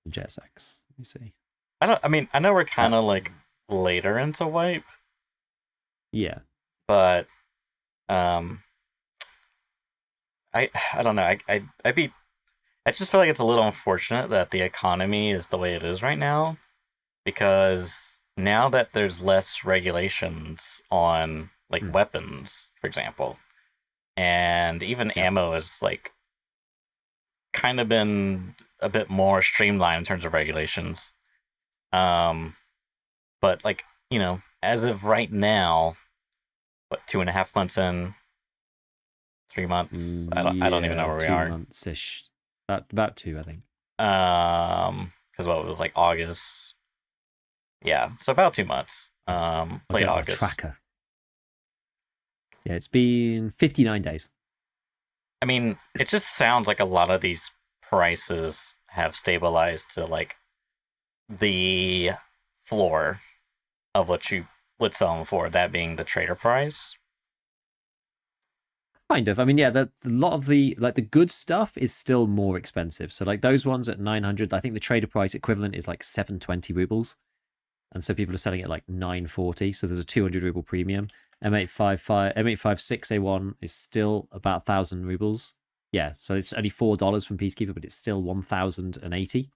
JSX. Let me see. I know we're kind of like later into wipe. Yeah. But I don't know. I just feel like it's a little unfortunate that the economy is the way it is right now, because now that there's less regulations on like weapons, for example, and even ammo is like kind of been a bit more streamlined in terms of regulations. But like, as of right now, what, 2.5 months in, 3 months? I don't even know where we are. 2 months-ish. About 2, I think. Because it was like August. Yeah, so about 2 months. Late August. Tracker. Yeah, it's been 59 days. I mean, it just sounds like a lot of these prices have stabilized to like the floor of what you would sell them for, that being the trader price. Kind of. I mean, yeah, a lot of the good stuff is still more expensive. So like those ones at 900, I think the trader price equivalent is like 720 rubles. And so people are selling it like 940. So there's a 200 ruble premium. M856A1 is still about 1,000 rubles. Yeah, so it's only $4 from Peacekeeper, but it's still 1,080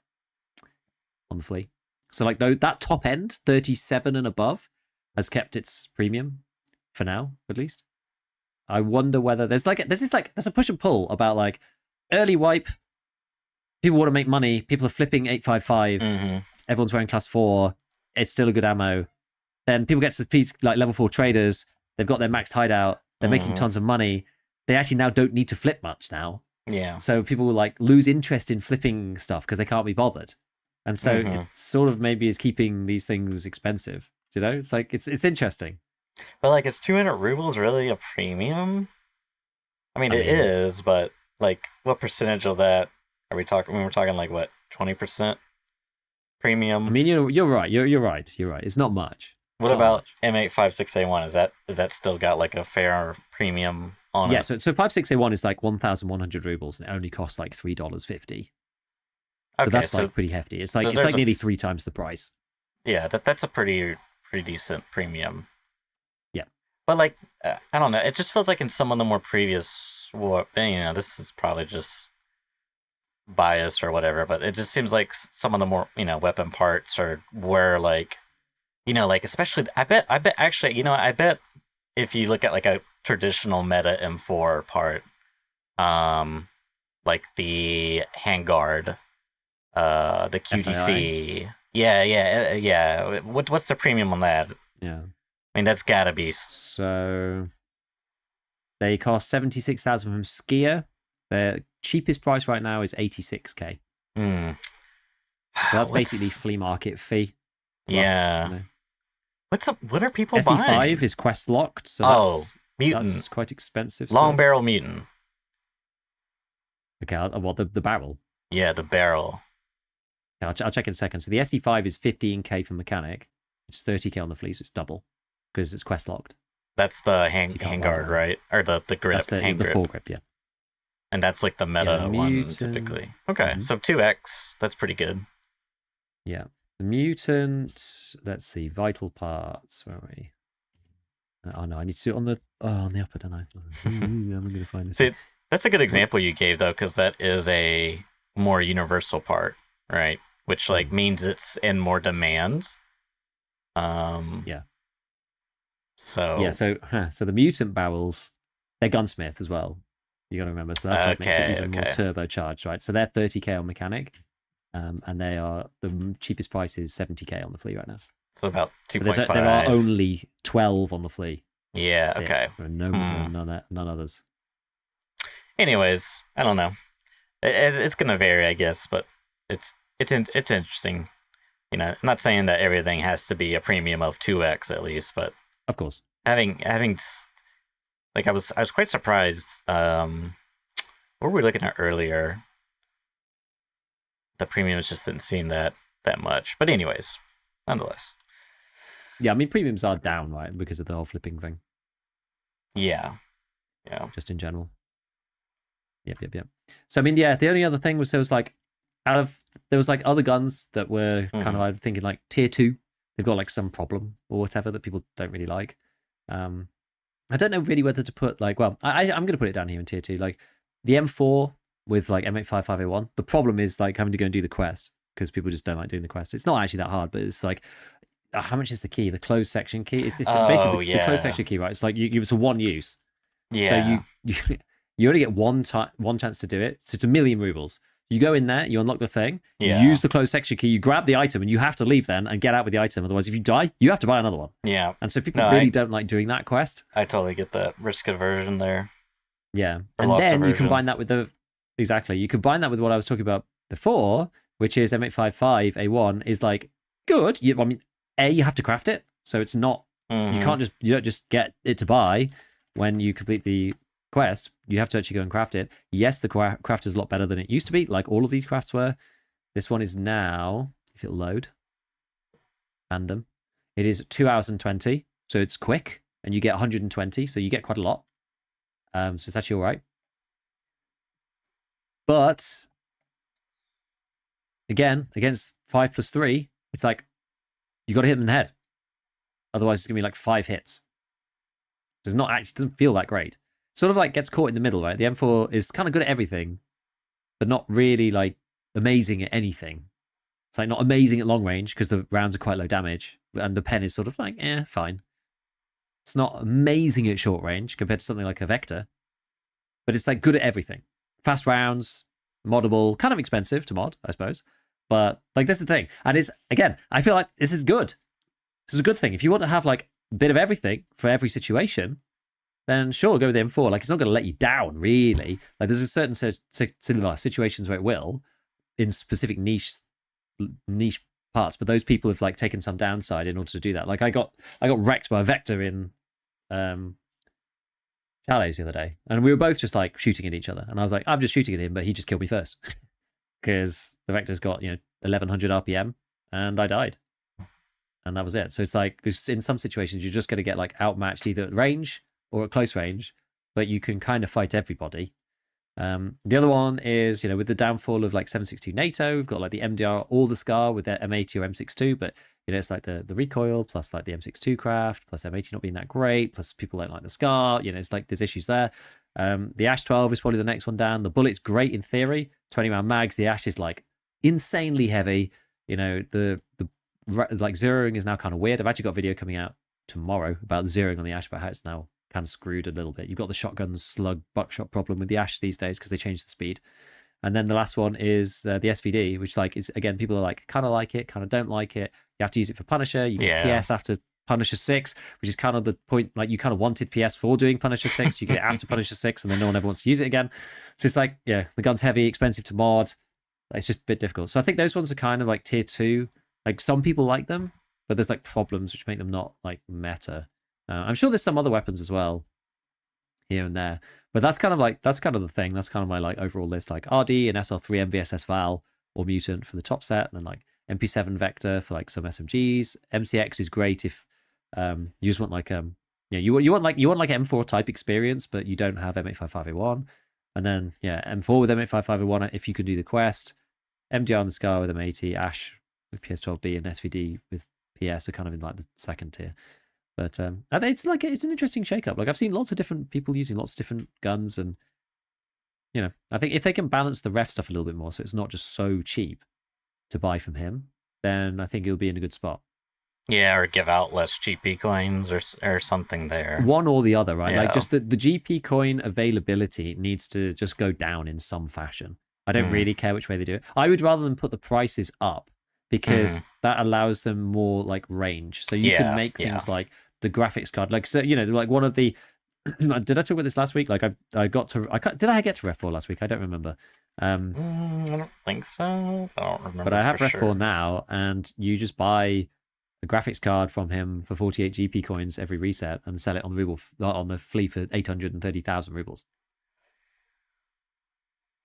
on the flea. So like that top end, 37 and above, has kept its premium for now, at least. I wonder whether there's a push and pull about like early wipe. People want to make money. People are flipping 855. Everyone's wearing class 4. It's still a good ammo. Then people get to the like level 4 traders. They've got their maxed hideout. They're making tons of money. They actually now don't need to flip much now. Yeah. So people will like lose interest in flipping stuff because they can't be bothered. And so it sort of maybe is keeping these things expensive. It's like it's interesting. But like, is 200 rubles really a premium? I mean, it is, but like, what percentage of that are we talking? We're talking like what, 20% premium? I mean, you're right. You're right. It's not much. What about M856A1? Is that still got like a fair premium on it? Yeah, so 56A1 is like 1,100 rubles and it only costs like $3.50. Okay, but that's like pretty hefty. It's like nearly 3 times the price. Yeah, that's a pretty decent premium. Yeah, but like, I don't know. It just feels like in some of the more previous, this is probably just bias or whatever, but it just seems like some of the more weapon parts are where like like especially I bet actually, I bet if you look at like a traditional meta M4 part, um, like the handguard, the SII. QDC, yeah. What's the premium on that? Yeah. I mean, that's gotta be. So they cost 76,000 from Skier. Their cheapest price right now is 86k. Hmm. So that's basically What's flea market fee plus, yeah? What's up? What are people SE5 buying? is quest locked, so Oh, that's mutant, quite expensive long still. barrel mutant. Okay, well the barrel. Yeah, the barrel. Yeah, I'll check in a second. So the SE5 is 15k for mechanic. It's 30k on the flea, so it's double because it's quest locked. That's the So you can't buy that handguard, one. right? Or the That's grip, hand the grip. foregrip, yeah. And that's like the Yeah, the meta one mutant. typically. Okay, Mhm. so 2x, that's pretty good. Yeah. The mutant, let's see, vital parts. Where are we? Oh no, I need to do it on the upper, don't I? I'm going to find this. See, that's a good What? example you gave though, because that is a more universal part, right? Which like means it's in more demand. Yeah. Yeah, So so the mutant barrels, they're gunsmith as well. You got to remember. So that's like makes it even more okay. turbocharged, right? So they're 30k on mechanic, and they are the cheapest price is 70k on the flea right now. So about But there are 2.5. only 12 on the flea. Yeah, That's it. okay. There are none others. Anyways, I don't know. It's gonna vary, I guess, but it's interesting. I'm not saying that everything has to be a premium of 2x at least, but Of course. having like I was quite surprised. What were we looking at earlier? The premiums just didn't seem that much. But anyways, nonetheless, Yeah, I mean premiums are down, right, because of the whole flipping thing. yeah, yeah. Just in general. Yep. So I mean, yeah, the only other thing was there was like there was like other guns that were kind of I thinking like tier 2. They've got like some problem or whatever that people don't really like. I don't know really whether to put like, well, I'm going to put it down here in tier 2. Like the M4 with like M855A1. The problem is like having to go and do the quest because people just don't like doing the quest. It's not actually that hard, but it's like how much is the key? The closed section key. It's Oh basically the closed yeah, section key, right? It's like you it's a one use. So yeah, you only get one chance to do it. So it's 1,000,000 rubles. You go in there, you unlock the thing, you yeah, use the closed section key, you grab the item, and you have to leave then and get out with the item. Otherwise, if you die, you have to buy another one. yeah. And so No, people really don't like doing that quest. I totally get that risk aversion there. Yeah. Or And loss then you aversion. combine that with exactly. You combine that with what I was talking about before, which is M855A1 is like good. I mean, you have to craft it. So it's not, you don't just get it to buy when you complete the quest. You have to actually go and craft it. Yes, the craft is a lot better than it used to be, like all of these crafts were. This one is now, if it'll load, random. It is 2 hours and 20. So it's quick and you get 120. So you get quite a lot. So it's actually all right. But again, against 5+3, it's like you got to hit them in the head. Otherwise, it's gonna be like 5 hits. So it's not actually doesn't feel that great. Sort of like gets caught in the middle, right? The M4 is kind of good at everything, but not really like amazing at anything. It's like not amazing at long range because the rounds are quite low damage, and the pen is sort of like fine. It's not amazing at short range compared to something like a Vector, but it's like good at everything. Fast rounds, moddable, kind of expensive to mod, I suppose. But like that's the thing. And it's again, I feel like this is good. This is a good thing. If you want to have like a bit of everything for every situation, then sure, go with the M4. Like it's not going to let you down, really. Like there's a certain situations where it will in specific niche parts, but those people have like taken some downside in order to do that. Like I got wrecked by a Vector in chalets the other day, and we were both just like shooting at each other, and I was like, I'm just shooting at him, but he just killed me first because the Vector's got 1100 RPM, and I died, and that was it. So it's like in some situations you're just going to get like outmatched either at range or at close range, but you can kind of fight everybody. The other one is, with the downfall of like 7.62 NATO, we've got like the MDR or the SCAR with their M80 or M62, but it's like the recoil plus like the M62 craft plus M80 not being that great, plus people don't like the SCAR. It's like there's issues there. The Ash 12 is probably the next one down. The bullet's great in theory, 20 round mags. The Ash is like insanely heavy. The like zeroing is now kind of weird. I've actually got a video coming out tomorrow about zeroing on the Ash, about how it's now kind of screwed a little bit. You've got the shotgun slug buckshot problem with the Ash these days because they changed the speed. And then the last one is the SVD, which like is, again, people are like kind of like it, kind of don't like it. You have to use it for Punisher. You get PS after Punisher 6, which is kind of the point. Like you kind of wanted PS for doing Punisher 6. You get it after Punisher 6, and then no one ever wants to use it again. So it's like, yeah, the gun's heavy, expensive to mod. It's just a bit difficult. So I think those ones are kind of like tier 2. Like some people like them, but there's like problems which make them not like meta. I'm sure there's some other weapons as well here and there, but that's kind of the thing. That's kind of my like overall list, like RD and SL3 MVSS Val or Mutant for the top set, and then like MP7 Vector for like some SMGs. MCX is great if you just want like you want like M4 type experience, but you don't have M855A1. And then M4 with M855A1 if you can do the quest. MDR and the Scar with M80, Ash with PS12B, and SVD with PS are kind of in like the second tier. But and it's an interesting shake-up. Like I've seen lots of different people using lots of different guns, and I think if they can balance the ref stuff a little bit more, so it's not just so cheap to buy from him, then I think he'll be in a good spot. Yeah, or give out less GP coins or something there. One or the other, right? Yeah. Like just the GP coin availability needs to just go down in some fashion. I don't really care which way they do it. I would rather than put the prices up because that allows them more like range. So you can make things like the graphics card, like, so, like one of the, did I talk about this last week? Like did I get to Ref 4 last week? I don't remember. I don't think so. I don't remember. But I have Ref 4 now, and you just buy a graphics card from him for 48 GP coins every reset and sell it on the flea for 830,000 rubles.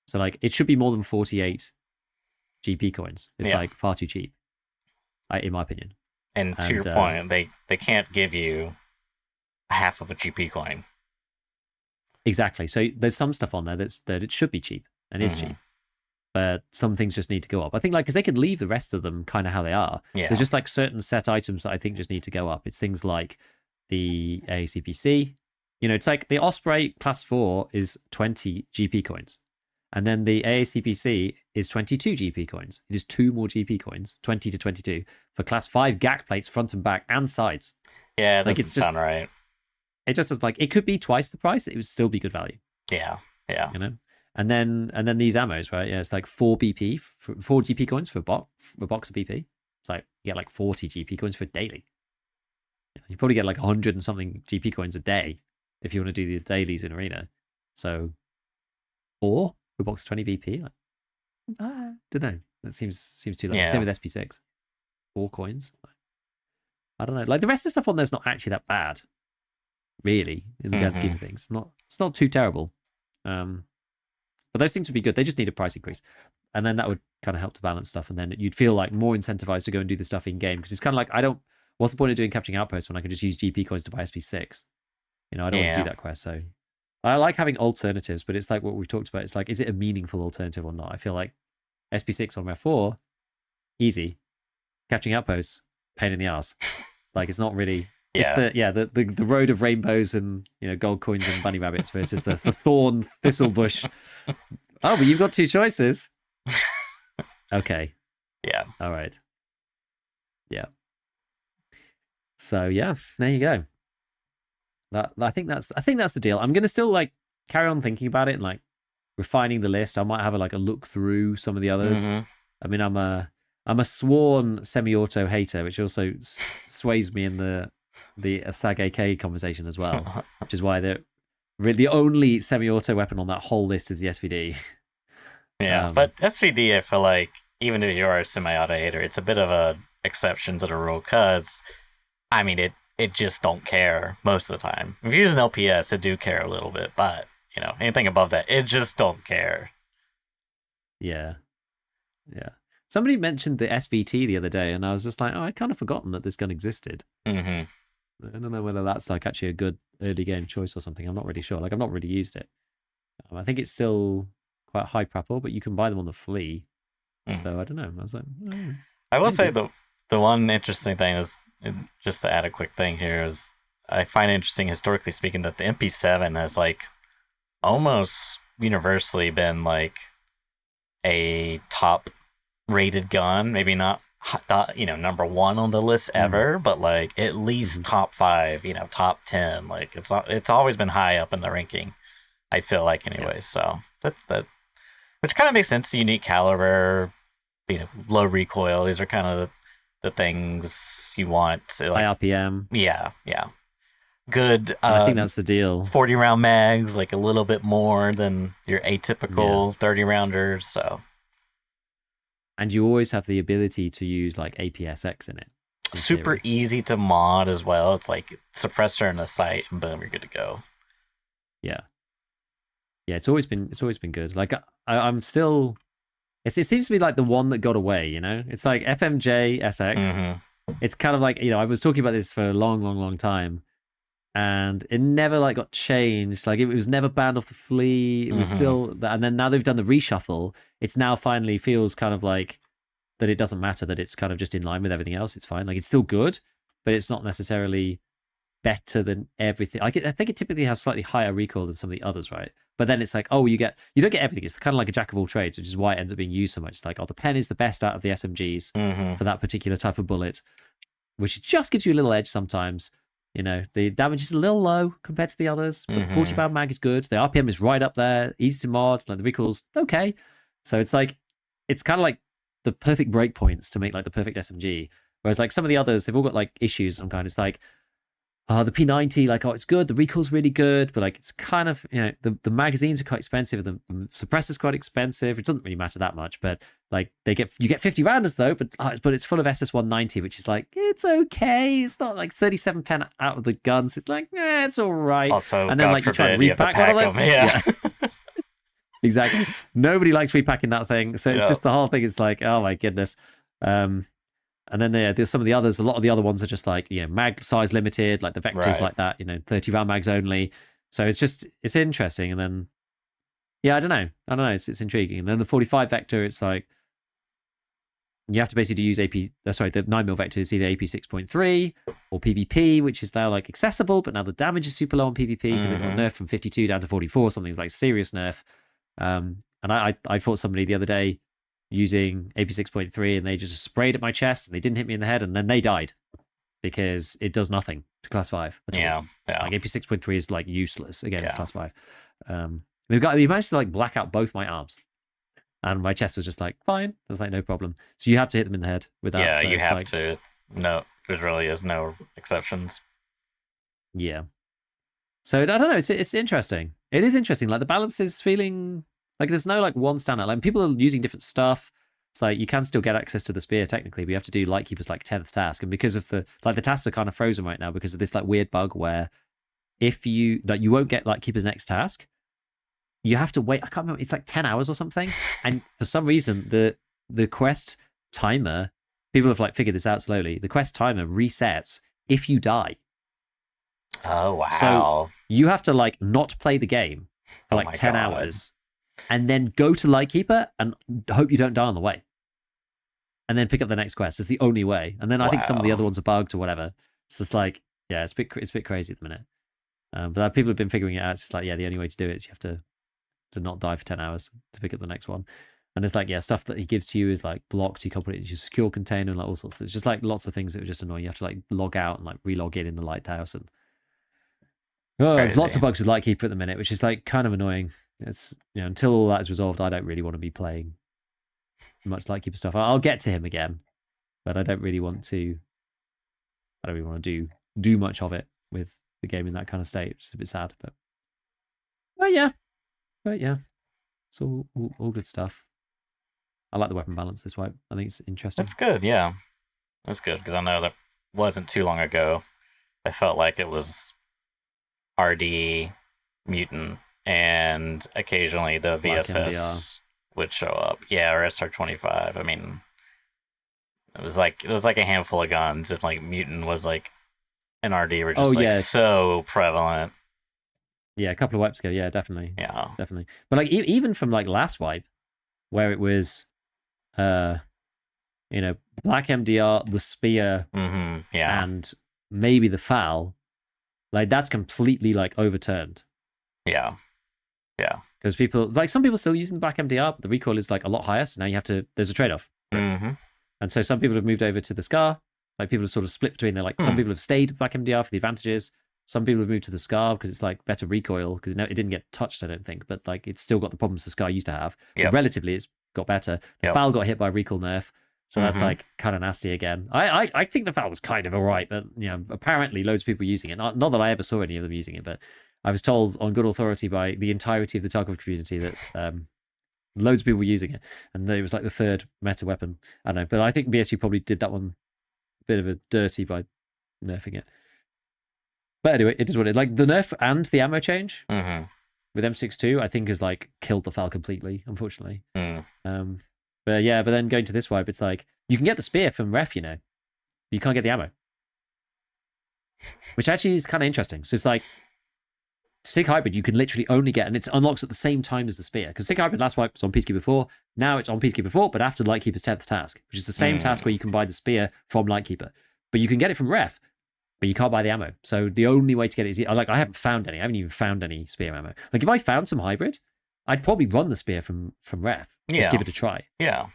So like it should be more than 48 GP coins. It's like far too cheap, in my opinion. And to your point, they can't give you half of a GP coin. Exactly. So there's some stuff on there that it should be cheap and is cheap, but some things just need to go up. I think like because they could leave the rest of them kind of how they are. Yeah. There's just like certain set items that I think just need to go up. It's things like the ACPC. It's like the Osprey Class 4 is 20 GP coins. And then the AACPC is 22 GP coins. It is 2 more GP coins, 20 to 22, for Class 5 GAC plates, front and back, and sides. Yeah, that doesn't sound right. It just is like, it could be twice the price. It would still be good value. Yeah. And then these ammos, right? Yeah, it's like 4 BP, 4 GP coins for a box of BP. It's like, you get like 40 GP coins for a daily. You probably get like 100 and something GP coins a day if you want to do the dailies in Arena. So, or a box of 20 BP. Like, don't know. That seems too low. Same with SP6. 4 coins. I don't know. Like the rest of the stuff on there's not actually that bad, really, in the grand scheme of things. It's not too terrible. But those things would be good. They just need a price increase, and then that would kind of help to balance stuff. And then you'd feel like more incentivized to go and do the stuff in game, because it's kind of like what's the point of doing capturing outposts when I can just use GP coins to buy SP6? I don't want to do that quest. So I like having alternatives, but it's like what we've talked about. It's like, is it a meaningful alternative or not? I feel like SP6 on Ref 4, easy. Capturing outposts, pain in the ass. Like it's not really. It's the road of rainbows and gold coins and bunny rabbits versus the thorn thistle bush. Oh, but you've got 2 choices. Okay. Yeah. All right. Yeah. So yeah, there you go. I think that's the deal. I'm gonna still like carry on thinking about it and like refining the list. I might have a look through some of the others. I mean, I'm a sworn semi-auto hater, which also sways me in the SAG AK conversation as well, which is why the only semi-auto weapon on that whole list is the SVD. Yeah, but SVD, I feel like even if you are a semi-auto hater, it's a bit of a exception to the rule because, I mean, it just don't care most of the time. If you use an LPS, it do care a little bit, but anything above that, it just don't care. Yeah. Somebody mentioned the SVT the other day, and I was just like, oh, I'd kind of forgotten that this gun existed. I don't know whether that's like actually a good early game choice or something. I'm not really sure. Like I've not really used it. I think it's still quite high prepple, but you can buy them on the flea. So I don't know. I was like, I will say the one interesting thing is, just to add a quick thing here, is I find interesting historically speaking that the MP7 has like almost universally been like a top rated gun, maybe not number one on the list Mm. ever, but like at least Mhm. top five, top 10. Like it's always been high up in the ranking. I feel like Yeah. anyway. So that's that, which kind of makes sense. Unique caliber, low recoil. These are kind of the things you want. So, High like, RPM. yeah, good And I think that's the deal. 40 round mags, like a little bit more than your Yeah. atypical 30 rounders. So And you always have the ability to use like APSX in it, in super theory. easy to mod as well. It's like suppressor in a sight, and boom, you're good to go. Yeah. Yeah, it's always been good. Like I'm still it seems to be like the one that got away, you know? It's like FMJ SX. Mm-hmm. It's kind of like, I was talking about this for a long, long, long time, and it never like got changed. Like it was never banned off the flea. It was Mm-hmm. still that, and then now they've done the reshuffle. It's now finally feels kind of like that it doesn't matter, that it's kind of just in line with everything else. It's fine. Like it's still good, but it's not necessarily better than everything. I think it typically has slightly higher recoil than some of the others, right? But then it's like, oh, you don't get everything. It's kind of like a jack of all trades, which is why it ends up being used so much. It's like, oh, the pen is the best out of the SMGs Mm-hmm. for that particular type of bullet, which just gives you a little edge sometimes. The damage is a little low compared to the others, but the 40 Mm-hmm. pound mag is good. The RPM is right up there, easy to mod, like the recoil's okay. So it's like, it's kind of like the perfect breakpoints to make like the perfect SMG. Whereas like some of the others, they've all got like issues. Some kind. It's like, the P90, like, oh, it's good. The recoil's really good, but like, it's kind of, the magazines are quite expensive. The suppressor's quite expensive. It doesn't really matter that much, but like, you get 50 rounders though, but it's full of SS190, which is like, it's okay. It's not like 37 pen out of the guns. It's like, it's all right. Also, And then God like, you try and forbid you have to repack one of pack those. them. Yeah. Yeah, exactly. Nobody likes repacking that thing. So it's Yeah. just the whole thing is like, oh my goodness. Um, and then there's some of the others. A lot of the other ones are just like, mag size limited, like the vectors Right. like that, 30 round mags only. So it's interesting. And then, yeah, I don't know. It's intriguing. And then the 45 vector, it's like, you have to basically use the 9mm vector is either AP 6.3 or PvP, which is now like accessible, but now the damage is super low on PvP because it got Mm-hmm. nerfed from 52 down to 44. Something's like serious nerf. And I fought somebody the other day using AP 6.3, and they just sprayed at my chest and they didn't hit me in the head, and then they died because it does nothing to class 5 at all. Yeah. Yeah. Like AP 6.3 is like useless against Yeah. class 5. We managed to like black out both my arms, and my chest was just like fine. I was like, no problem. So you have to hit them in the head with that. Yeah. So You it's have like, to. No, there really is no exceptions. yeah. So I don't know. It's interesting. It is interesting. Like the balance is feeling like there's no like one standout. Like people are using different stuff. It's like you can still get access to the spear technically, but you have to do Lightkeeper's like 10th task. And because of the tasks are kind of frozen right now because of this like weird bug where if you won't get Lightkeeper's next task, you have to wait. I can't remember. It's like 10 hours or something. And for some reason, the quest timer, people have like figured this out slowly. The quest timer resets if you die. Oh So wow. you have to like not play the game for Oh like my 10 god. hours and then go to Lightkeeper and hope you don't die on the way. And then pick up the next quest. It's the only way. And then I think some of the Wow. other ones are bugged or whatever. It's just like, yeah, it's a bit crazy at the minute. But people have been figuring it out. It's just like, yeah, the only way to do it is you have to not die for 10 hours to pick up the next one. And it's like, yeah, stuff that he gives to you is like blocked. You can't put it into your secure container and like all sorts. It's just like lots of things that are just annoying. You have to like log out and like re-log in the lighthouse. And there's lots Crazy. of bugs with Lightkeeper at the minute, which is like kind of annoying. It's until all that is resolved, I don't really want to be playing much Lightkeeper stuff. I'll get to him again, but I don't really want to. I don't really want to do much of it with the game in that kind of state, which is a bit sad. But yeah, it's all good stuff. I like the weapon balance this wipe. I think it's interesting. That's good. Yeah, that's good because I know that wasn't too long ago. I felt like it was RD, mutant, and occasionally the Black MDR. VSS would show up. Yeah, or SR25. I mean, it was like a handful of guns, and like mutant was like and RD were Oh just like yeah, so prevalent. yeah. A couple of wipes ago, yeah, definitely, Yeah. definitely. But like even from like last wipe, where it was, uh, Black MDR, the spear, Mm-hmm. Yeah. and maybe the foul, like that's completely like overturned Yeah. Yeah. because some people still using the Black MDR, but the recoil is like a lot higher. So now you have to. There's a trade off. Mm-hmm. And so some people have moved over to the Scar. Like people have sort of split between there. Like some people have stayed with Black MDR for the advantages. Some people have moved to the Scar because it's like better recoil because it didn't get touched, I don't think, but like it's still got the problems the Scar used to have. But relatively, it's got better. The FAL got hit by a recoil nerf, so that's like kind of nasty again. I think the FAL was kind of alright, but apparently loads of people using it. Not that I ever saw any of them using it, but I was told on good authority by the entirety of the Tarkov community that loads of people were using it, and it was like the third meta weapon. I don't know, but I think BSU probably did that one a bit of a dirty by nerfing it. But anyway, it is what it is. Like the nerf and the ammo change with M62, I think has like killed the FAL completely, unfortunately. But then going to this wipe, it's like you can get the spear from ref, but you can't get the ammo, which actually is kind of interesting. So it's like Sig Hybrid, you can literally only get, and it unlocks at the same time as the spear. Because Sig Hybrid last wipe was on Peacekeeper 4, now it's on Peacekeeper 4, but after Lightkeeper's 10th task, which is the same task where you can buy the spear from Lightkeeper. But you can get it from ref, but you can't buy the ammo. So the only way to get it is, I haven't found any. I haven't even found any spear ammo. Like if I found some hybrid, I'd probably run the spear from ref. Just give it a try. Yeah.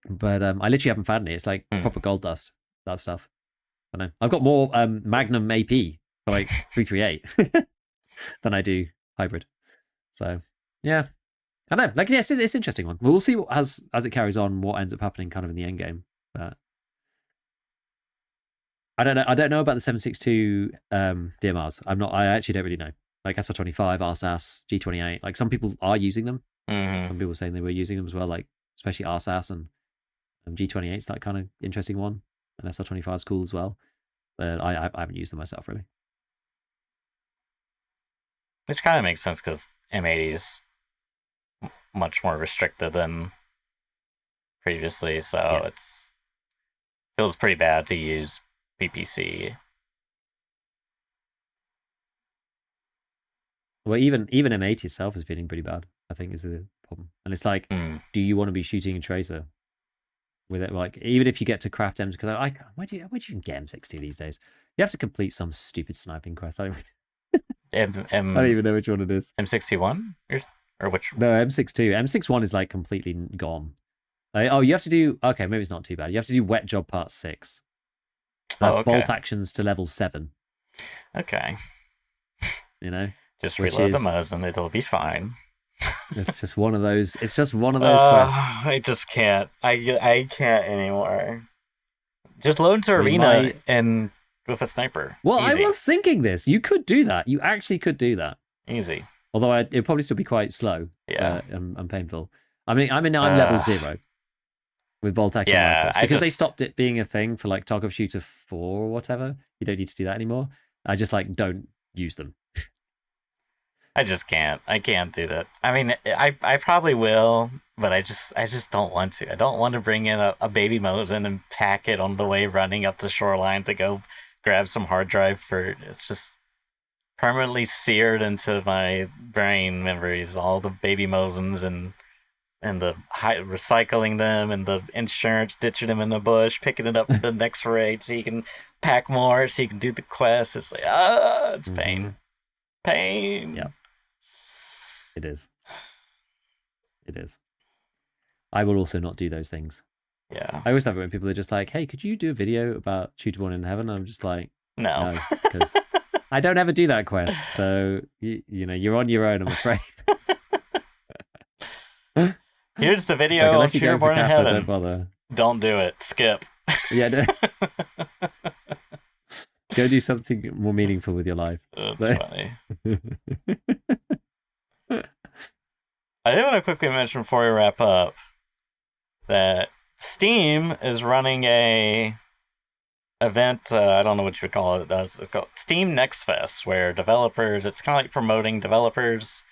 But I literally haven't found any. It's like proper gold dust, that stuff. I know. I've got more Magnum AP for like 338 than I do hybrid. So yeah. I know. Like yes, it's an interesting one. We'll see what as it carries on, what ends up happening kind of in the end game. But I don't know about the 762 DMRs. I actually don't really know. Like SR25, RSAS, G28. Like some people are using them. Some people saying they were using them as well, like especially RSAS and G28's that kind of interesting one. And SR25 is cool as well. But I haven't used them myself really. Which kind of makes sense because M80 is much more restricted than previously, so it's feels pretty bad to use PPC. Well, even M80 itself is feeling pretty bad, I think, is the problem. And it's like, do you want to be shooting a tracer with it? Like, even if you get to craft M's, because where do you even get M62 these days? You have to complete some stupid sniping quest. I don't even know which one it is. M61? Or which? No, M62. M61 is like completely gone. You have to do, okay, maybe it's not too bad. You have to do wet job part 6. That's bolt actions to level 7. Okay. Just which reload the Mosin and it'll be fine. It's just one of those. It's just one of those quests. I just can't. I can't anymore. Just load into arena and with a sniper. Well, easy. I was thinking this. You could do that. You actually could do that. Easy. Although it'd probably still be quite slow. Yeah. And painful. I mean, I'm level 0 with bolt action rifles because they stopped it being a thing for like Tarkov Shooter 4 or whatever. You don't need to do that anymore. I just like don't use them. I just can't. I can't do that. I mean, I probably will, but I just don't want to. I don't want to bring in a baby Mosin and pack it on the way running up the shoreline to go grab some hard drive for. It's just permanently seared into my brain memories. All the baby Mosins and the recycling them and the insurance ditching them in the bush, picking it up the next raid so you can pack more so you can do the quest. It's like it's pain. Pain. Yeah. It is. It is. I will also not do those things. Yeah. I always love it when people are just like, hey, could you do a video about Shooter Born in Heaven? And I'm just like, no, because I don't ever do that quest. So, you're on your own, I'm afraid. Here's the video on Shooter Born in Heaven. Don't bother. Don't do it. Skip. Yeah. Go do something more meaningful with your life. That's funny. I do want to quickly mention before we wrap up that Steam is running a event. I don't know what you would call it. It's called Steam Next Fest, where developers. It's kind of like promoting developers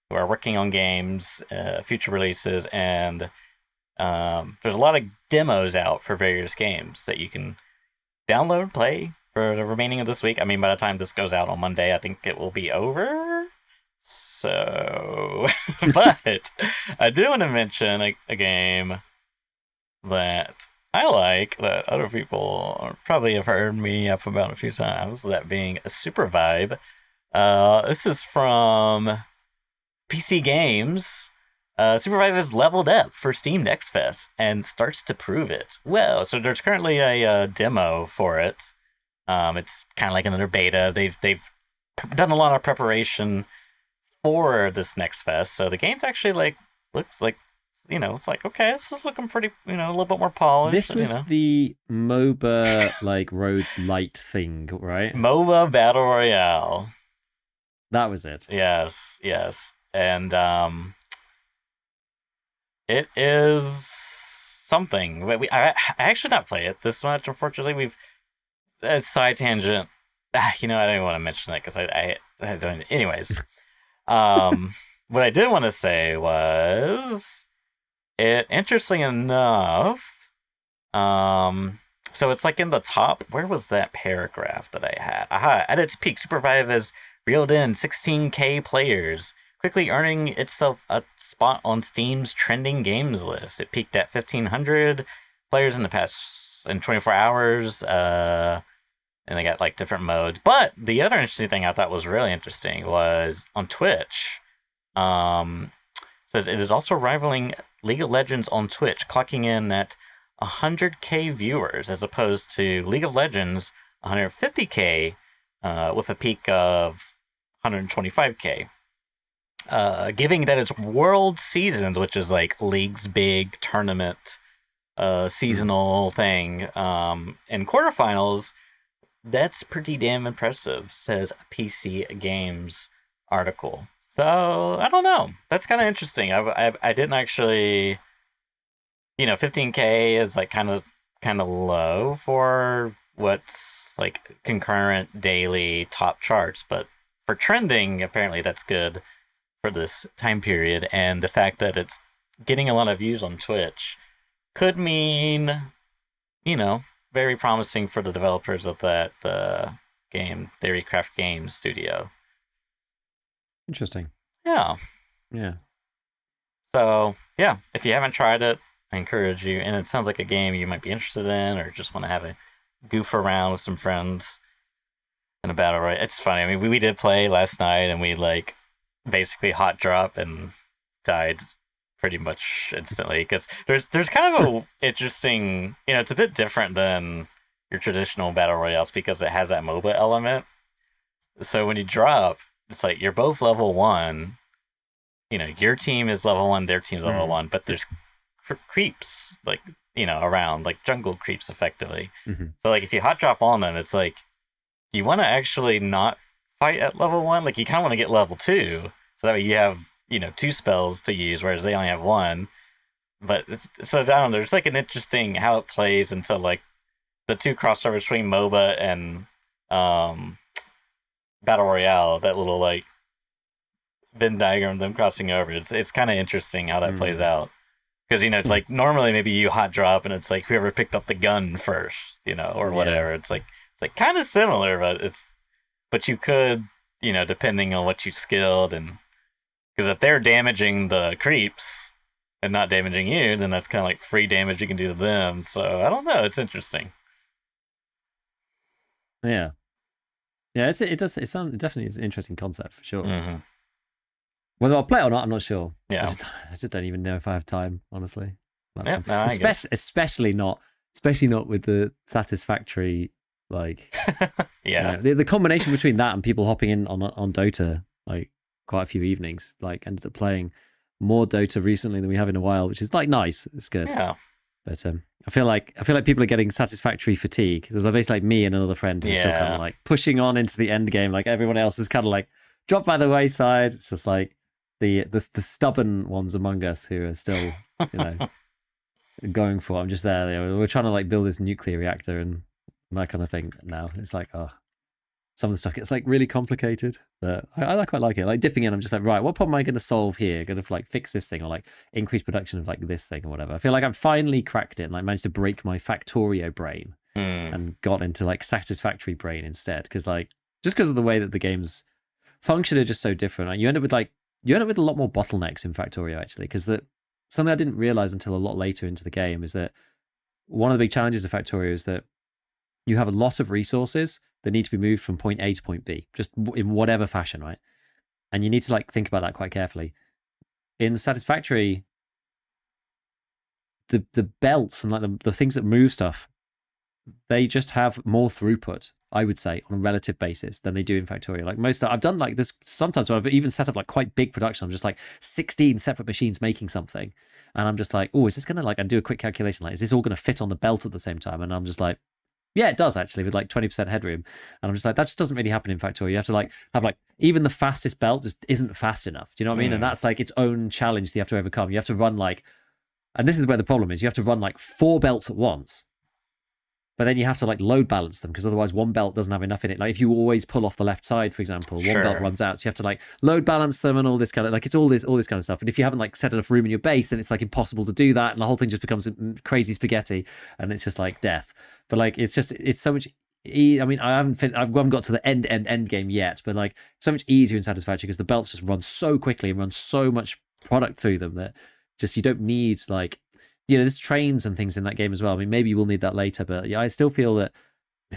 who are working on games, future releases, and there's a lot of demos out for various games that you can download, play for the remaining of this week. I mean, by the time this goes out on Monday, I think it will be over. So, but I do want to mention a game that I like that other people probably have heard me up about a few times, that being a Super Vibe. This is from PC Games. Supervive has leveled up for Steam Next Fest and starts to prove it. Well, so there's currently a demo for it. It's kind of like another beta. They've done a lot of preparation for this Next Fest, so the game's actually like looks like it's like okay, this is looking pretty a little bit more polished. This was the MOBA like road light thing, right? MOBA Battle Royale. That was it. Yes, and it is something. I actually not play it this much. Unfortunately, we've side tangent. I don't even want to mention it because I don't. Anyways, what I did want to say was it. Interesting enough, so it's like in the top. Where was that paragraph that I had? Aha! At its peak, Supervive has reeled in 16K players, quickly earning itself a spot on Steam's trending games list. It peaked at 1,500 players in 24 hours. And they got like different modes. But the other interesting thing I thought was really interesting was on Twitch. Says it is also rivaling League of Legends on Twitch, clocking in at 100K viewers as opposed to League of Legends 150K with a peak of 125K. Giving that it's World Seasons, which is like League's big tournament seasonal thing, in quarterfinals. That's pretty damn impressive, says a PC Games article. So I don't know. That's kind of interesting. I didn't actually, 15K is like kind of low for what's like concurrent daily top charts, but for trending, apparently that's good for this time period. And the fact that it's getting a lot of views on Twitch could mean, very promising for the developers of that game, Theorycraft Games studio. Interesting. Yeah. So, yeah, if you haven't tried it, I encourage you. And it sounds like a game you might be interested in or just want to have a goof around with some friends in a battle royale. It's funny. I mean, we did play last night and we like basically hot drop and died pretty much instantly because there's kind of a interesting, it's a bit different than your traditional battle royales because it has that MOBA element. So when you drop, it's like you're both level 1. Your team is level 1, their team's level 1, but there's creeps like around, like jungle creeps effectively. Mm-hmm. So like if you hot drop on them, it's like you want to actually not fight at level 1. Like you kind of want to get level 2, so that way you have 2 spells to use, whereas they only have 1. But so I don't know. There's like an interesting how it plays into like the 2 crossovers between MOBA and Battle Royale. That little like Venn diagram, them crossing over. It's kind of interesting how that plays out because it's like normally maybe you hot drop and it's like whoever picked up the gun first, or whatever. Yeah. It's like kind of similar, but you could depending on what you skilled and. Because if they're damaging the creeps and not damaging you, then that's kind of like free damage you can do to them. So I don't know. It's interesting. Yeah. It definitely is an interesting concept for sure. Mm-hmm. Whether I'll play it or not, I'm not sure. Yeah. I just don't even know if I have time, honestly. Yeah, no, especially not with the Satisfactory like. Yeah. The combination between that and people hopping in on Dota like. Quite a few evenings, like ended up playing more Dota recently than we have in a while, which is like nice. It's good. Yeah. But I feel like people are getting Satisfactory fatigue. There's basically like me and another friend who's still kind of like pushing on into the end game. Like everyone else is kind of like dropped by the wayside. It's just like the stubborn ones among us who are still going for it. I'm just there. We're trying to like build this nuclear reactor and that kind of thing. Now it's like some of the stuff gets like really complicated, but I quite like it. Like dipping in, I'm just like, right, what problem am I going to solve here? Going to like fix this thing or like increase production of like this thing or whatever. I feel like I've finally cracked it and like managed to break my Factorio brain and got into like Satisfactory brain instead. Because like just because of the way that the games function are just so different, like, you end up with a lot more bottlenecks in Factorio actually. Because something I didn't realize until a lot later into the game is that one of the big challenges of Factorio is that you have a lot of resources that need to be moved from point A to point B, just in whatever fashion, right? And you need to like think about that quite carefully. in Satisfactory, the belts and like the things that move stuff, they just have more throughput, I would say, on a relative basis than they do in Factorio. Like most, I've done like this sometimes when I've even set up like quite big production. I'm just like 16 separate machines making something, and I'm just like, oh, is this gonna like? I do a quick calculation, like, is this all gonna fit on the belt at the same time? And I'm just like, yeah, it does actually, with like 20% headroom. And I'm just like, that just doesn't really happen in Factorio. You have to like have like even the fastest belt just isn't fast enough. Do you know what I mean? And that's like its own challenge that you have to overcome. You have to run like, and this is where the problem is. You have to run like 4 belts at once. But then you have to like load balance them because otherwise one belt doesn't have enough in it. Like if you always pull off the left side, for example, one belt runs out. So you have to like load balance them and all this kind of like, it's all this kind of stuff. And if you haven't like set enough room in your base, then it's like impossible to do that. And the whole thing just becomes crazy spaghetti and it's just like death. But like, it's so much. I mean, I haven't got to the end game yet, but like so much easier in Satisfactory because the belts just run so quickly and run so much product through them that just you don't need like, there's trains and things in that game as well. I mean, maybe we'll need that later, but yeah, I still feel that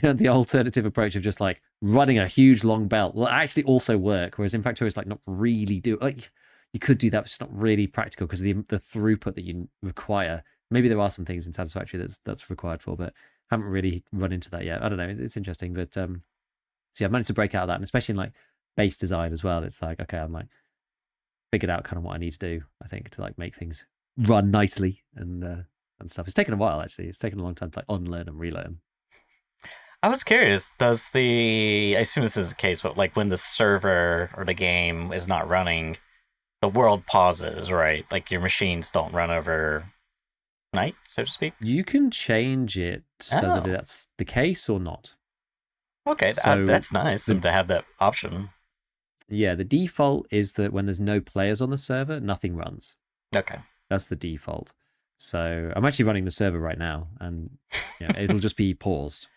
the alternative approach of just like running a huge long belt will actually also work. Whereas in Factorio, it's like not really like you could do that, but it's not really practical because of the throughput that you require. Maybe there are some things in Satisfactory that's required for, but haven't really run into that yet. I don't know. It's interesting, but so yeah, I've managed to break out of that, and especially in like base design as well. It's like, okay, I'm like figured out kind of what I need to do. I think to like make things run nicely and stuff. It's taken a while actually. It's taken a long time to like unlearn and relearn. I was curious, I assume this is the case, but like when the server or the game is not running, the world pauses, right? Like your machines don't run over night, so to speak. You can change it so that that's the case or not. Okay, so that's nice to have that option. Yeah, the default is that when there's no players on the server, nothing runs. Okay. That's the default. So I'm actually running the server right now, and it'll just be paused.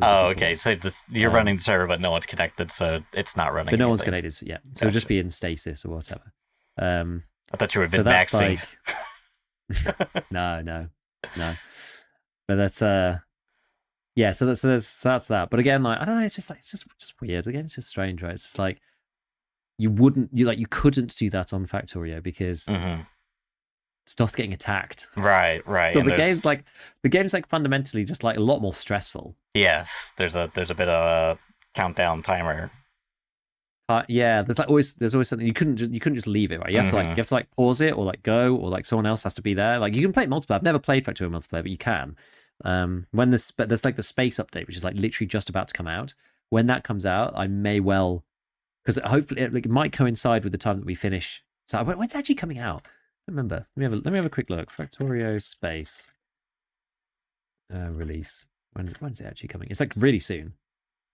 Okay. So you're running the server, but no one's connected, so it's not running. But no one's connected, so yeah. So it'll just be in stasis or whatever. I thought you were maxing. Like... no. But that's yeah. So that's that. But again, like I don't know. It's just weird. Again, it's just strange, right? It's just like you couldn't do that on Factorio because. Stuff's getting attacked. Right. So the game's like fundamentally just like a lot more stressful. Yes, there's a bit of a countdown timer. Yeah, there's always something you couldn't just leave it, right? You have to like pause it or like go or like someone else has to be there. Like you can play multiplayer. I've never played Factorio multiplayer, but you can. When there's like the space update, which is like literally just about to come out. When that comes out, I may well because hopefully it might coincide with the time that we finish. So when's it actually coming out? I don't remember. Let me have a quick look. Factorio Space release. When's it actually coming? It's like really soon.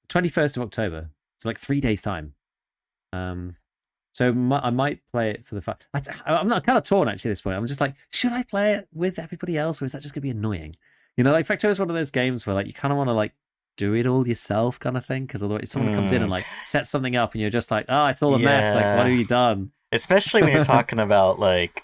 21st of October. It's like 3 days time. So I might play it for the fact. I'm not kind of torn actually at this point. I'm just like, should I play it with everybody else, or is that just gonna be annoying? Like Factorio is one of those games where like you kind of want to like do it all yourself, kind of thing, because otherwise if someone comes in and like sets something up, and you're just like, oh, it's all a mess. Like, what have you done? Especially when you're talking about like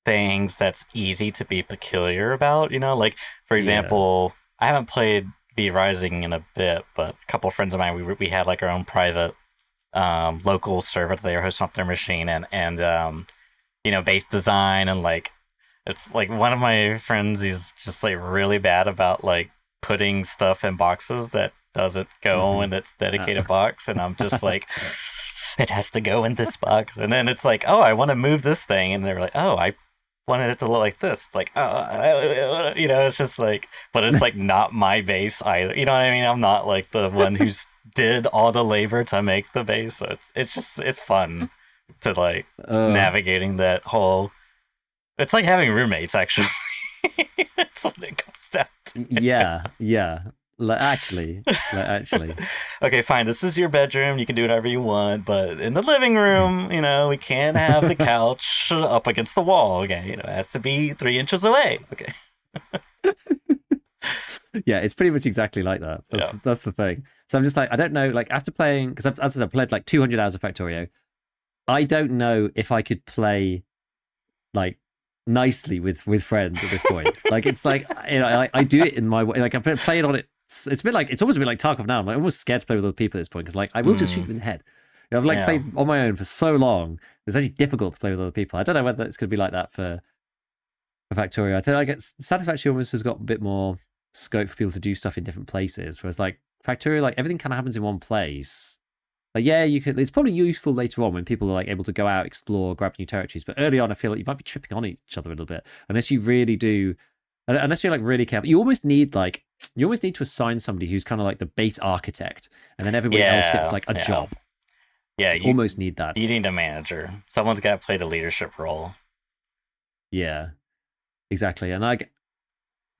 things that's easy to be peculiar about, like for example, I haven't played V Rising in a bit, but a couple of friends of mine, we had like our own private local server that they were hosting off their machine and base design and like it's like one of my friends, he's just like really bad about like putting stuff in boxes that doesn't go in its dedicated box, and I'm just like it has to go in this box. And then it's like, oh, I want to move this thing. And they're like, oh, I wanted it to look like this. It's like, oh, it's just like, but it's like not my base either. You know what I mean? I'm not like the one who's did all the labor to make the base. So it's fun to like navigating that whole, it's like having roommates actually. That's what it comes down to. Yeah. Actually. Okay, fine. This is your bedroom. You can do whatever you want, but in the living room, we can't have the couch up against the wall. Okay, it has to be 3 inches away. Okay. Yeah, it's pretty much exactly like that. That's the thing. So I'm just like, I don't know. Like after playing, because as I said, I've played like 200 hours of Factorio. I don't know if I could play like nicely with friends at this point. Like it's like I do it in my way. Like I've played on it. It's almost a bit like Tarkov now. I'm like almost scared to play with other people at this point because like I will just shoot them in the head. I've like Yeah. played on my own for so long. It's actually difficult to play with other people. I don't know whether it's going to be like that for Factorio. I think like Satisfactory almost has got a bit more scope for people to do stuff in different places. Whereas like Factorio, like everything kind of happens in one place. Like yeah, you could. It's probably useful later on when people are like able to go out, explore, grab new territories. But early on, I feel like you might be tripping on each other a little bit unless you really do. Unless you're like really careful, you almost need to assign somebody who's kind of like the base architect, and then everybody else gets like a job. Yeah, you almost need that. You need a manager. Someone's got to play the leadership role. Yeah, exactly. And I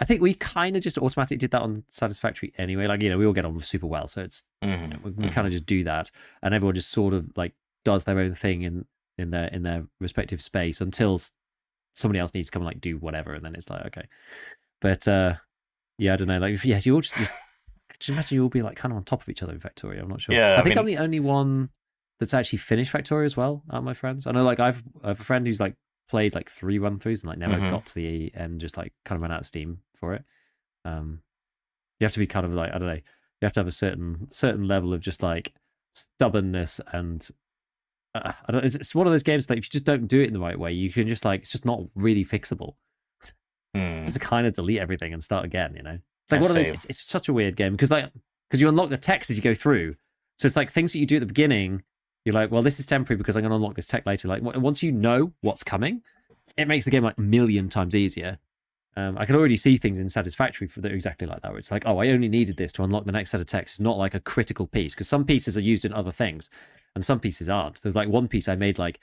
think we kind of just automatically did that on Satisfactory anyway. Like, we all get on super well. So it's, we kind of just do that. And everyone just sort of like does their own thing in their respective space until somebody else needs to come and like do whatever. And then it's like, okay. But yeah, I don't know. Like, yeah, you all just imagine you all be like kind of on top of each other in Factorio. I'm not sure. Yeah, I think I'm the only one that's actually finished Factorio as well out of my friends. I know like I have a friend who's like played like 3 run-throughs and like never got to the end, just like kind of ran out of steam for it. You have to be kind of like, I don't know, you have to have a certain level of just like stubbornness and it's one of those games that if you just don't do it in the right way, you can just like, it's just not really fixable. You have to kind of delete everything and start again, It's like one of those, it's such a weird game because you unlock the text as you go through. So it's like things that you do at the beginning, you're like, well, this is temporary because I'm going to unlock this tech later. Like once you know what's coming, it makes the game like a million times easier. I can already see things in Satisfactory that are exactly like that, where it's like, oh, I only needed this to unlock the next set of text. It's not like a critical piece because some pieces are used in other things and some pieces aren't. There's like one piece I made like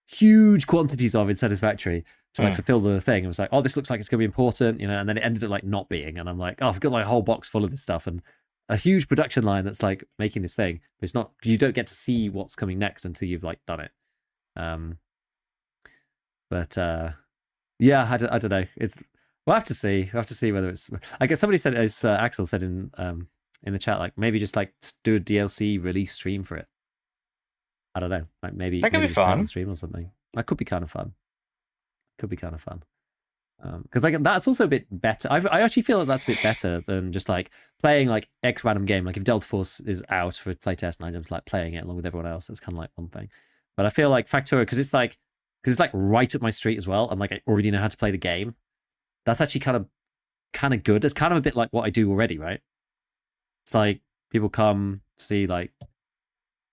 huge quantities of in Satisfactory to like fulfill the thing. I was like, oh, this looks like it's going to be important, and then it ended up like not being. And I'm like, oh, I've got like a whole box full of this stuff and a huge production line that's like making this thing. But it's not, you don't get to see what's coming next until you've like done it. Yeah, I don't know. We'll have to see. We'll have to see whether it's. I guess somebody said, as Axel said in the chat, like maybe just like do a DLC release stream for it. I don't know. Like maybe that could be fun. Stream or something. That could be kind of fun. Because like that's also a bit better. I actually feel like that's a bit better than just like playing like X random game. Like if Delta Force is out for playtest and I'm just like playing it along with everyone else, that's kind of like one thing. But I feel like Factorio because it's like right up my street as well, and like I already know how to play the game. That's actually kind of good. It's kind of a bit like what I do already, right? It's like people come see like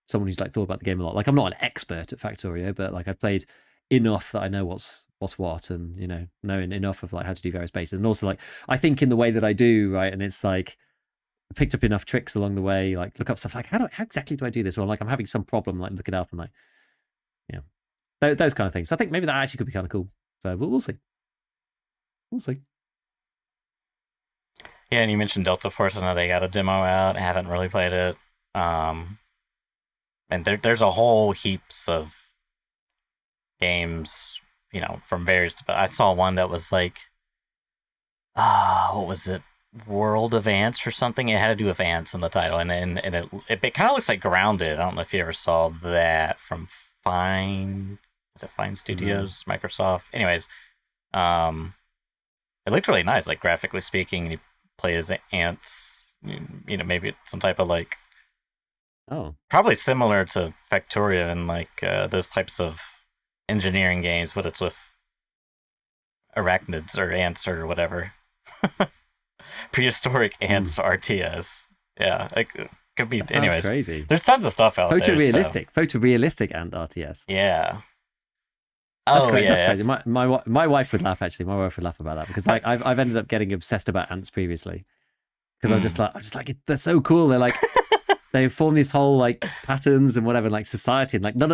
someone who's like thought about the game a lot. Like I'm not an expert at Factorio, but like I've played enough that I know what's what, and knowing enough of like how to do various bases, and also like I think in the way that I do, right? And it's like I picked up enough tricks along the way, like look up stuff like how exactly do I do this, or like I'm having some problem, like look it up and like those kind of things. So I think maybe that actually could be kind of cool. So we'll see. We'll see. Yeah, and you mentioned Delta Force. I know they got a demo out. I haven't really played it. And there's a whole heaps of games, from various. I saw one that was like, what was it? World of Ants or something. It had to do with ants in the title, and it kind of looks like Grounded. I don't know if you ever saw that from Fine. Is it Fine Studios, Microsoft? Anyways, it looked really nice, like graphically speaking. And you play as ants, maybe some type of like, probably similar to Factorio and like those types of engineering games, but it's with arachnids or ants or whatever. Prehistoric ants RTS. Yeah, it could be. That anyways, crazy. There's tons of stuff out there. Photorealistic and RTS. Yeah. That's great. Yeah, that's crazy. My wife would laugh actually. My wife would laugh about that because like I've ended up getting obsessed about ants previously because I'm just like they're so cool. They're like they form these whole like patterns and whatever, like society and like no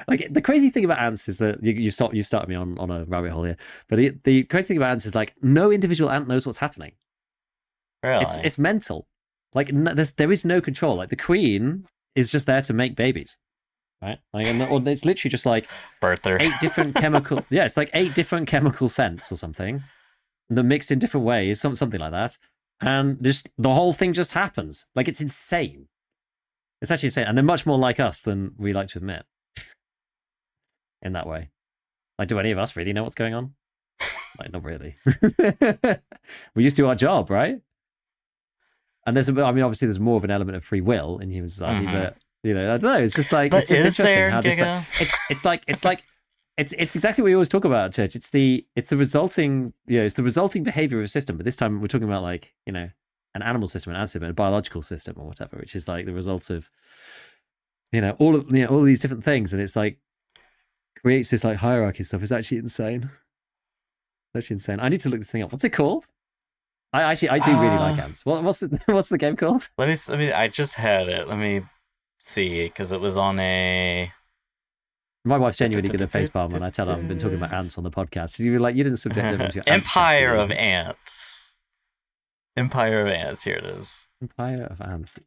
like the crazy thing about ants is that you started me on a rabbit hole here. But the crazy thing about ants is like no individual ant knows what's happening. Really? It's mental. Like there is no control. Like the queen is just there to make babies. Right, like, or it's literally just like birther. 8 different chemical. Yeah, it's like 8 different chemical scents or something. They're mixed in different ways, something like that, and just the whole thing just happens. Like it's insane. It's actually insane, and they're much more like us than we like to admit. In that way, like, do any of us really know what's going on? Like, not really. We just do our job, right? And obviously, there's more of an element of free will in human society, but You know, I don't know. It's just like But it's just is interesting there, how this like, Giga? it's exactly what we always talk about, Church. It's the resulting it's the resulting behavior of a system, but this time we're talking about like an animal system, an ant system, a biological system, or whatever, which is like the result of all of all of these different things, and it's like creates this like hierarchy stuff. It's actually insane. It's actually insane. I need to look this thing up. What's it called? I do really like ants. What's the game called? Let me. I just had it. Let me see, because it was on a. My wife's genuinely going to facepalm when I tell her I've been talking about ants on the podcast. You were like, you didn't subject everyone to Empire of Ants. Empire of Ants. Here it is. Empire of Ants.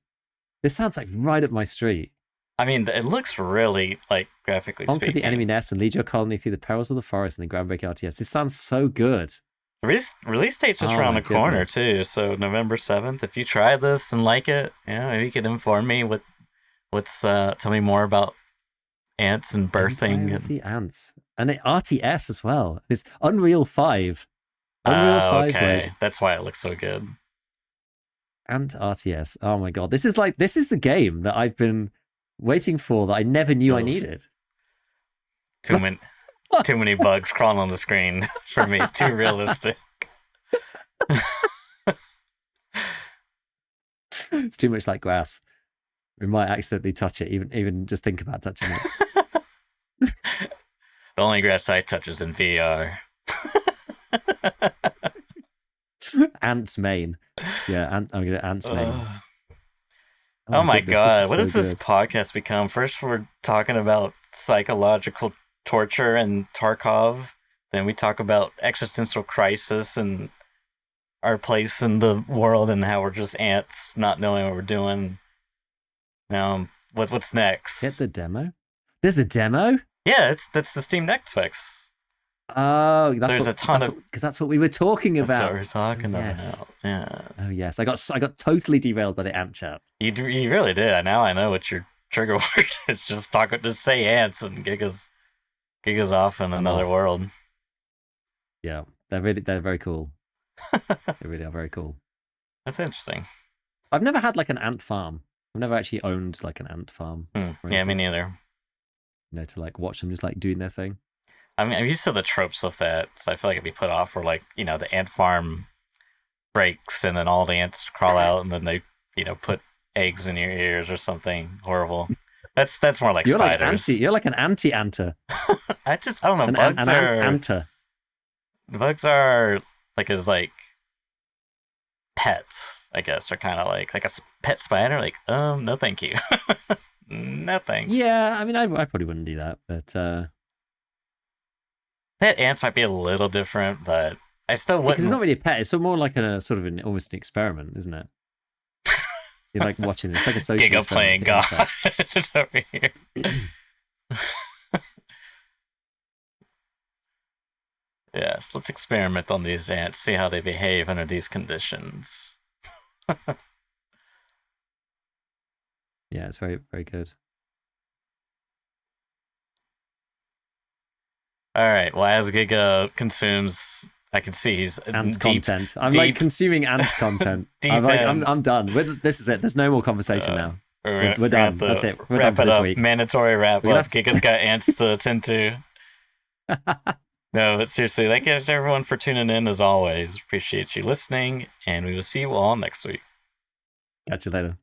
This sounds like right up my street. I mean, it looks really like graphically Conquer speaking. the enemy nest and lead your colony through the perils of the forest and the groundbreaking RTS. This sounds so good. Release date's just around the corner too, so November 7th. If you try this and like it, maybe you could inform me tell me more about ants and birthing. Empire of the ants. And RTS as well. It's Unreal 5. Unreal 5. Okay. That's why it looks so good. Ant RTS. Oh my god. This is the game that I've been waiting for that I never knew I needed. Too many bugs crawling on the screen for me. Too realistic. It's too much like grass. We might accidentally touch it, even just think about touching it. The only grass I touch is in VR. Ants main. Yeah, I'm gonna Ants main. Oh my god, what does this podcast become? First we're talking about psychological torture and Tarkov. Then we talk about existential crisis and our place in the world and how we're just ants not knowing what we're doing. Now, what's next? Get the demo? There's a demo? Yeah, that's the Steam Next specs. Oh, there's a ton of because that's what we were talking about. That's what we're talking about. Yeah. Oh yes, I got totally derailed by the ant chat. You really did. Now I know what your trigger word is. Just say ants and Giga's off in another world. Yeah, they're very cool. They really are very cool. That's interesting. I've never had like an ant farm. I've never actually owned like an ant farm. Yeah, me neither. To like watch them just like doing their thing. I mean, I'm used to the tropes of that, so I feel like it'd be put off where like, the ant farm breaks and then all the ants crawl out and then they, put eggs in your ears or something horrible. That's more like spiders. You're like an anti-anter. I don't know. Anter. Bugs are like pets, I guess. They're kind of like a pet spider. Like, no, thank you. No thanks. Yeah, I mean, I probably wouldn't do that, but pet ants might be a little different, but I still wouldn't. It's not really a pet. It's more like a sort of almost an experiment, isn't it? You're like watching this, like a social Giga playing God over here. Yes, let's experiment on these ants, see how they behave under these conditions. Yeah, it's very, very good. All right. Well, as Giga consumes, I can see he's ant content. I'm like consuming ant content. I'm done. This is it. There's no more conversation now. We're done. That's it. We're done for this week. Mandatory wrap up. Giga's got ants to attend to. No, but seriously, thank you to everyone for tuning in as always. Appreciate you listening, and we will see you all next week. Catch you later.